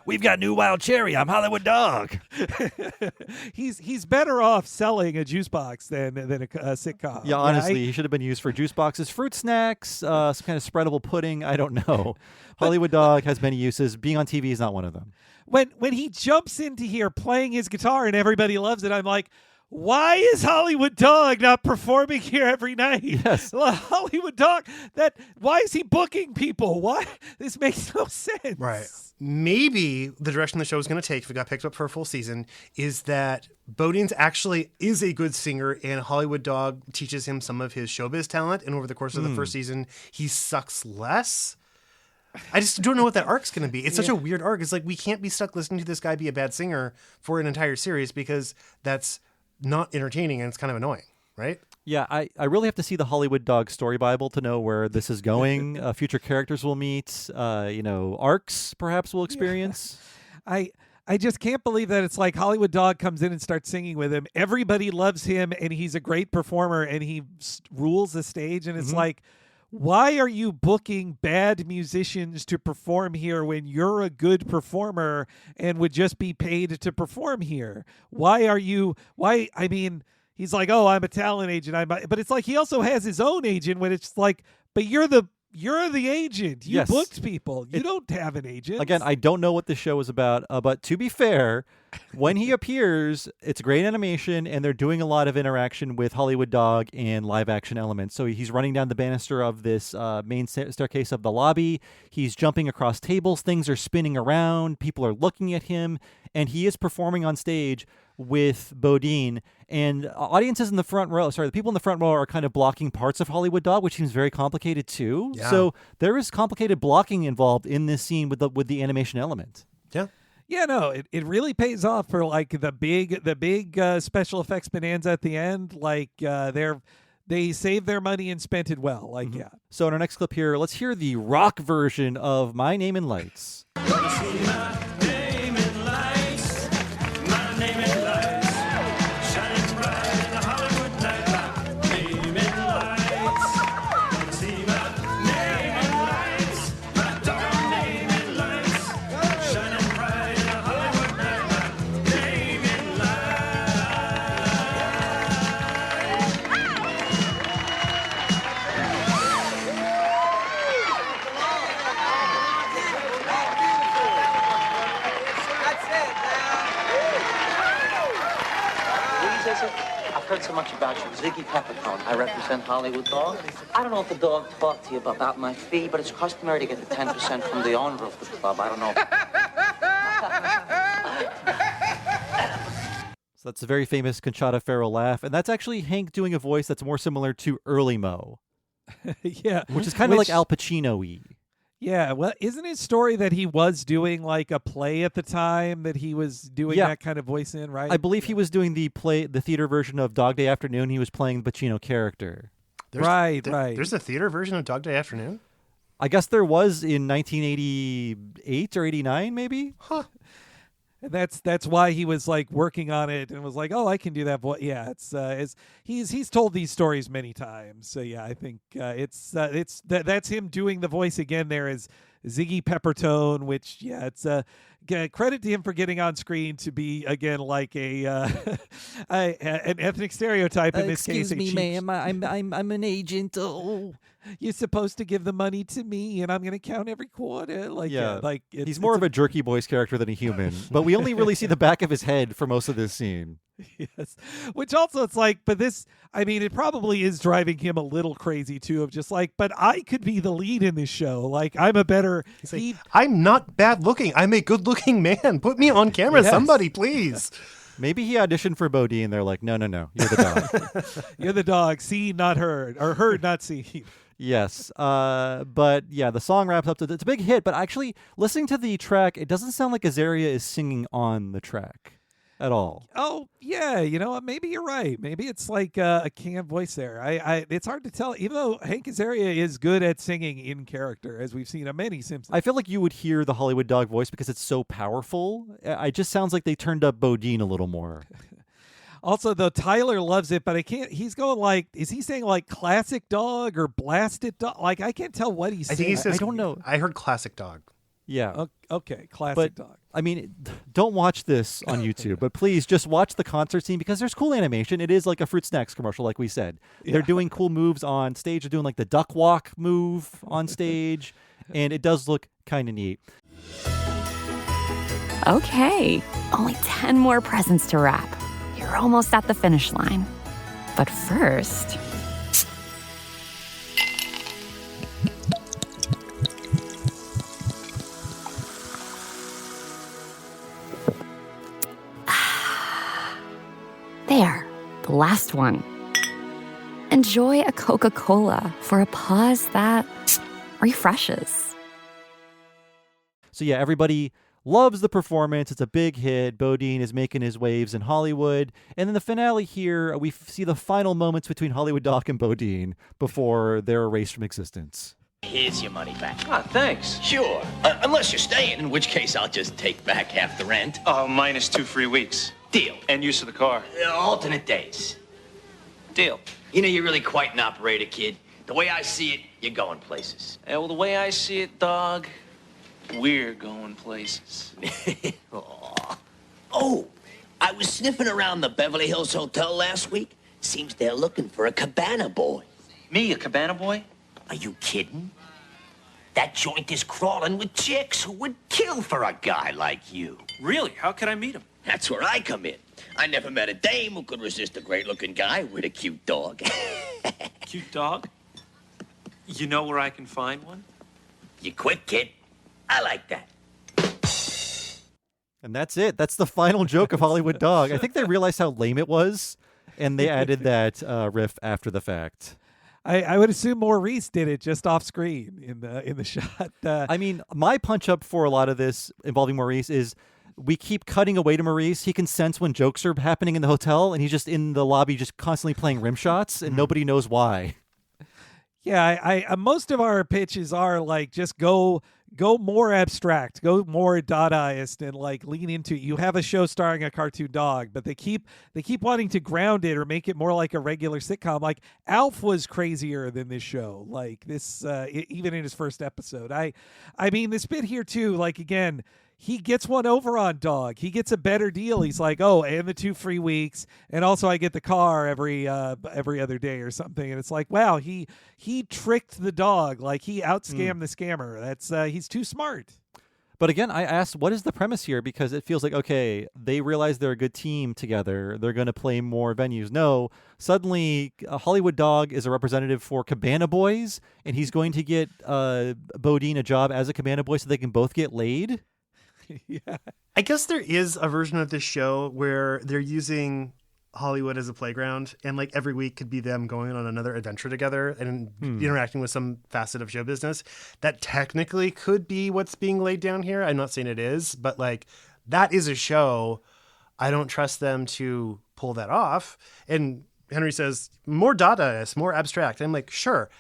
We've got new wild cherry. I'm Hollywood Dog. He's better off selling a juice box than a sitcom. Yeah, honestly, he should have been used for juice boxes, fruit snacks, some kind of spreadable pudding. I don't know. Hollywood Dog has many uses. Being on TV is not one of them. When he jumps into here playing his guitar and everybody loves it, I'm like, why is Hollywood Dog not performing here every night? Yes. Hollywood Dog, why is he booking people? Why? This makes no sense. Right. Maybe the direction the show is going to take, if it got picked up for a full season, is that Bodines actually is a good singer, and Hollywood Dog teaches him some of his showbiz talent, and over the course of the first season, he sucks less. I just don't know what that arc's going to be. It's such a weird arc. It's like we can't be stuck listening to this guy be a bad singer for an entire series because that's not entertaining and it's kind of annoying, right? Yeah, I really have to see the Hollywood Dog story Bible to know where this is going. Future characters will meet, arcs perhaps we'll experience. I just can't believe that it's like Hollywood Dog comes in and starts singing with him. Everybody loves him, and he's a great performer, and he rules the stage. And it's like, why are you booking bad musicians to perform here when you're a good performer and would just be paid to perform here? I mean, he's like, oh, I'm a talent agent. But it's like he also has his own agent when it's like, but you're the agent. You booked people. You don't have an agent. Again, I don't know what the show is about, but to be fair, when he appears, it's great animation, and they're doing a lot of interaction with Hollywood Dog and live action elements. So he's running down the banister of this main staircase of the lobby. He's jumping across tables. Things are spinning around. People are looking at him, and he is performing on stage with Bodine, and audiences in the front row, the people in the front row are kind of blocking parts of Hollywood Dog, which seems very complicated too. Yeah. So there is complicated blocking involved in this scene with the animation element. Yeah. Yeah, no, it really pays off for like the big special effects bonanza at the end. Like they saved their money and spent it well. Like yeah. So in our next clip here, let's hear the rock version of My Name in Lights. I've heard so much about you. Ziggy Peppercorn. I represent Hollywood Dog. I don't know if the dog talked to you about my fee, but it's customary to get the 10% from the owner of the club. I don't know. So that's a very famous Conchata Ferro laugh, and that's actually Hank doing a voice that's more similar to early Mo. Yeah. Which is kind of like Al Pacino-y. Yeah, well, isn't his story that he was doing like a play at the time that he was doing that kind of voice in, right? I believe he was doing the theater version of Dog Day Afternoon. He was playing the Pacino character. Right. There's a theater version of Dog Day Afternoon? I guess there was in 1988 or 89, maybe? Huh. And that's why he was like working on it and was like, oh, I can do that voice. Yeah, he's told these stories many times. So yeah, I think that's him doing the voice again there as Ziggy Peppertone, which it's credit to him for getting on screen to be again like an ethnic stereotype in this case. Excuse me, ma'am. I'm an agent. Oh. You're supposed to give the money to me, and I'm going to count every quarter. He's more of a jerky voice character than a human, but we only really see the back of his head for most of this scene. Yes, which also it's like, but this, I mean, it probably is driving him a little crazy too. Of just like, but I could be the lead in this show. Like, I'm a better. I'm not bad looking. I'm a good looking man. Put me on camera, somebody, please. Maybe he auditioned for Bodhi, and they're like, no, you're the dog. You're the dog. Seen, not heard, or heard, not seen. Yes. But yeah, the song wraps up. It's a big hit, but actually listening to the track, it doesn't sound like Azaria is singing on the track at all. Oh, yeah. You know what? Maybe you're right. Maybe it's like a canned voice there. It's hard to tell, even though Hank Azaria is good at singing in character, as we've seen on many Simpsons. I feel like you would hear the Hollywood dog voice because it's so powerful. It just sounds like they turned up Bodine a little more. Also, though, Tyler loves it, but I can't. He's going like, is he saying like classic dog or blasted dog? Like, I can't tell what he's saying. I think he says, I don't know. I heard classic dog. Yeah. Okay, classic dog. I mean, don't watch this on YouTube, but please just watch the concert scene because there's cool animation. It is like a Fruit Snacks commercial, like we said. They're doing cool moves on stage. They're doing like the duck walk move on stage, and it does look kind of neat. Okay, only 10 more presents to wrap. You're almost at the finish line. But first... There, the last one. Enjoy a Coca-Cola for a pause that refreshes. So yeah, everybody loves the performance. It's a big hit. Bodine is making his waves in Hollywood. And then the finale here, we see the final moments between Hollywood Doc and Bodine before they're erased from existence. Here's your money back. Ah, thanks. Sure. Unless you're staying, in which case I'll just take back half the rent. Oh, minus 2 free weeks. Deal. And use of the car. Alternate days. Deal. You know, you're really quite an operator, kid. The way I see it, you're going places. Yeah, well, the way I see it, dog, we're going places. Oh, I was sniffing around the Beverly Hills Hotel last week. Seems they're looking for a cabana boy. Me, a cabana boy? Are you kidding? That joint is crawling with chicks who would kill for a guy like you. Really? How could I meet him? That's where I come in. I never met a dame who could resist a great-looking guy with a cute dog. Cute dog? You know where I can find one? You quick, kid. I like that. And that's it. That's the final joke of Hollywood Dog. I think they realized how lame it was, and they added that riff after the fact. I would assume Maurice did it just off screen in the shot. I mean, my punch up for a lot of this involving Maurice is we keep cutting away to Maurice. He can sense when jokes are happening in the hotel, and he's just in the lobby just constantly playing rim shots, and nobody knows why. Yeah, I most of our pitches are like just go more abstract, go more Dadaist, and like lean into it. You have a show starring a cartoon dog, but they keep wanting to ground it or make it more like a regular sitcom. Like Alf was crazier than this show. Like this, even in his first episode. I mean this bit here too. Like again, he gets one over on Dog. He gets a better deal. He's like, oh, and the 2 free weeks, and also I get the car every other day or something. And it's like, wow, he tricked the dog. Like he outscammed the scammer. That's he's too smart. But again, I asked, what is the premise here? Because it feels like, okay, they realize they're a good team together. They're going to play more venues. No, suddenly a Hollywood Dog is a representative for Cabana Boys, and he's going to get Bodine a job as a Cabana Boy so they can both get laid. Yeah. I guess there is a version of this show where they're using Hollywood as a playground, and like every week could be them going on another adventure together and interacting with some facet of show business. That technically could be what's being laid down here. I'm not saying it is, but like that is a show. I don't trust them to pull that off. And Henry says, more Dadaist, more abstract. I'm like, sure,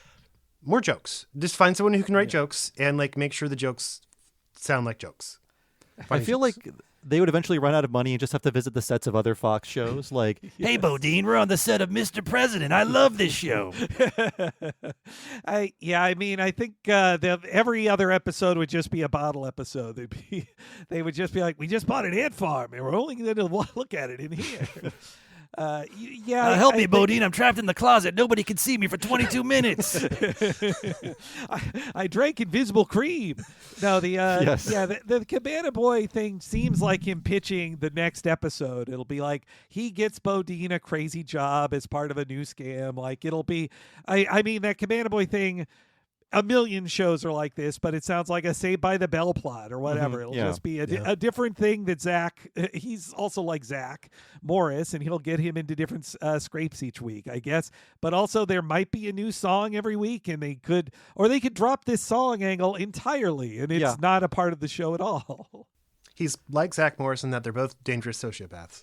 more jokes. Just find someone who can write jokes and like make sure the jokes sound like jokes. I feel like they would eventually run out of money and just have to visit the sets of other Fox shows. Like, hey, Bodine, we're on the set of Mr. President. I love this show. I think every other episode would just be a bottle episode. They would just be like, we just bought an ant farm and we're only going to look at it in here. Help me, Bodine. I'm trapped in the closet. Nobody can see me for 22 minutes. I drank invisible cream. No, Yes. the Cabana Boy thing seems like him pitching the next episode. It'll be like he gets Bodine a crazy job as part of a new scam. Like it'll be, I mean that Cabana Boy thing. A million shows are like this, but it sounds like a Saved by the Bell plot or whatever. It'll just be a different thing that Zach, he's also like Zach Morris, and he'll get him into different scrapes each week, I guess. But also there might be a new song every week, and they could drop this song angle entirely, and it's not a part of the show at all. He's like Zach Morris in that they're both dangerous sociopaths.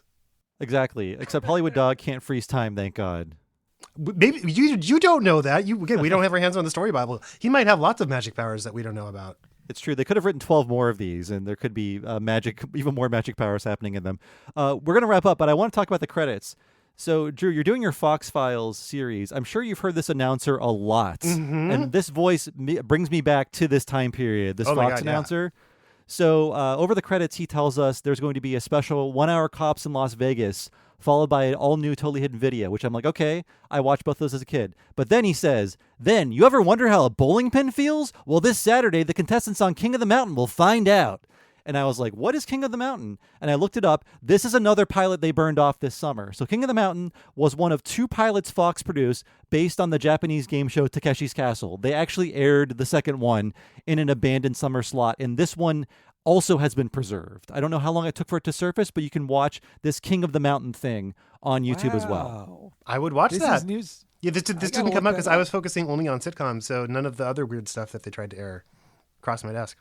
Exactly. Except Hollywood Dog can't freeze time, thank God. Maybe you don't know that. We don't have our hands on the story Bible. He might have lots of magic powers that we don't know about. It's true. They could have written 12 more of these, and there could be even more magic powers happening in them. We're going to wrap up, but I want to talk about the credits. So, Drew, you're doing your Fox Files series. I'm sure you've heard this announcer a lot. Mm-hmm. And this voice brings me back to this time period, this Fox announcer. Yeah. So, over the credits, he tells us there's going to be a special 1 hour Cops in Las Vegas, followed by an all-new Totally Hidden Video, which I'm like, okay, I watched both those as a kid. But then he says, you ever wonder how a bowling pin feels? Well, this Saturday, the contestants on King of the Mountain will find out. And I was like, what is King of the Mountain? And I looked it up. This is another pilot they burned off this summer. So King of the Mountain was one of 2 pilots Fox produced based on the Japanese game show Takeshi's Castle. They actually aired the second one in an abandoned summer slot. And this one also has been preserved. I don't know how long it took for it to surface, but you can watch this King of the Mountain thing on YouTube as well. I would watch this that. Is news. Yeah, this didn't come up because I was focusing only on sitcoms, so none of the other weird stuff that they tried to air crossed my desk.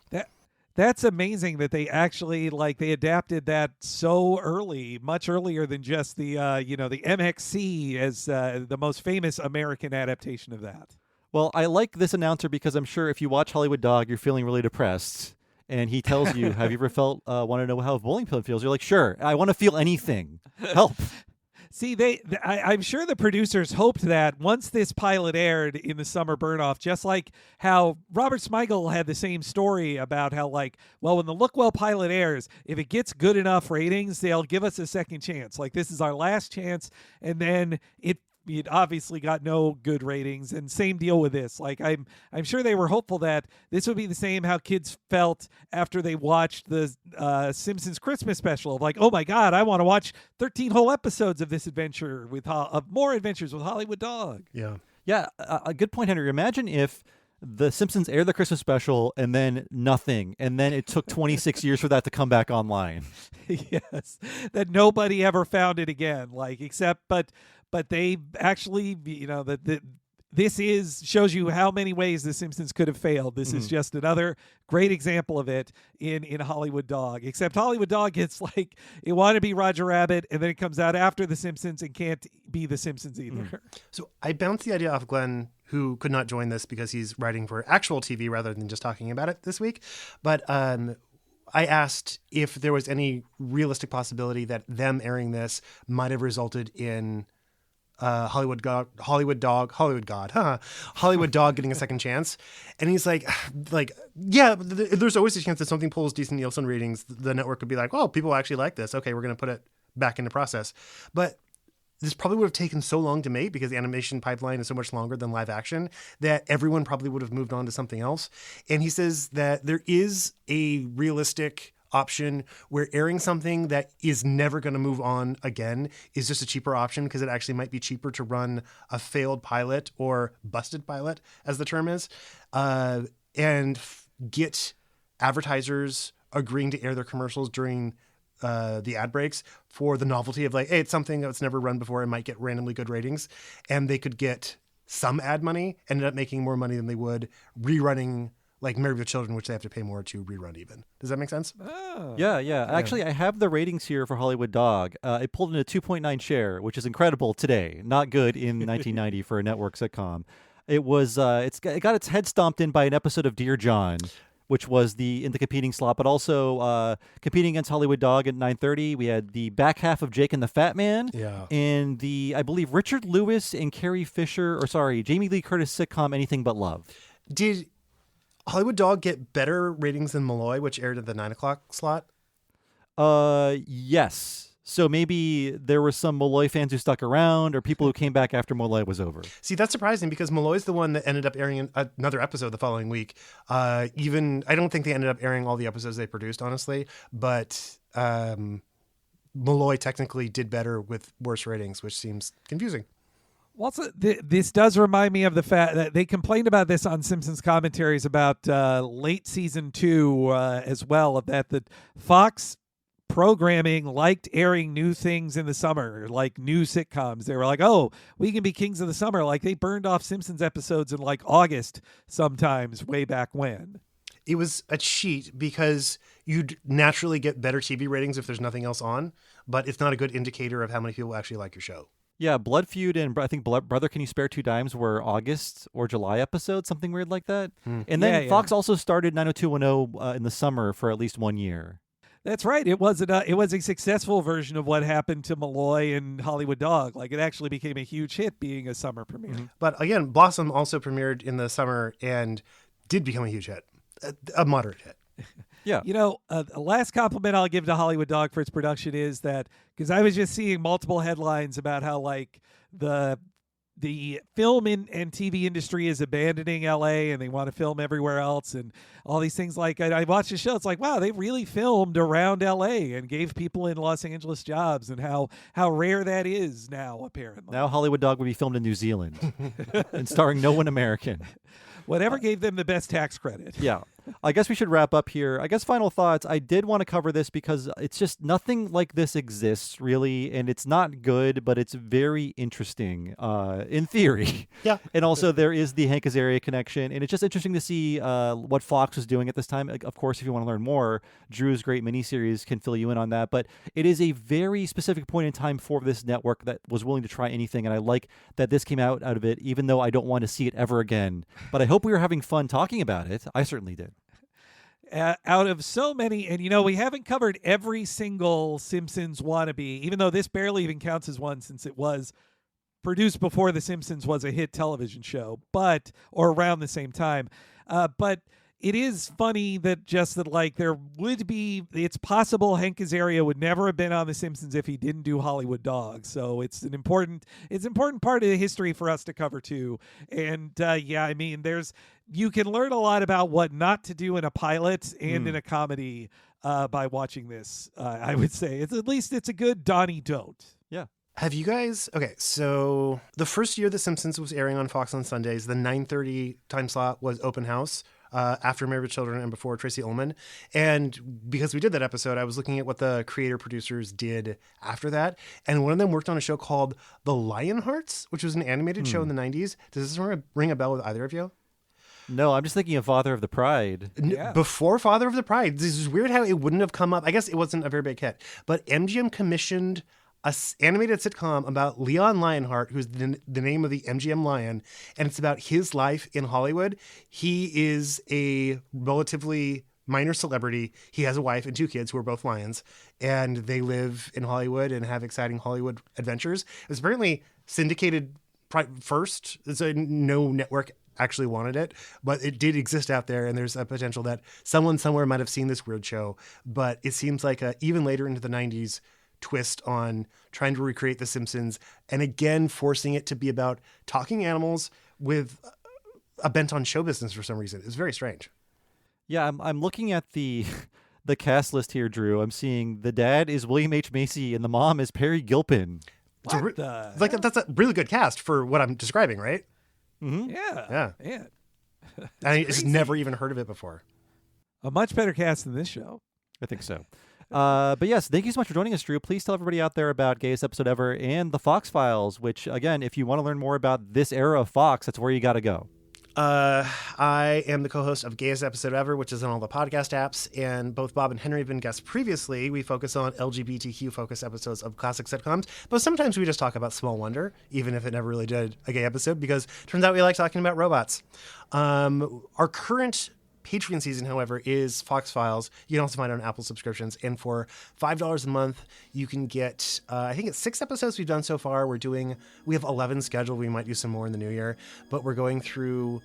That's amazing that they actually they adapted that so early, much earlier than just the the MXC as the most famous American adaptation of that. Well, I like this announcer because I'm sure if you watch Hollywood Dog, you're feeling really depressed. And he tells you, have you ever want to know how a bowling pin feels? You're like, sure, I want to feel anything. Help. See, I'm sure the producers hoped that once this pilot aired in the summer burn-off, just like how Robert Smigel had the same story about how, when the Look Well pilot airs, if it gets good enough ratings, they'll give us a second chance. Like, this is our last chance, and then it obviously got no good ratings, and same deal with this. I'm sure they were hopeful that this would be the same how kids felt after they watched the Simpsons Christmas special of oh my God, I want to watch 13 whole episodes of this adventure of more adventures with Hollywood Dog. Yeah, a good point, Henry. Imagine if the Simpsons aired the Christmas special and then nothing, and then it took 26 years for that to come back online. Yes, that nobody ever found it again. But they actually, this shows you how many ways The Simpsons could have failed. This is just another great example of it in Hollywood Dog. Except Hollywood Dog gets it wanted to be Roger Rabbit, and then it comes out after The Simpsons and can't be The Simpsons either. So I bounced the idea off Glenn, who could not join this because he's writing for actual TV rather than just talking about it this week. But I asked if there was any realistic possibility that them airing this might have resulted in Hollywood Dog getting a second chance. And he's like, yeah, there's always a chance that something pulls decent Nielsen ratings. The network could be like, oh, people actually like this. Okay, we're going to put it back into process. But this probably would have taken so long to make because the animation pipeline is so much longer than live action that everyone probably would have moved on to something else. And he says that there is a realistic option where airing something that is never going to move on again is just a cheaper option because it actually might be cheaper to run a failed pilot or busted pilot, as the term is, and get advertisers agreeing to air their commercials during the ad breaks for the novelty of hey, it's something that's never run before and might get randomly good ratings, and they could get some ad money, ended up making more money than they would rerunning Married with Children, which they have to pay more to rerun even. Does that make sense? Oh. Yeah. Actually, I have the ratings here for Hollywood Dog. It pulled in a 2.9 share, which is incredible today. Not good in 1990 for a network sitcom. It was it got its head stomped in by an episode of Dear John, which was in the competing slot, but also competing against Hollywood Dog at 9:30. We had the back half of Jake and the Fat Man, and I believe Richard Lewis and Jamie Lee Curtis sitcom Anything But Love. Did Hollywood Dog get better ratings than Malloy, which aired at the 9 o'clock slot? Yes. So maybe there were some Malloy fans who stuck around, or people who came back after Malloy was over. See, that's surprising because Malloy's the one that ended up airing another episode the following week. I don't think they ended up airing all the episodes they produced, honestly, but Malloy technically did better with worse ratings, which seems confusing. Also, this does remind me of the fact that they complained about this on Simpsons commentaries about late season 2 as well, that the Fox programming liked airing new things in the summer, like new sitcoms. They were like, oh, we can be kings of the summer. Like they burned off Simpsons episodes in like August sometimes way back when. It was a cheat because you'd naturally get better TV ratings if there's nothing else on, but it's not a good indicator of how many people actually like your show. Yeah, Blood Feud and I think Brother Can You Spare Two Dimes were August or July episodes, something weird like that. And then Fox also started 90210 in the summer for at least 1 year. That's right. It was a successful version of what happened to Malloy and Hollywood Dog. Like it actually became a huge hit being a summer premiere. Mm-hmm. But again, Blossom also premiered in the summer and did become a huge hit, a moderate hit. Yeah. You know, the last compliment I'll give to Hollywood Dog for its production is that, because I was just seeing multiple headlines about how like the film and TV industry is abandoning LA and they want to film everywhere else and all these things. Like I watched the show, it's like, wow, they really filmed around LA and gave people in Los Angeles jobs, and how rare that is now, apparently. Now Hollywood Dog would be filmed in New Zealand and starring no one American. Whatever gave them the best tax credit. Yeah. I guess we should wrap up here. I guess final thoughts. I did want to cover this because it's just nothing like this exists, really, and it's not good, but it's very interesting in theory. Yeah. And also there is the Hank Azaria connection, and it's just interesting to see what Fox was doing at this time. Of course, if you want to learn more, Drew's great miniseries can fill you in on that, but it is a very specific point in time for this network that was willing to try anything, and I like that this came out of it, even though I don't want to see it ever again. But I hope we were having fun talking about it. I certainly did. Out of so many, and you know, we haven't covered every single Simpsons wannabe, even though this barely even counts as one since it was produced before The Simpsons was a hit television show, or around the same time. But it is funny that there would be, it's possible Hank Azaria would never have been on The Simpsons if he didn't do Hollywood Dog. So it's an important part of the history for us to cover too. And I mean, you can learn a lot about what not to do in a pilot and in a comedy by watching this. I would say it's a good Donnie don't. Yeah. Have you guys... Okay, so the first year The Simpsons was airing on Fox on Sundays, the 9:30 time slot was Open House, after Married with Children and before Tracy Ullman. And because we did that episode, I was looking at what the creator-producers did after that. And one of them worked on a show called The Lionhearts, which was an animated show in the 90s. Does this ring a bell with either of you? No, I'm just thinking of Father of the Pride. Before Father of the Pride. This is weird how it wouldn't have come up. I guess it wasn't a very big hit. But MGM commissioned an animated sitcom about Leon Lionheart, who's the name of the MGM lion, and it's about his life in Hollywood. He is a relatively minor celebrity. He has a wife and 2 kids who are both lions, and they live in Hollywood and have exciting Hollywood adventures. It was apparently syndicated first, so no network actually wanted it, but it did exist out there, and there's a potential that someone somewhere might have seen this weird show. But it seems like even later into the 90s twist on trying to recreate The Simpsons, and again forcing it to be about talking animals with a bent on show business for some reason. It's very strange. Yeah, I'm looking at the cast list here, Drew. I'm seeing the dad is William H. Macy and the mom is Perry Gilpin. That's a really good cast for what I'm describing, right? Mm-hmm. Yeah. I just never even heard of it before. A much better cast than this show. I think so. But yes, thank you so much for joining us, Drew. Please tell everybody out there about Gayest Episode Ever and the Fox Files, which, again, if you want to learn more about this era of Fox, that's where you got to go. I am the co-host of Gayest Episode Ever, which is on all the podcast apps, and both Bob and Henry have been guests previously. We focus on LGBTQ-focused episodes of classic sitcoms, but sometimes we just talk about Small Wonder, even if it never really did a gay episode, because it turns out we like talking about robots. Our current Patreon season, however, is Fox Files. You can also find it on Apple subscriptions. And for $5 a month, you can get, I think it's 6 episodes we've done so far. We have 11 scheduled. We might do some more in the new year. But we're going through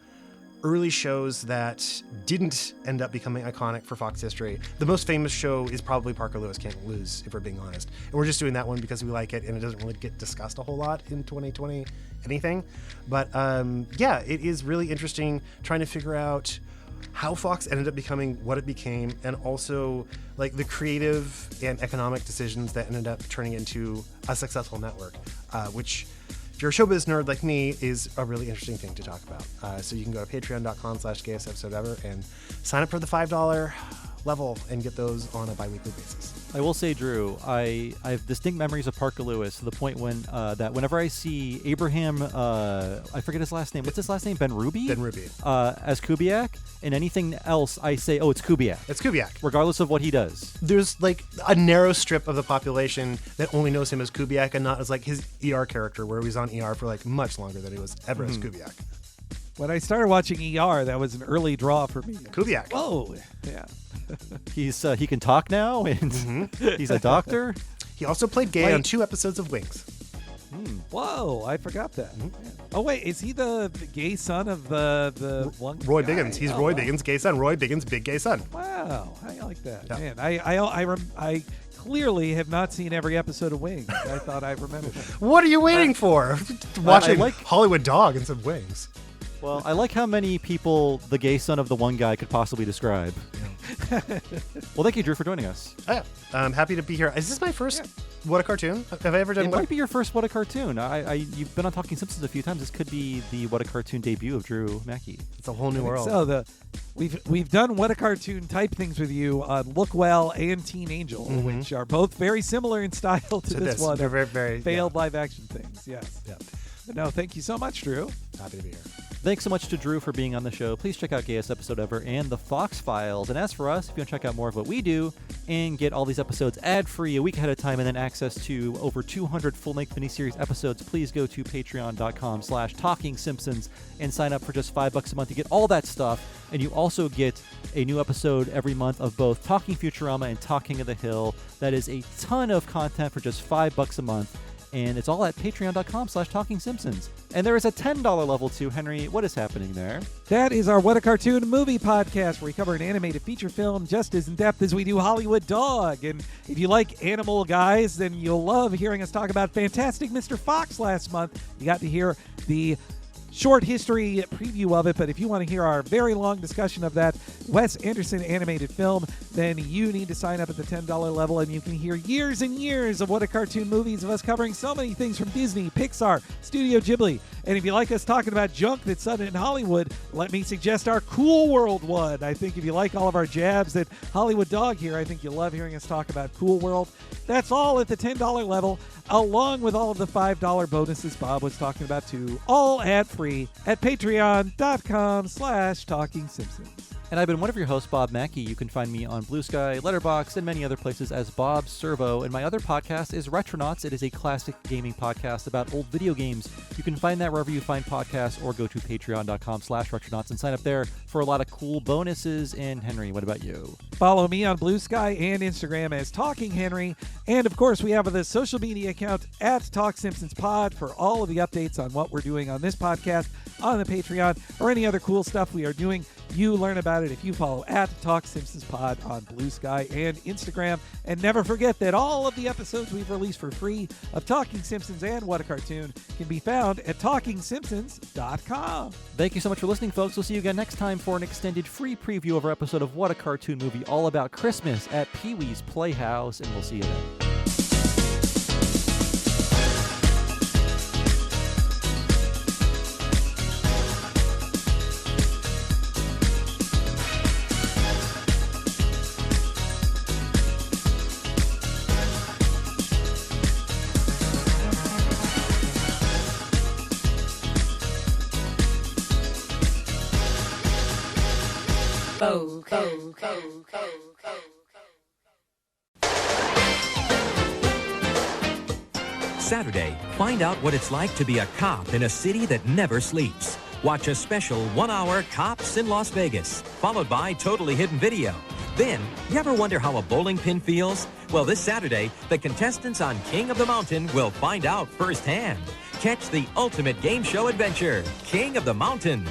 early shows that didn't end up becoming iconic for Fox history. The most famous show is probably Parker Lewis Can't Lose, if we're being honest. And we're just doing that one because we like it, and it doesn't really get discussed a whole lot in 2020 anything. But yeah, it is really interesting trying to figure out how Fox ended up becoming what it became, and also like the creative and economic decisions that ended up turning into a successful network, which, if you're a showbiz nerd like me, is a really interesting thing to talk about. So you can go to patreon.com/gayest episode ever and sign up for the $5 level and get those on a bi-weekly basis. I will say, Drew, I have distinct memories of Parker Lewis to the point when that whenever I see Abraham, I forget his last name. What's his last name? Ben Ruby? Ben Ruby. As Kubiak, and anything else, I say, oh, it's Kubiak. It's Kubiak. Regardless of what he does. There's like a narrow strip of the population that only knows him as Kubiak and not as like his ER character, where he was on ER for like much longer than he was ever as Kubiak. When I started watching ER, that was an early draw for me. Kubiak. Oh, yeah. He can talk now, and he's a doctor. He also played gay on 2 episodes of Wings. Whoa, I forgot that. Oh wait, is he the gay son of the one? Roy guy? Biggins. He's Roy Biggins' gay son. Roy Biggins' big gay son. Wow, I like that. Yeah. Man, I clearly have not seen every episode of Wings. I thought I remembered that. What are you waiting for? Watching like Hollywood Dog and some Wings. Well, I like how many people the gay son of the one guy could possibly describe. Well, thank you, Drew, for joining us. Oh, yeah. I'm happy to be here. Is this my first What a Cartoon? Have I ever done It might be your first What a Cartoon. You've been on Talking Simpsons a few times. This could be the What a Cartoon debut of Drew Mackey. It's a whole new world. So we've done What a Cartoon type things with you on Look Well and Teen Angel, which are both very similar in style to this one. They're very, very failed live action things. Yes. Yeah. But no, thank you so much, Drew. Happy to be here. Thanks so much to Drew for being on the show. Please check out Gayest Episode Ever and The Fox Files. And as for us, if you want to check out more of what we do and get all these episodes ad-free a week ahead of time and then access to over 200 full-length miniseries episodes, please go to patreon.com/TalkingSimpsons and sign up for just $5 a month. You get all that stuff, and you also get a new episode every month of both Talking Futurama and Talking of the Hill. That is a ton of content for just $5 a month. And it's all at patreon.com/TalkingSimpsons. And there is a $10 level too. Henry, what is happening there? That is our What a Cartoon movie podcast, where we cover an animated feature film just as in depth as we do Hollywood Dog. And if you like animal guys, then you'll love hearing us talk about Fantastic Mr. Fox last month. You got to hear the short history preview of it, but if you want to hear our very long discussion of that Wes Anderson animated film, then you need to sign up at the $10 level, and you can hear years and years of What a Cartoon movies of us covering so many things from Disney, Pixar, Studio Ghibli. And if you like us talking about junk that's done in Hollywood, let me suggest our Cool World one. I think if you like all of our jabs at Hollywood Dog here, I think you'll love hearing us talk about Cool World. That's all at the $10 level, along with all of the $5 bonuses Bob was talking about too, all ad-free at patreon.com/TalkingSimpsons. And I've been one of your hosts, Bob Mackey. You can find me on Blue Sky, Letterboxd, and many other places as Bob Servo. And my other podcast is Retronauts. It is a classic gaming podcast about old video games. You can find that wherever you find podcasts, or go to patreon.com/Retronauts and sign up there for a lot of cool bonuses. And Henry, what about you? Follow me on Blue Sky and Instagram as Talking Henry. And of course, we have the social media account at Talk Simpsons Pod for all of the updates on what we're doing on this podcast, on the Patreon, or any other cool stuff we are doing. You learn about it if you follow at Talk Simpsons Pod on Blue Sky and Instagram. And never forget that all of the episodes we've released for free of Talking Simpsons and What a Cartoon can be found at TalkingSimpsons.com. Thank you so much for listening, folks. We'll see you again next time for an extended free preview of our episode of What a Cartoon Movie, all about Christmas at Pee-wee's Playhouse. And we'll see you then. Saturday, find out what it's like to be a cop in a city that never sleeps. Watch a special 1-hour Cops in Las Vegas, followed by Totally Hidden Video. Then, you ever wonder how a bowling pin feels? Well, this Saturday, the contestants on King of the Mountain will find out firsthand. Catch the ultimate game show adventure, King of the Mountain.